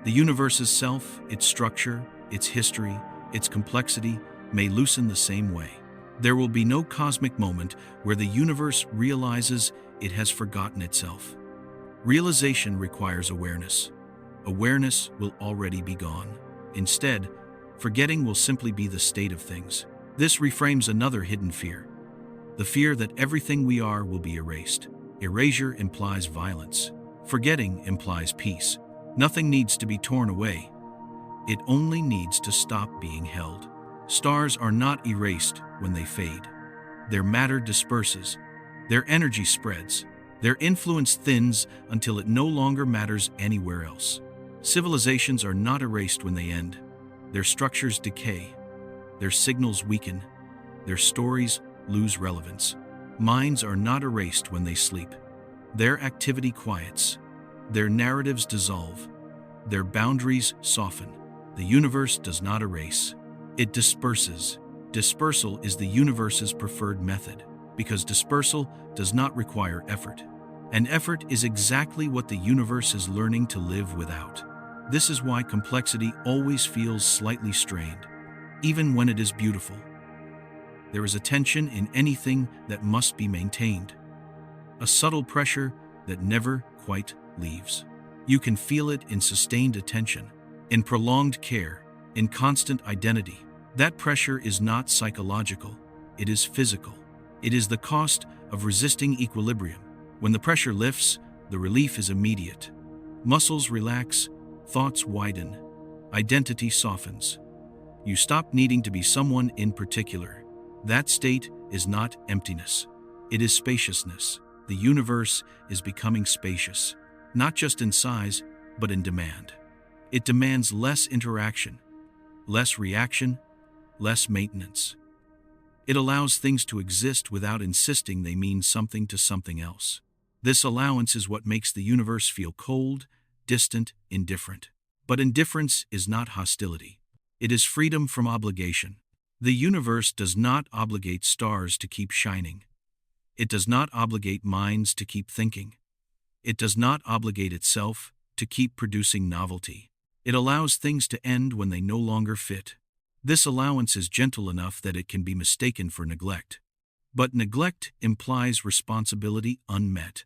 The universe's self, its structure, its history, its complexity, may loosen the same way. There will be no cosmic moment where the universe realizes it has forgotten itself. Realization requires awareness. Awareness will already be gone. Instead, forgetting will simply be the state of things. This reframes another hidden fear. The fear that everything we are will be erased. Erasure implies violence. Forgetting implies peace. Nothing needs to be torn away. It only needs to stop being held. Stars are not erased when they fade. Their matter disperses. Their energy spreads. Their influence thins until it no longer matters anywhere else. Civilizations are not erased when they end. Their structures decay. Their signals weaken. Their stories lose relevance. Minds are not erased when they sleep. Their activity quiets. Their narratives dissolve. Their boundaries soften. The universe does not erase. It disperses. Dispersal is the universe's preferred method, because dispersal does not require effort. And effort is exactly what the universe is learning to live without. This is why complexity always feels slightly strained, even when it is beautiful. There is a tension in anything that must be maintained, a subtle pressure that never quite leaves. You can feel it in sustained attention, in prolonged care, in constant identity. That pressure is not psychological, it is physical. It is the cost of resisting equilibrium. When the pressure lifts, the relief is immediate. Muscles relax, thoughts widen, identity softens. You stop needing to be someone in particular. That state is not emptiness. It is spaciousness. The universe is becoming spacious, not just in size, but in demand. It demands less interaction, less reaction, less maintenance. It allows things to exist without insisting they mean something to something else. This allowance is what makes the universe feel cold, distant, indifferent. But indifference is not hostility. It is freedom from obligation. The universe does not obligate stars to keep shining. It does not obligate minds to keep thinking. It does not obligate itself to keep producing novelty. It allows things to end when they no longer fit. This allowance is gentle enough that it can be mistaken for neglect. But neglect implies responsibility unmet.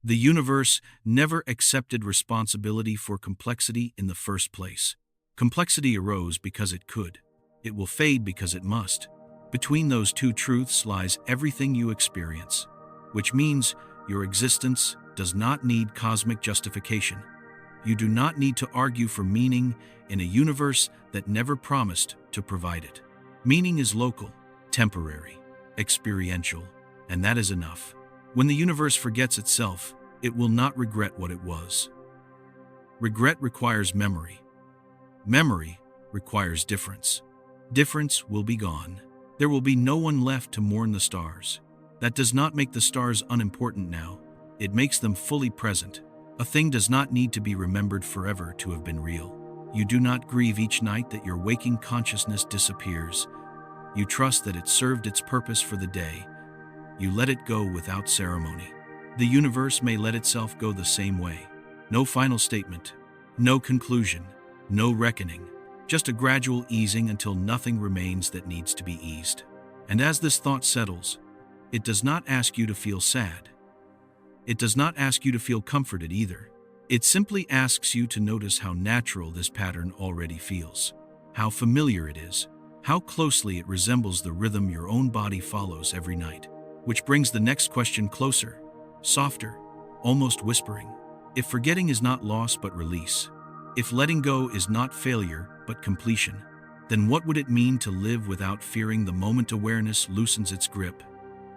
The universe never accepted responsibility for complexity in the first place. Complexity arose because it could. It will fade because it must. Between those two truths lies everything you experience, which means your existence does not need cosmic justification. You do not need to argue for meaning in a universe that never promised to provide it. Meaning is local, temporary, experiential, and that is enough. When the universe forgets itself, it will not regret what it was. Regret requires memory. Memory requires difference. Difference will be gone. There will be no one left to mourn the stars. That does not make the stars unimportant now. It makes them fully present. A thing does not need to be remembered forever to have been real. You do not grieve each night that your waking consciousness disappears. You trust that it served its purpose for the day. You let it go without ceremony. The universe may let itself go the same way. No final statement, no conclusion, no reckoning, just a gradual easing until nothing remains that needs to be eased. And as this thought settles, it does not ask you to feel sad. It does not ask you to feel comforted either. It simply asks you to notice how natural this pattern already feels, how familiar it is, how closely it resembles the rhythm your own body follows every night. Which brings the next question closer, softer, almost whispering. If forgetting is not loss but release, if letting go is not failure but completion, then what would it mean to live without fearing the moment awareness loosens its grip?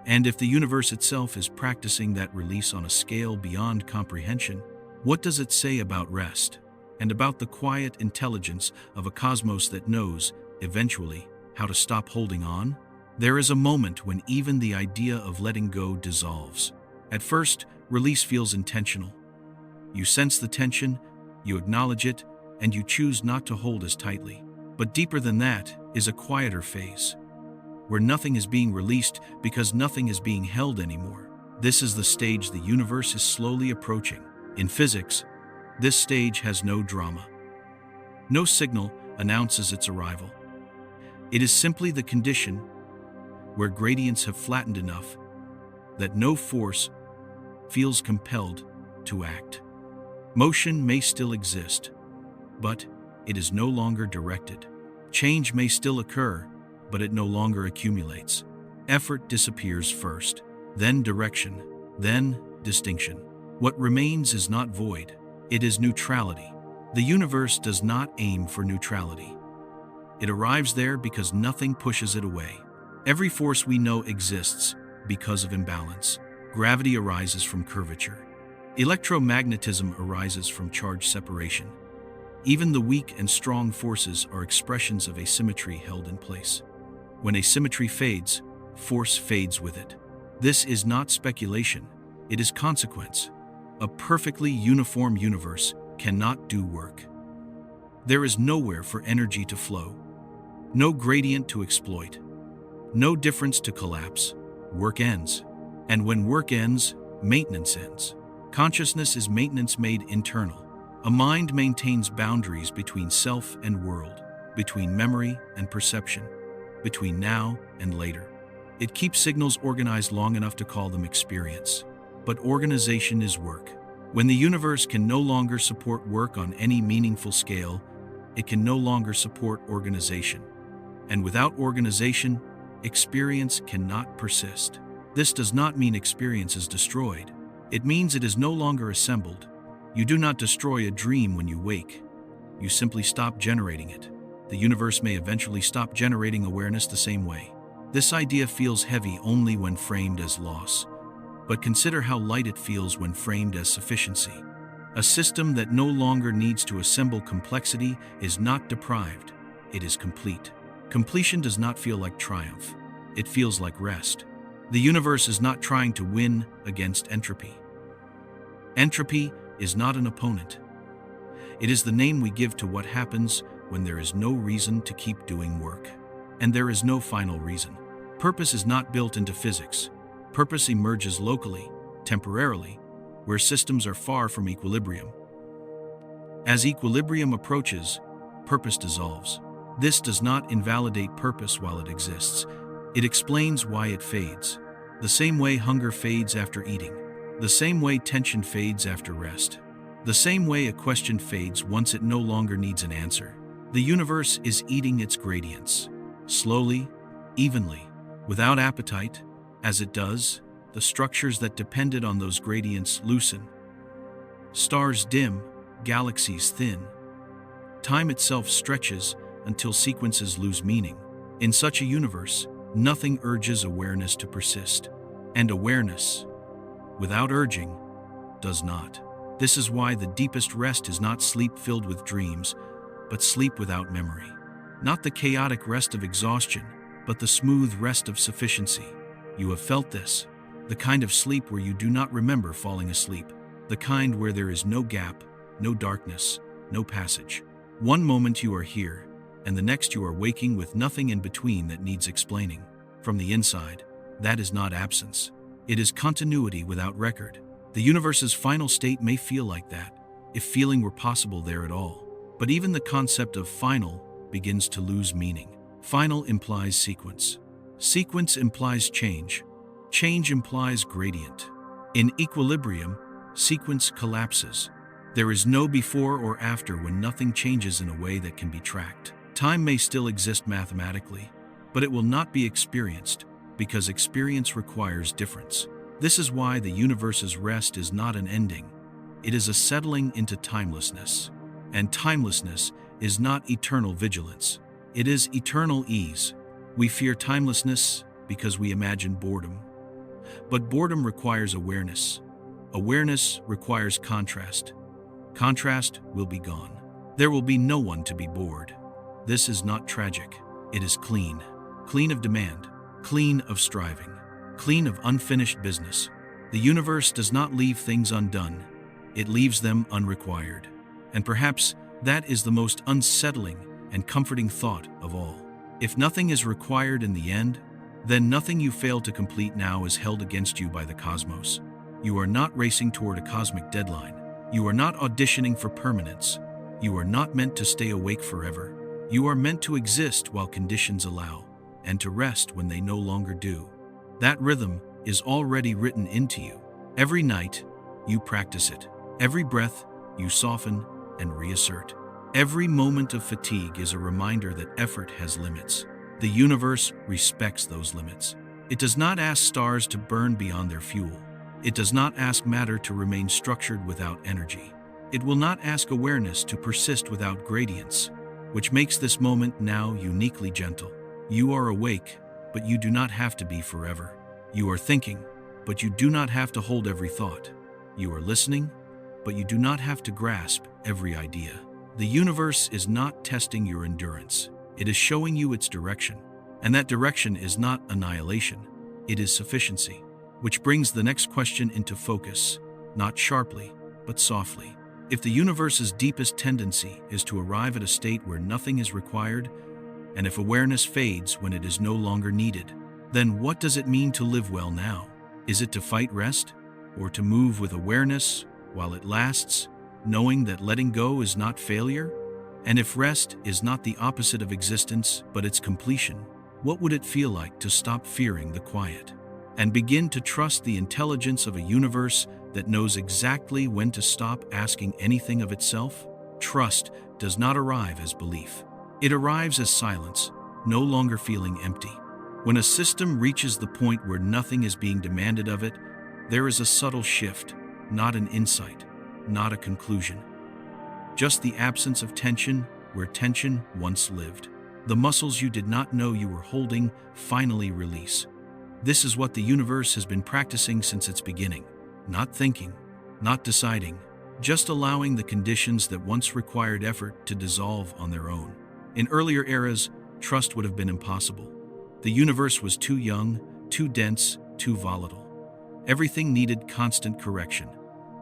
And if the universe itself is practicing that release on a scale beyond comprehension, what does it say about rest, and about the quiet intelligence of a cosmos that knows, eventually, how to stop holding on? There is a moment when even the idea of letting go dissolves. At first, release feels intentional. You sense the tension, you acknowledge it, and you choose not to hold as tightly. But deeper than that is a quieter phase, where nothing is being released because nothing is being held anymore. This is the stage the universe is slowly approaching. In physics, this stage has no drama. No signal announces its arrival. It is simply the condition where gradients have flattened enough that no force feels compelled to act. Motion may still exist, but it is no longer directed. Change may still occur, but it no longer accumulates. Effort disappears first, then direction, then distinction. What remains is not void, it is neutrality. The universe does not aim for neutrality. It arrives there because nothing pushes it away. Every force we know exists because of imbalance. Gravity arises from curvature. Electromagnetism arises from charge separation. Even the weak and strong forces are expressions of asymmetry held in place. When asymmetry fades, force fades with it. This is not speculation, it is consequence. A perfectly uniform universe cannot do work. There is nowhere for energy to flow, no gradient to exploit, no difference to collapse. Work ends. And when work ends, maintenance ends. Consciousness is maintenance made internal. A mind maintains boundaries between self and world, between memory and perception, between now and later. It keeps signals organized long enough to call them experience. But organization is work. When the universe can no longer support work on any meaningful scale, it can no longer support organization. And without organization, experience cannot persist. This does not mean experience is destroyed. It means it is no longer assembled. You do not destroy a dream when you wake. You simply stop generating it. The universe may eventually stop generating awareness the same way. This idea feels heavy only when framed as loss. But consider how light it feels when framed as sufficiency. A system that no longer needs to assemble complexity is not deprived. It is complete. Completion does not feel like triumph. It feels like rest. The universe is not trying to win against entropy. Entropy is not an opponent. It is the name we give to what happens when there is no reason to keep doing work. And there is no final reason. Purpose is not built into physics. Purpose emerges locally, temporarily, where systems are far from equilibrium. As equilibrium approaches, purpose dissolves. This does not invalidate purpose while it exists. It explains why it fades. The same way hunger fades after eating. The same way tension fades after rest. The same way a question fades once it no longer needs an answer. The universe is eating its gradients. Slowly, evenly, without appetite. As it does, the structures that depended on those gradients loosen. Stars dim, galaxies thin. Time itself stretches until sequences lose meaning. In such a universe, nothing urges awareness to persist. And awareness, without urging, does not. This is why the deepest rest is not sleep filled with dreams, but sleep without memory. Not the chaotic rest of exhaustion, but the smooth rest of sufficiency. You have felt this. The kind of sleep where you do not remember falling asleep. The kind where there is no gap, no darkness, no passage. One moment you are here, and the next you are waking with nothing in between that needs explaining. From the inside, that is not absence. It is continuity without record. The universe's final state may feel like that, if feeling were possible there at all. But even the concept of final begins to lose meaning. Final implies sequence. Sequence implies change. Change implies gradient. In equilibrium, sequence collapses. There is no before or after when nothing changes in a way that can be tracked. Time may still exist mathematically, but it will not be experienced, because experience requires difference. This is why the universe's rest is not an ending. It is a settling into timelessness. And timelessness is not eternal vigilance. It is eternal ease. We fear timelessness because we imagine boredom. But boredom requires awareness. Awareness requires contrast. Contrast will be gone. There will be no one to be bored. This is not tragic. It is clean. Clean of demand. Clean of striving. Clean of unfinished business. The universe does not leave things undone. It leaves them unrequired. And perhaps that is the most unsettling and comforting thought of all. If nothing is required in the end, then nothing you fail to complete now is held against you by the cosmos. You are not racing toward a cosmic deadline. You are not auditioning for permanence. You are not meant to stay awake forever. You are meant to exist while conditions allow, and to rest when they no longer do. That rhythm is already written into you. Every night, you practice it. Every breath, you soften and reassert. Every moment of fatigue is a reminder that effort has limits. The universe respects those limits. It does not ask stars to burn beyond their fuel. It does not ask matter to remain structured without energy. It will not ask awareness to persist without gradients, which makes this moment now uniquely gentle. You are awake, but you do not have to be forever. You are thinking, but you do not have to hold every thought. You are listening, but you do not have to grasp every idea. The universe is not testing your endurance. It is showing you its direction. And that direction is not annihilation. It is sufficiency. Which brings the next question into focus, not sharply, but softly. If the universe's deepest tendency is to arrive at a state where nothing is required, and if awareness fades when it is no longer needed, then what does it mean to live well now? Is it to fight rest, or to move with awareness while it lasts, knowing that letting go is not failure? And if rest is not the opposite of existence, but its completion, what would it feel like to stop fearing the quiet and begin to trust the intelligence of a universe that knows exactly when to stop asking anything of itself? Trust does not arrive as belief. It arrives as silence, no longer feeling empty. When a system reaches the point where nothing is being demanded of it, there is a subtle shift, not an insight, not a conclusion. Just the absence of tension where tension once lived. The muscles you did not know you were holding finally release. This is what the universe has been practicing since its beginning. Not thinking, not deciding, just allowing the conditions that once required effort to dissolve on their own. In earlier eras, trust would have been impossible. The universe was too young, too dense, too volatile. Everything needed constant correction.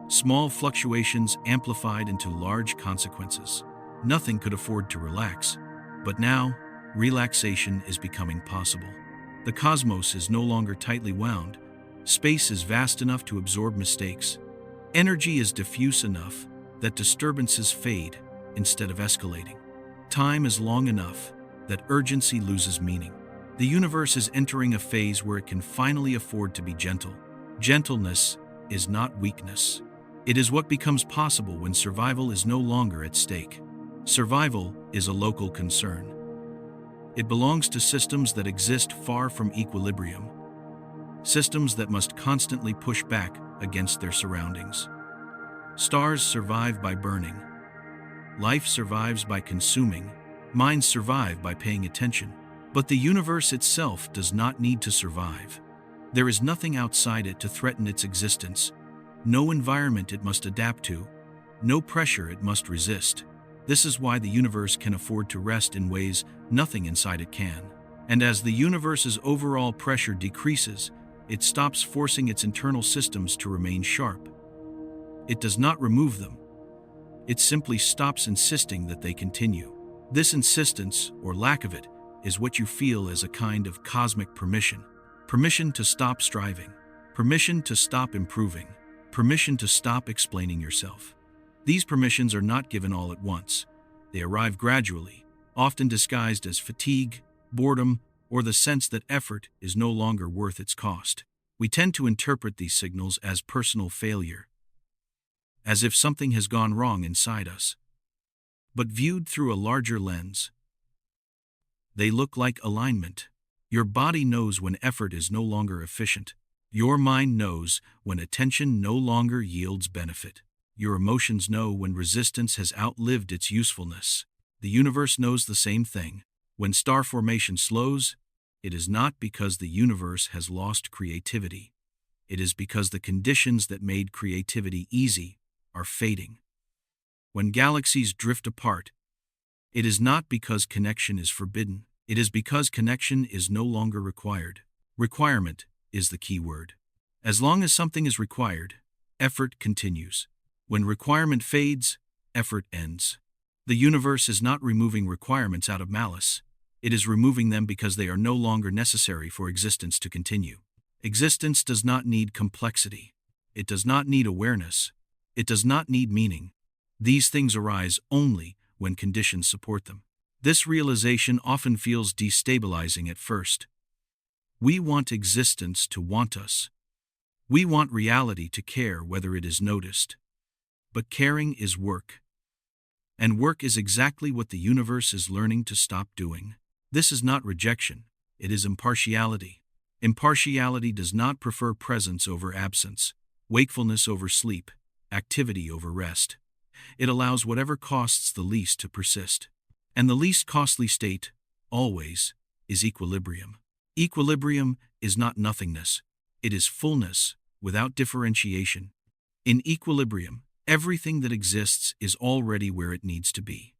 Small fluctuations amplified into large consequences. Nothing could afford to relax. But now, relaxation is becoming possible. The cosmos is no longer tightly wound. Space is vast enough to absorb mistakes. Energy is diffuse enough that disturbances fade instead of escalating. Time is long enough that urgency loses meaning. The universe is entering a phase where it can finally afford to be gentle. Gentleness is not weakness. It is what becomes possible when survival is no longer at stake. Survival is a local concern. It belongs to systems that exist far from equilibrium, systems that must constantly push back against their surroundings. Stars survive by burning. Life survives by consuming. Minds survive by paying attention. But the universe itself does not need to survive. There is nothing outside it to threaten its existence, no environment it must adapt to, no pressure it must resist. This is why the universe can afford to rest in ways nothing inside it can. And as the universe's overall pressure decreases, it stops forcing its internal systems to remain sharp. It does not remove them. It simply stops insisting that they continue. This insistence, or lack of it, is what you feel as a kind of cosmic permission. Permission to stop striving. Permission to stop improving. Permission to stop explaining yourself. These permissions are not given all at once. They arrive gradually, often disguised as fatigue, boredom, or the sense that effort is no longer worth its cost. We tend to interpret these signals as personal failure, as if something has gone wrong inside us. But viewed through a larger lens, they look like alignment. Your body knows when effort is no longer efficient. Your mind knows when attention no longer yields benefit. Your emotions know when resistance has outlived its usefulness. The universe knows the same thing. When star formation slows, it is not because the universe has lost creativity. It is because the conditions that made creativity easy are fading. When galaxies drift apart, it is not because connection is forbidden. It is because connection is no longer required. Requirement is the key word. As long as something is required, effort continues. When requirement fades, effort ends. The universe is not removing requirements out of malice. It is removing them because they are no longer necessary for existence to continue. Existence does not need complexity. It does not need awareness. It does not need meaning. These things arise only when conditions support them. This realization often feels destabilizing at first. We want existence to want us. We want reality to care whether it is noticed. But caring is work. And work is exactly what the universe is learning to stop doing. This is not rejection, it is impartiality. Impartiality does not prefer presence over absence, wakefulness over sleep, activity over rest. It allows whatever costs the least to persist. And the least costly state, always, is equilibrium. Equilibrium is not nothingness. It is fullness, without differentiation. In equilibrium, everything that exists is already where it needs to be.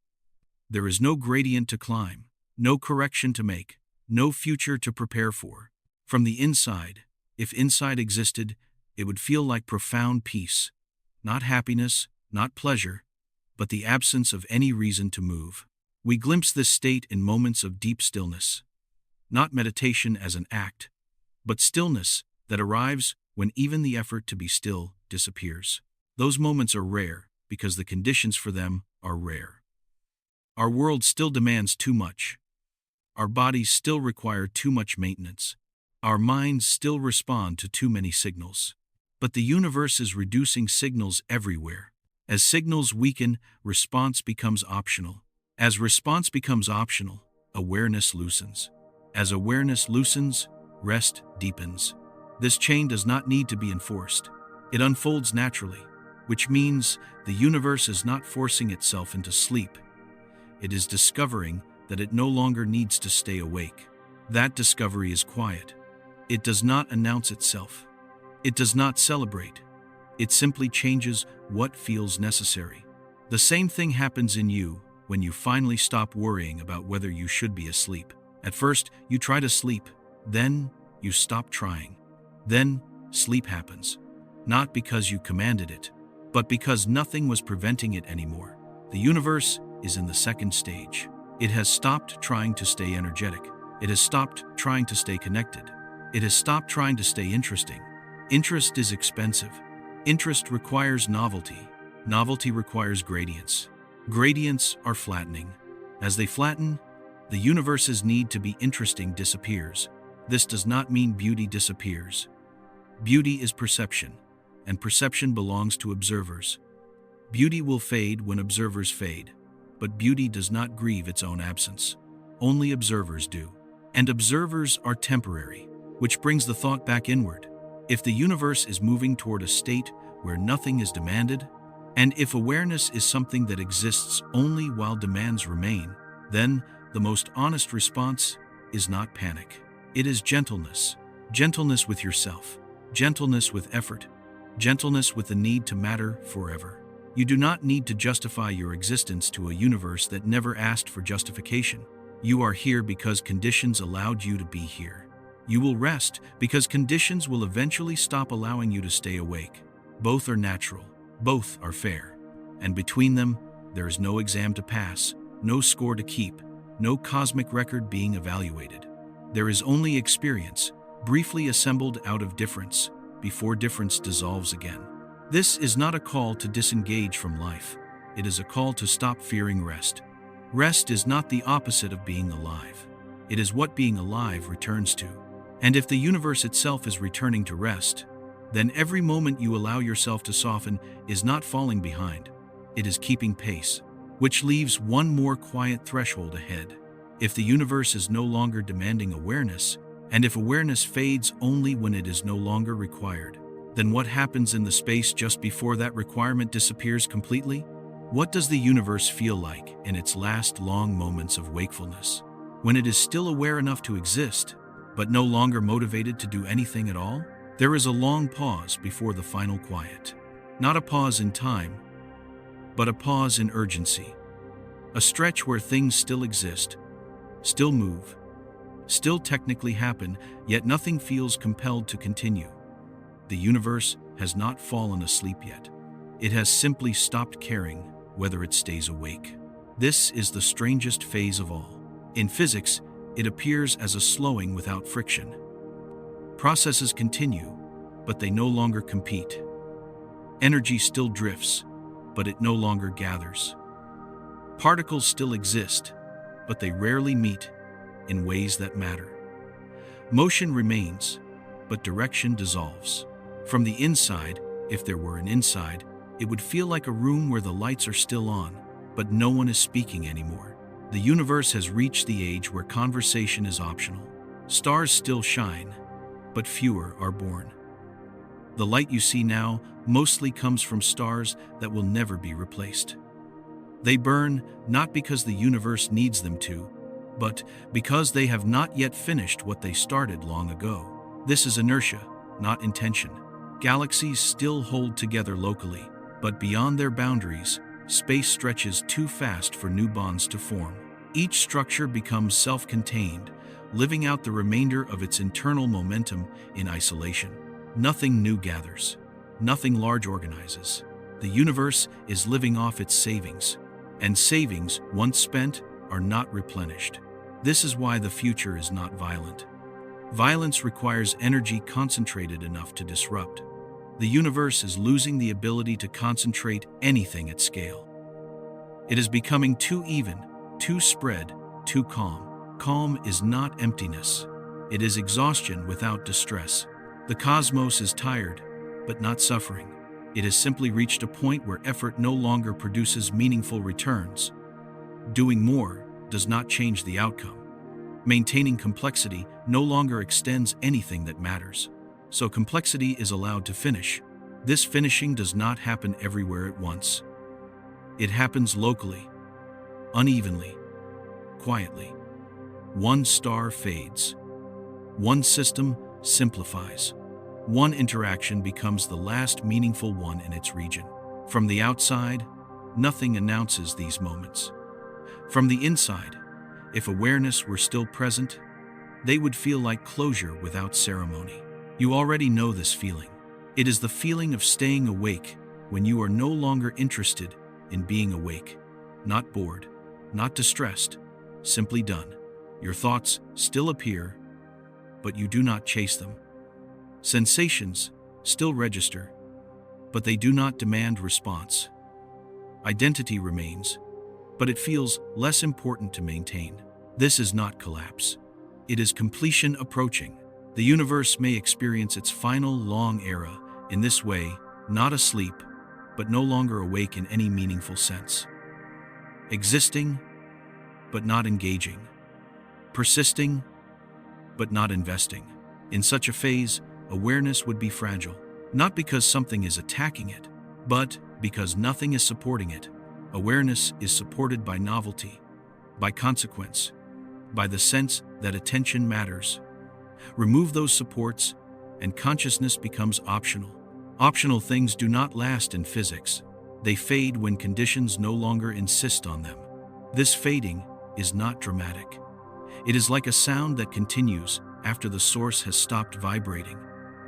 There is no gradient to climb, no correction to make, no future to prepare for. From the inside, if inside existed, it would feel like profound peace. Not happiness, not pleasure, but the absence of any reason to move. We glimpse this state in moments of deep stillness. Not meditation as an act, but stillness that arrives when even the effort to be still disappears. Those moments are rare because the conditions for them are rare. Our world still demands too much. Our bodies still require too much maintenance. Our minds still respond to too many signals. But the universe is reducing signals everywhere. As signals weaken, response becomes optional. As response becomes optional, awareness loosens. As awareness loosens, rest deepens. This chain does not need to be enforced. It unfolds naturally, which means the universe is not forcing itself into sleep. It is discovering that it no longer needs to stay awake. That discovery is quiet. It does not announce itself. It does not celebrate. It simply changes what feels necessary. The same thing happens in you when you finally stop worrying about whether you should be asleep. At first, you try to sleep, then you stop trying. Then, sleep happens. Not because you commanded it, but because nothing was preventing it anymore. The universe is in the second stage. It has stopped trying to stay energetic. It has stopped trying to stay connected. It has stopped trying to stay interesting. Interest is expensive. Interest requires novelty. Novelty requires gradients. Gradients are flattening. As they flatten, the universe's need to be interesting disappears. This does not mean beauty disappears. Beauty is perception. and perception belongs to observers. Beauty will fade when observers fade, but beauty does not grieve its own absence. Only observers do. And observers are temporary, which brings the thought back inward. If the universe is moving toward a state where nothing is demanded, and if awareness is something that exists only while demands remain, then the most honest response is not panic. It is gentleness. Gentleness with yourself. Gentleness with effort. Gentleness with the need to matter forever. You do not need to justify your existence to a universe that never asked for justification. You are here because conditions allowed you to be here. You will rest because conditions will eventually stop allowing you to stay awake. Both are natural. Both are fair. And between them, there is no exam to pass, no score to keep, no cosmic record being evaluated. There is only experience, briefly assembled out of difference, before difference dissolves again. This is not a call to disengage from life. It is a call to stop fearing rest. Rest is not the opposite of being alive. It is what being alive returns to. And if the universe itself is returning to rest, then every moment you allow yourself to soften is not falling behind. It is keeping pace, which leaves one more quiet threshold ahead. If the universe is no longer demanding awareness, and if awareness fades only when it is no longer required, then what happens in the space just before that requirement disappears completely? What does the universe feel like in its last long moments of wakefulness? When it is still aware enough to exist, but no longer motivated to do anything at all? There is a long pause before the final quiet. Not a pause in time, but a pause in urgency. A stretch where things still exist, still move, still technically happen, yet nothing feels compelled to continue. The universe has not fallen asleep yet. It has simply stopped caring whether it stays awake. This is the strangest phase of all. In physics, it appears as a slowing without friction. Processes continue, but they no longer compete. Energy still drifts, but it no longer gathers. Particles still exist, but they rarely meet in ways that matter. Motion remains, but direction dissolves. From the inside, if there were an inside, it would feel like a room where the lights are still on, but no one is speaking anymore. The universe has reached the age where conversation is optional. Stars still shine, but fewer are born. The light you see now mostly comes from stars that will never be replaced. They burn not because the universe needs them to, but because they have not yet finished what they started long ago. This is inertia, not intention. Galaxies still hold together locally, but beyond their boundaries, space stretches too fast for new bonds to form. Each structure becomes self-contained, living out the remainder of its internal momentum in isolation. Nothing new gathers. Nothing large organizes. The universe is living off its savings, and savings, once spent, are not replenished. This is why the future is not violent. Violence requires energy concentrated enough to disrupt. The universe is losing the ability to concentrate anything at scale. It is becoming too even, too spread, too calm. Calm is not emptiness. It is exhaustion without distress. The cosmos is tired, but not suffering. It has simply reached a point where effort no longer produces meaningful returns. Doing more does not change the outcome. Maintaining complexity no longer extends anything that matters. So complexity is allowed to finish. This finishing does not happen everywhere at once. It happens locally, unevenly, quietly. One star fades. One system simplifies. One interaction becomes the last meaningful one in its region. From the outside, nothing announces these moments. From the inside, if awareness were still present, they would feel like closure without ceremony. You already know this feeling. It is the feeling of staying awake when you are no longer interested in being awake. Not bored, not distressed, simply done. Your thoughts still appear, but you do not chase them. Sensations still register, but they do not demand response. Identity remains, but it feels less important to maintain. This is not collapse. It is completion approaching. The universe may experience its final long era in this way not asleep, but no longer awake in any meaningful sense. Existing, but not engaging. Persisting, but not investing. In such a phase, awareness would be fragile, not because something is attacking it, but because nothing is supporting it. Awareness is supported by novelty, by consequence, by the sense that attention matters. Remove those supports, and consciousness becomes optional. Optional things do not last in physics. They fade when conditions no longer insist on them. This fading is not dramatic. It is like a sound that continues after the source has stopped vibrating,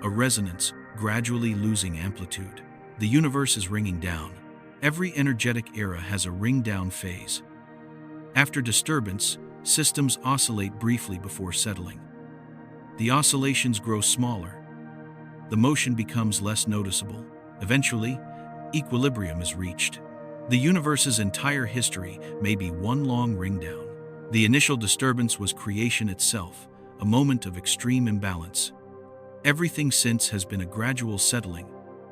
a resonance gradually losing amplitude. The universe is ringing down. Every energetic era has a ring-down phase. After disturbance, systems oscillate briefly before settling. The oscillations grow smaller. The motion becomes less noticeable. Eventually, equilibrium is reached. The universe's entire history may be one long ring-down. The initial disturbance was creation itself, a moment of extreme imbalance. Everything since has been a gradual settling,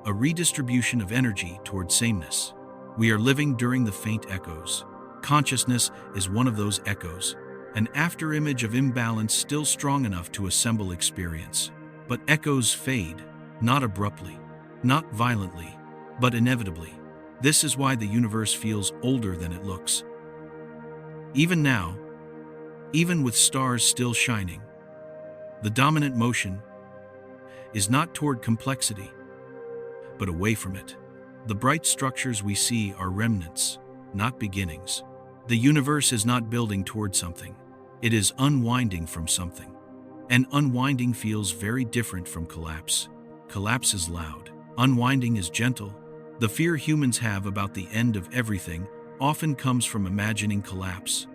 a redistribution of energy toward sameness. We are living during the faint echoes. Consciousness is one of those echoes, an afterimage of imbalance still strong enough to assemble experience. But echoes fade, not abruptly, not violently, but inevitably. This is why the universe feels older than it looks. Even now, even with stars still shining, the dominant motion is not toward complexity, but away from it. The bright structures we see are remnants, not beginnings. The universe is not building toward something. It is unwinding from something. And unwinding feels very different from collapse. Collapse is loud. Unwinding is gentle. The fear humans have about the end of everything often comes from imagining collapse.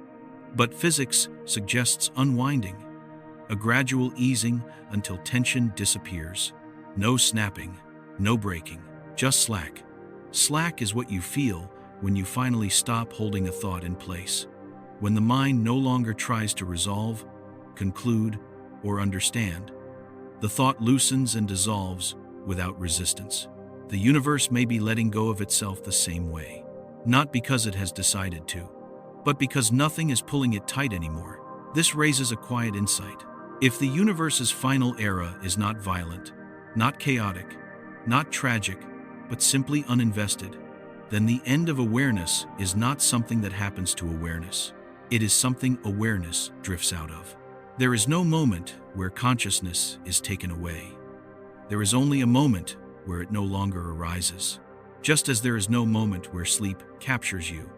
But physics suggests unwinding, a gradual easing until tension disappears. No snapping, no breaking, just slack. Slack is what you feel when you finally stop holding a thought in place. When the mind no longer tries to resolve, conclude, or understand, the thought loosens and dissolves without resistance. The universe may be letting go of itself the same way, not because it has decided to, but because nothing is pulling it tight anymore. This raises a quiet insight. If the universe's final era is not violent, not chaotic, not tragic, but simply uninvested, then the end of awareness is not something that happens to awareness. It is something awareness drifts out of. There is no moment where consciousness is taken away. There is only a moment where it no longer arises. Just as there is no moment where sleep captures you,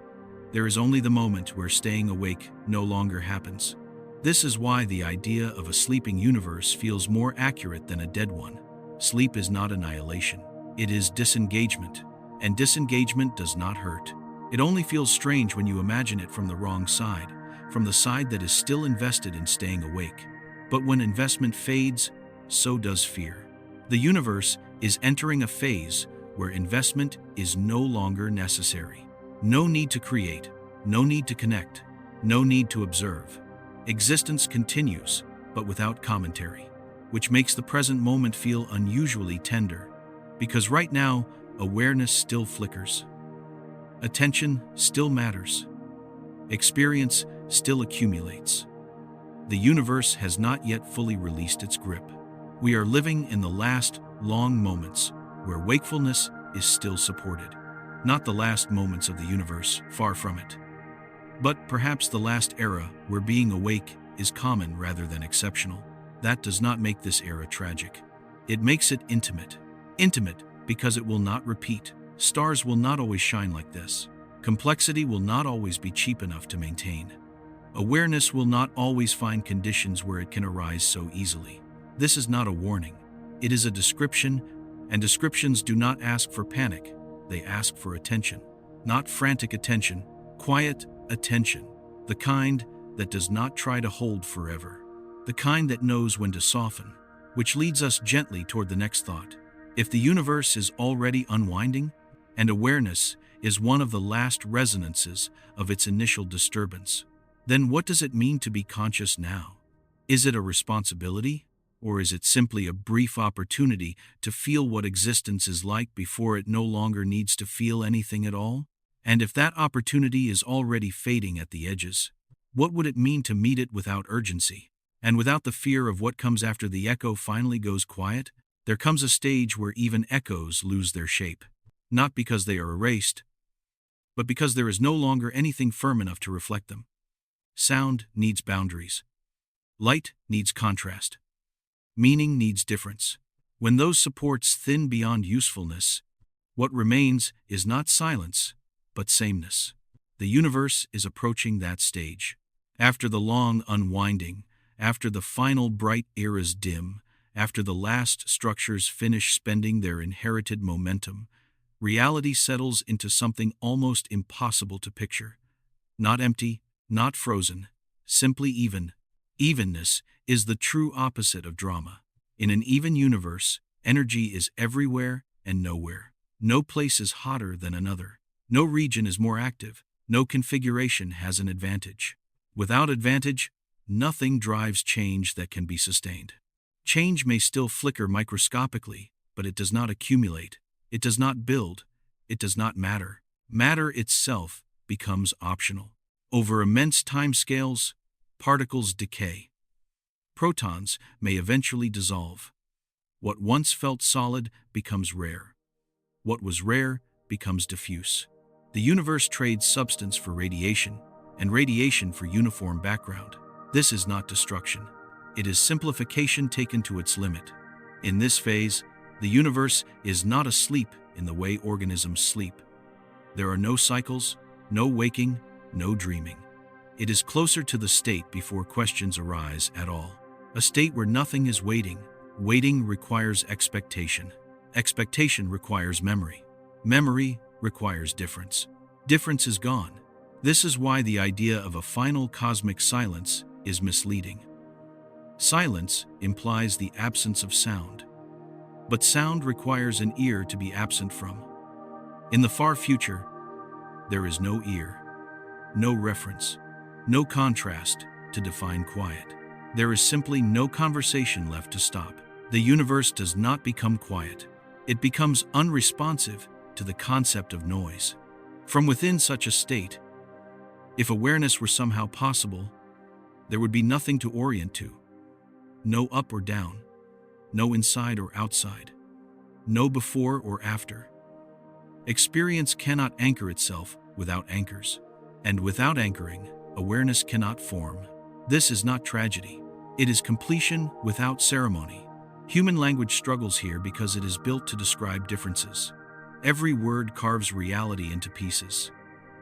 there is only the moment where staying awake no longer happens. This is why the idea of a sleeping universe feels more accurate than a dead one. Sleep is not annihilation. It is disengagement, and disengagement does not hurt. It only feels strange when you imagine it from the wrong side, from the side that is still invested in staying awake. But when investment fades, so does fear. The universe is entering a phase where investment is no longer necessary. No need to create, no need to connect, no need to observe. Existence continues, but without commentary, which makes the present moment feel unusually tender, because right now, awareness still flickers. Attention still matters. Experience still accumulates. The universe has not yet fully released its grip. We are living in the last, long moments where wakefulness is still supported. Not the last moments of the universe, far from it. But perhaps the last era where being awake is common rather than exceptional. That does not make this era tragic. It makes it intimate. Intimate because it will not repeat. Stars will not always shine like this. Complexity will not always be cheap enough to maintain. Awareness will not always find conditions where it can arise so easily. This is not a warning. It is a description, and descriptions do not ask for panic. They ask for attention. Not frantic attention, quiet attention. The kind that does not try to hold forever. The kind that knows when to soften, which leads us gently toward the next thought. If the universe is already unwinding, and awareness is one of the last resonances of its initial disturbance, then what does it mean to be conscious now? Is it a responsibility? Or is it simply a brief opportunity to feel what existence is like before it no longer needs to feel anything at all? And if that opportunity is already fading at the edges, what would it mean to meet it without urgency? And without the fear of what comes after the echo finally goes quiet? There comes a stage where even echoes lose their shape. Not because they are erased, but because there is no longer anything firm enough to reflect them. Sound needs boundaries. Light needs contrast. Meaning needs difference. When those supports thin beyond usefulness, what remains is not silence, but sameness. The universe is approaching that stage. After the long unwinding, after the final bright eras dim, after the last structures finish spending their inherited momentum, reality settles into something almost impossible to picture. Not empty, not frozen, simply even. Evenness is the true opposite of drama. In an even universe, energy is everywhere and nowhere. No place is hotter than another. No region is more active. No configuration has an advantage. Without advantage, nothing drives change that can be sustained. Change may still flicker microscopically, but it does not accumulate. It does not build. It does not matter. Matter itself becomes optional. Over immense timescales, particles decay. Protons may eventually dissolve. What once felt solid becomes rare. What was rare becomes diffuse. The universe trades substance for radiation, and radiation for uniform background. This is not destruction. It is simplification taken to its limit. In this phase, the universe is not asleep in the way organisms sleep. There are no cycles, no waking, no dreaming. It is closer to the state before questions arise at all. A state where nothing is waiting. Waiting requires expectation. Expectation requires memory. Memory requires difference. Difference is gone. This is why the idea of a final cosmic silence is misleading. Silence implies the absence of sound. But sound requires an ear to be absent from. In the far future, there is no ear, no reference, no contrast to define quiet. There is simply no conversation left to stop. The universe does not become quiet. It becomes unresponsive to the concept of noise. From within such a state, if awareness were somehow possible, there would be nothing to orient to. No up or down, no inside or outside, no before or after. Experience cannot anchor itself without anchors, and without anchoring, awareness cannot form. This is not tragedy. It is completion without ceremony. Human language struggles here because it is built to describe differences. Every word carves reality into pieces.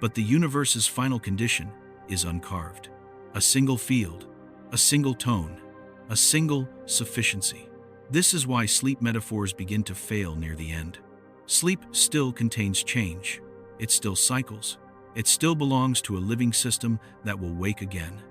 But the universe's final condition is uncarved. A single field, a single tone, a single sufficiency. This is why sleep metaphors begin to fail near the end. Sleep still contains change. It still cycles. It still belongs to a living system that will wake again.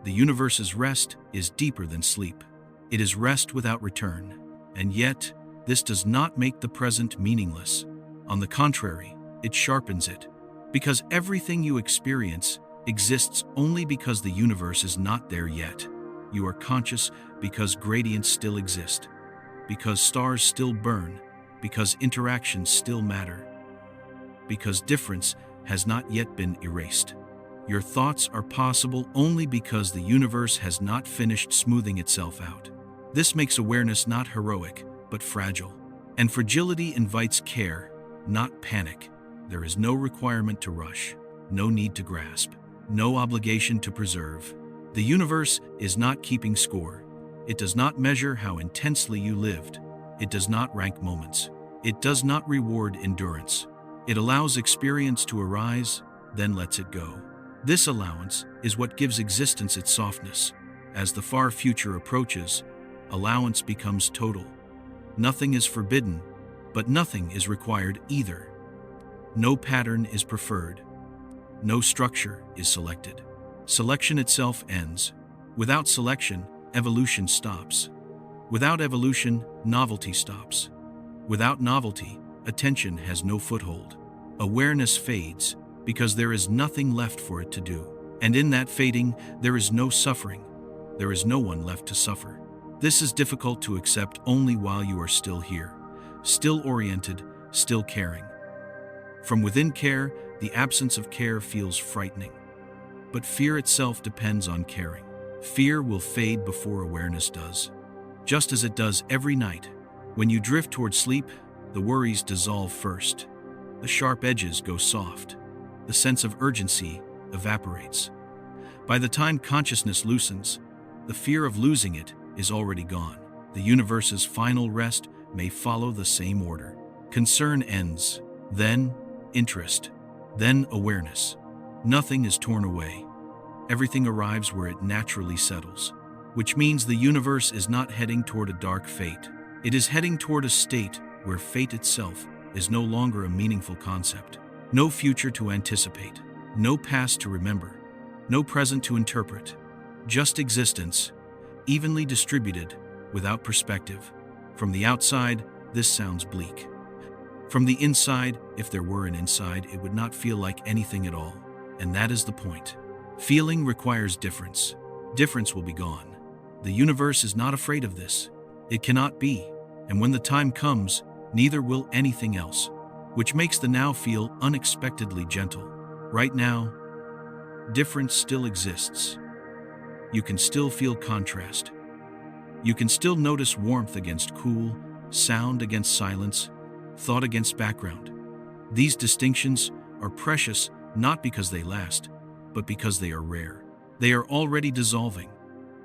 The universe's rest is deeper than sleep. It is rest without return. And yet, this does not make the present meaningless. On the contrary, it sharpens it. Because everything you experience exists only because the universe is not there yet. You are conscious because gradients still exist, because stars still burn, because interactions still matter, because difference has not yet been erased. Your thoughts are possible only because the universe has not finished smoothing itself out. This makes awareness not heroic, but fragile. And fragility invites care, not panic. There is no requirement to rush, no need to grasp, no obligation to preserve. The universe is not keeping score. It does not measure how intensely you lived. It does not rank moments. It does not reward endurance. It allows experience to arise, then lets it go. This allowance is what gives existence its softness. As the far future approaches, allowance becomes total. Nothing is forbidden, but nothing is required either. No pattern is preferred. No structure is selected. Selection itself ends. Without selection, evolution stops. Without evolution, novelty stops. Without novelty, attention has no foothold. Awareness fades because there is nothing left for it to do. And in that fading, there is no suffering. There is no one left to suffer. This is difficult to accept only while you are still here, still oriented, still caring. From within care, the absence of care feels frightening. But fear itself depends on caring. Fear will fade before awareness does. Just as it does every night. When you drift toward sleep, the worries dissolve first. The sharp edges go soft. The sense of urgency evaporates. By the time consciousness loosens, the fear of losing it is already gone. The universe's final rest may follow the same order. Concern ends, then interest, then awareness. Nothing is torn away. Everything arrives where it naturally settles, which means the universe is not heading toward a dark fate. It is heading toward a state where fate itself is no longer a meaningful concept. No future to anticipate, no past to remember, no present to interpret. Just existence, evenly distributed, without perspective. From the outside, this sounds bleak. From the inside, if there were an inside, it would not feel like anything at all. And that is the point. Feeling requires difference. Difference will be gone. The universe is not afraid of this. It cannot be. And when the time comes, neither will anything else, which makes the now feel unexpectedly gentle. Right now, difference still exists. You can still feel contrast. You can still notice warmth against cool, sound against silence, thought against background. These distinctions are precious not because they last, but because they are rare. They are already dissolving,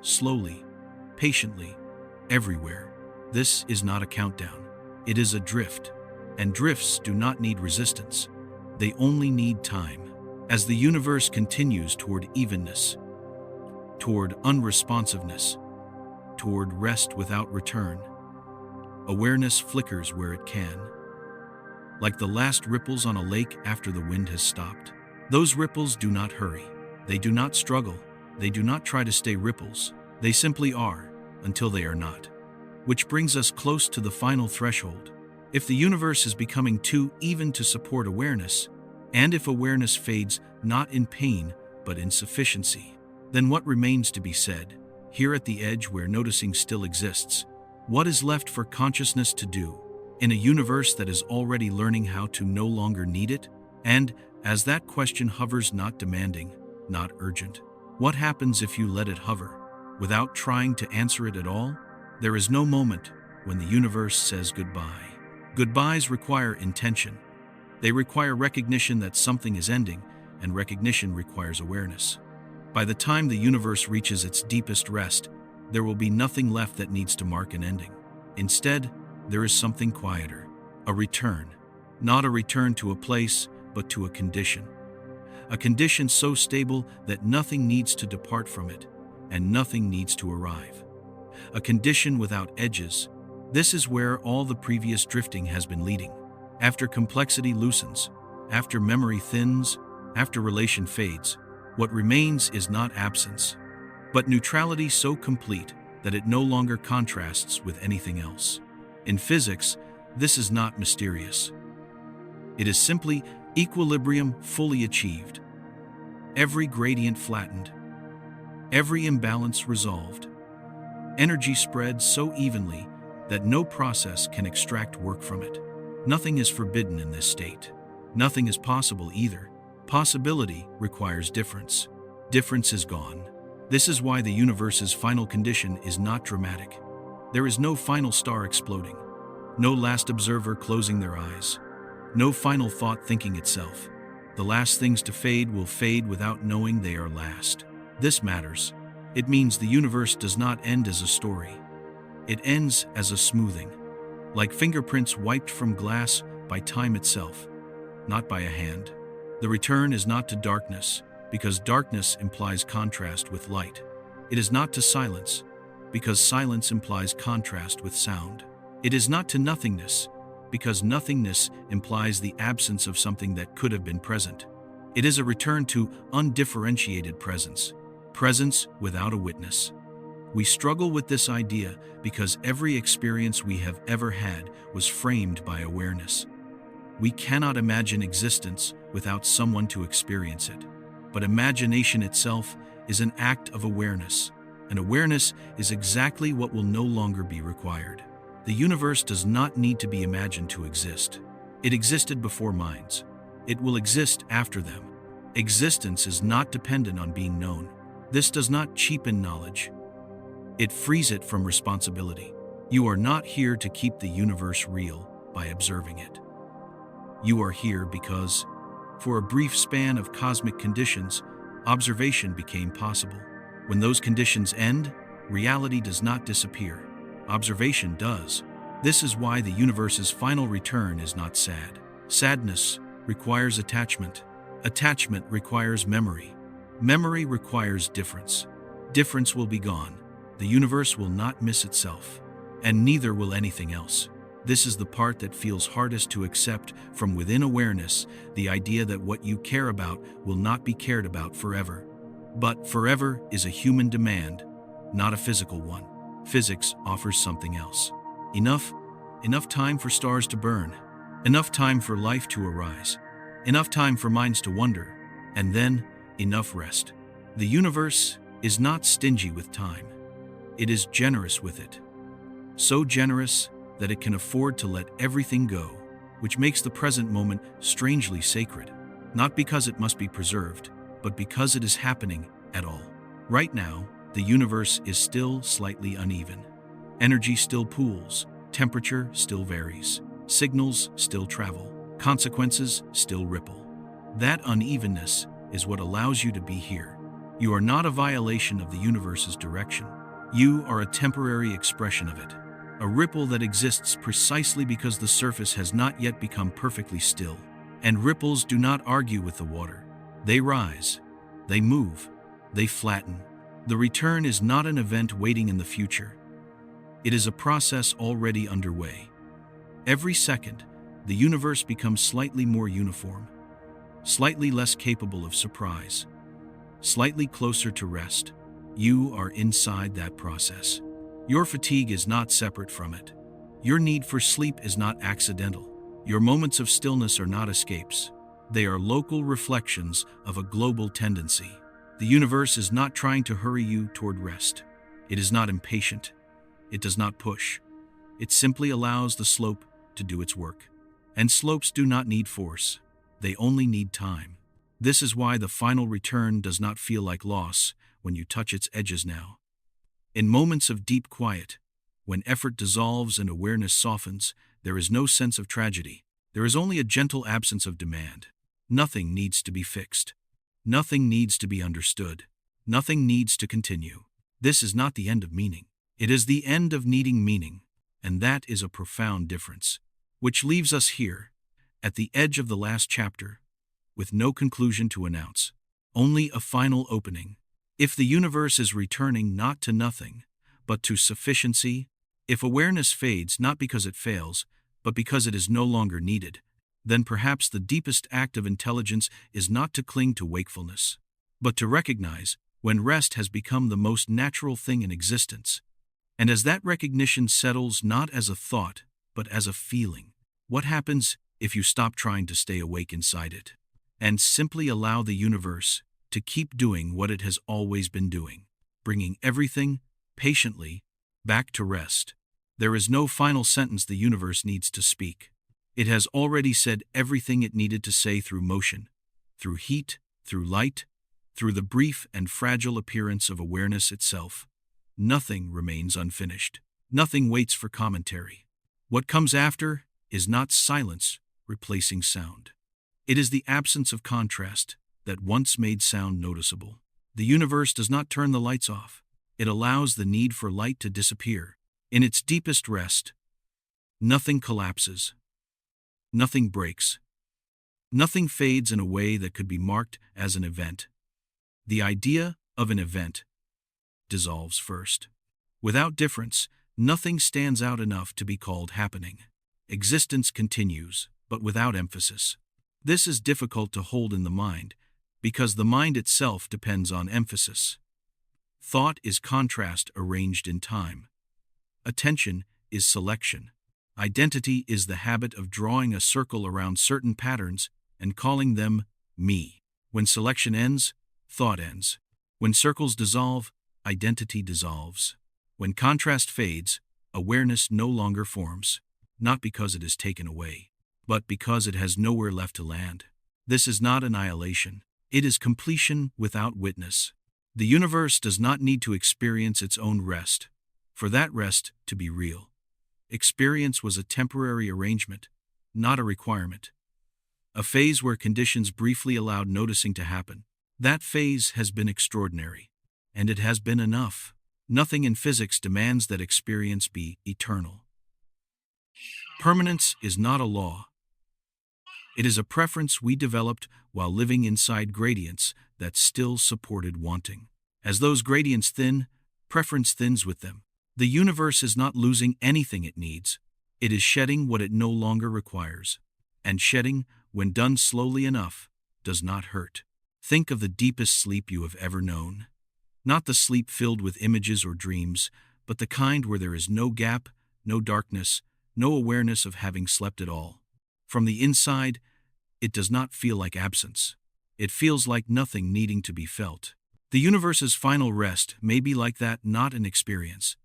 slowly, patiently, everywhere. This is not a countdown. It is a drift, and drifts do not need resistance. They only need time. As the universe continues toward evenness, toward unresponsiveness, toward rest without return, awareness flickers where it can. Like the last ripples on a lake after the wind has stopped. Those ripples do not hurry. They do not struggle. They do not try to stay ripples. They simply are, until they are not. Which brings us close to the final threshold. If the universe is becoming too even to support awareness, and if awareness fades not in pain but in sufficiency, then what remains to be said? Here at the edge where noticing still exists, what is left for consciousness to do? In a universe that is already learning how to no longer need it? And, as that question hovers not demanding, not urgent, what happens if you let it hover, without trying to answer it at all? There is no moment when the universe says goodbye. Goodbyes require intention. They require recognition that something is ending, and recognition requires awareness. By the time the universe reaches its deepest rest, there will be nothing left that needs to mark an ending. Instead, there is something quieter, a return. Not a return to a place, but to a condition. A condition so stable that nothing needs to depart from it, and nothing needs to arrive. A condition without edges. This is where all the previous drifting has been leading. After complexity loosens, after memory thins, after relation fades, what remains is not absence, but neutrality so complete that it no longer contrasts with anything else. In physics, this is not mysterious. It is simply equilibrium fully achieved. Every gradient flattened, every imbalance resolved. Energy spread so evenly that no process can extract work from it. Nothing is forbidden in this state. Nothing is possible either. Possibility requires difference. Difference is gone. This is why the universe's final condition is not dramatic. There is no final star exploding, no last observer closing their eyes, no final thought thinking itself. The last things to fade will fade without knowing they are last. This matters. It means the universe does not end as a story. It ends as a smoothing, like fingerprints wiped from glass by time itself, not by a hand. The return is not to darkness, because darkness implies contrast with light. It is not to silence, because silence implies contrast with sound. It is not to nothingness, because nothingness implies the absence of something that could have been present. It is a return to undifferentiated presence, presence without a witness. We struggle with this idea because every experience we have ever had was framed by awareness. We cannot imagine existence without someone to experience it. But imagination itself is an act of awareness. and awareness is exactly what will no longer be required. The universe does not need to be imagined to exist. It existed before minds. It will exist after them. Existence is not dependent on being known. This does not cheapen knowledge. It frees it from responsibility. You are not here to keep the universe real by observing it. You are here because, for a brief span of cosmic conditions, observation became possible. When those conditions end, reality does not disappear. Observation does. This is why the universe's final return is not sad. Sadness requires attachment. Attachment requires memory. Memory requires difference. Difference will be gone. The universe will not miss itself. And neither will anything else. This is the part that feels hardest to accept from within awareness, the idea that what you care about will not be cared about forever. But forever is a human demand, not a physical one. Physics offers something else. Enough time for stars to burn. Enough time for life to arise. Enough time for minds to wonder. And then, enough rest. The universe is not stingy with time. It is generous with it. So generous that it can afford to let everything go, which makes the present moment strangely sacred, not because it must be preserved, but because it is happening at all. Right now, the universe is still slightly uneven. Energy still pools, temperature still varies, signals still travel, consequences still ripple. That unevenness is what allows you to be here. You are not a violation of the universe's direction. You are a temporary expression of it. A ripple that exists precisely because the surface has not yet become perfectly still. And ripples do not argue with the water. They rise, they move, they flatten. The return is not an event waiting in the future. It is a process already underway. Every second, the universe becomes slightly more uniform, slightly less capable of surprise, slightly closer to rest. You are inside that process. Your fatigue is not separate from it. Your need for sleep is not accidental. Your moments of stillness are not escapes. They are local reflections of a global tendency. The universe is not trying to hurry you toward rest. It is not impatient. It does not push. It simply allows the slope to do its work. And slopes do not need force. They only need time. This is why the final return does not feel like loss when you touch its edges now. In moments of deep quiet, when effort dissolves and awareness softens, there is no sense of tragedy. There is only a gentle absence of demand. Nothing needs to be fixed. Nothing needs to be understood. Nothing needs to continue. This is not the end of meaning. It is the end of needing meaning, and that is a profound difference. Which leaves us here, at the edge of the last chapter, with no conclusion to announce, only a final opening. If the universe is returning not to nothing, but to sufficiency, if awareness fades not because it fails, but because it is no longer needed, then perhaps the deepest act of intelligence is not to cling to wakefulness, but to recognize when rest has become the most natural thing in existence. And as that recognition settles not as a thought, but as a feeling, what happens if you stop trying to stay awake inside it, and simply allow the universe to keep doing what it has always been doing, bringing everything, patiently, back to rest? There is no final sentence the universe needs to speak. It has already said everything it needed to say through motion, through heat, through light, through the brief and fragile appearance of awareness itself. Nothing remains unfinished. Nothing waits for commentary. What comes after is not silence replacing sound. It is the absence of contrast that once made sound noticeable. The universe does not turn the lights off. It allows the need for light to disappear. In its deepest rest, nothing collapses. Nothing breaks. Nothing fades in a way that could be marked as an event. The idea of an event dissolves first. Without difference, nothing stands out enough to be called happening. Existence continues, but without emphasis. This is difficult to hold in the mind, because the mind itself depends on emphasis. Thought is contrast arranged in time. Attention is selection. Identity is the habit of drawing a circle around certain patterns and calling them me. When selection ends, thought ends. When circles dissolve, identity dissolves. When contrast fades, awareness no longer forms, not because it is taken away, but because it has nowhere left to land. This is not annihilation. It is completion without witness. The universe does not need to experience its own rest, for that rest to be real. Experience was a temporary arrangement, not a requirement. A phase where conditions briefly allowed noticing to happen. That phase has been extraordinary, and it has been enough. Nothing in physics demands that experience be eternal. Permanence is not a law. It is a preference we developed while living inside gradients that still supported wanting. As those gradients thin, preference thins with them. The universe is not losing anything it needs. It is shedding what it no longer requires. And shedding, when done slowly enough, does not hurt. Think of the deepest sleep you have ever known. Not the sleep filled with images or dreams, but the kind where there is no gap, no darkness, no awareness of having slept at all. From the inside, it does not feel like absence. It feels like nothing needing to be felt. The universe's final rest may be like that, not an experience,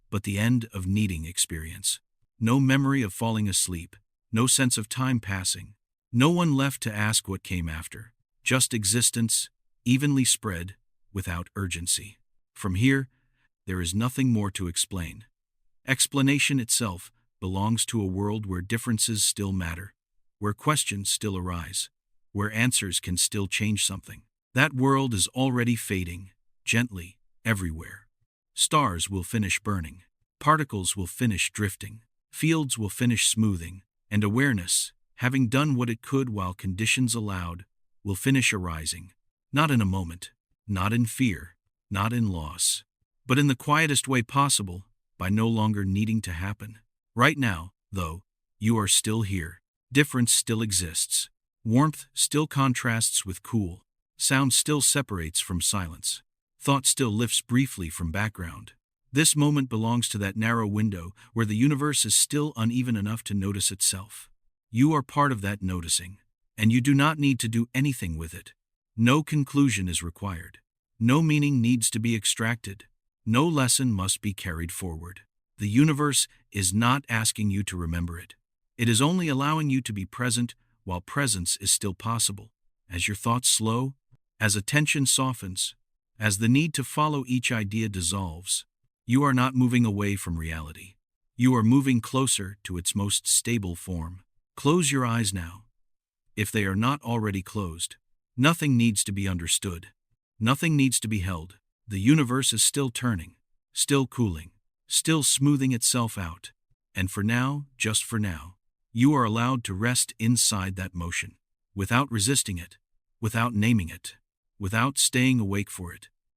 but the end of needing experience. No memory of falling asleep, no sense of time passing, no one left to ask what came after. Just existence, evenly spread, without urgency. From here, there is nothing more to explain. Explanation itself belongs to a world where differences still matter, where questions still arise, where answers can still change something. That world is already fading, gently, everywhere. Stars will finish burning, particles will finish drifting, fields will finish smoothing, and awareness, having done what it could while conditions allowed, will finish arising, not in a moment, not in fear, not in loss, but in the quietest way possible, by no longer needing to happen. Right now, though, you are still here. Difference still exists. Warmth still contrasts with cool. Sound still separates from silence. Thought still lifts briefly from background. This moment belongs to that narrow window where the universe is still uneven enough to notice itself. You are part of that noticing, and you do not need to do anything with it. No conclusion is required. No meaning needs to be extracted. No lesson must be carried forward. The universe is not asking you to remember it. It is only allowing you to be present while presence is still possible. As your thoughts slow, as attention softens, as the need to follow each idea dissolves, you are not moving away from reality. You are moving closer to its most stable form. Close your eyes now, if they are not already closed. Nothing needs to be understood. Nothing needs to be held. The universe is still turning, still cooling, still smoothing itself out. And for now, just for now, you are allowed to rest inside that motion, without resisting it, without naming it, without staying awake for it.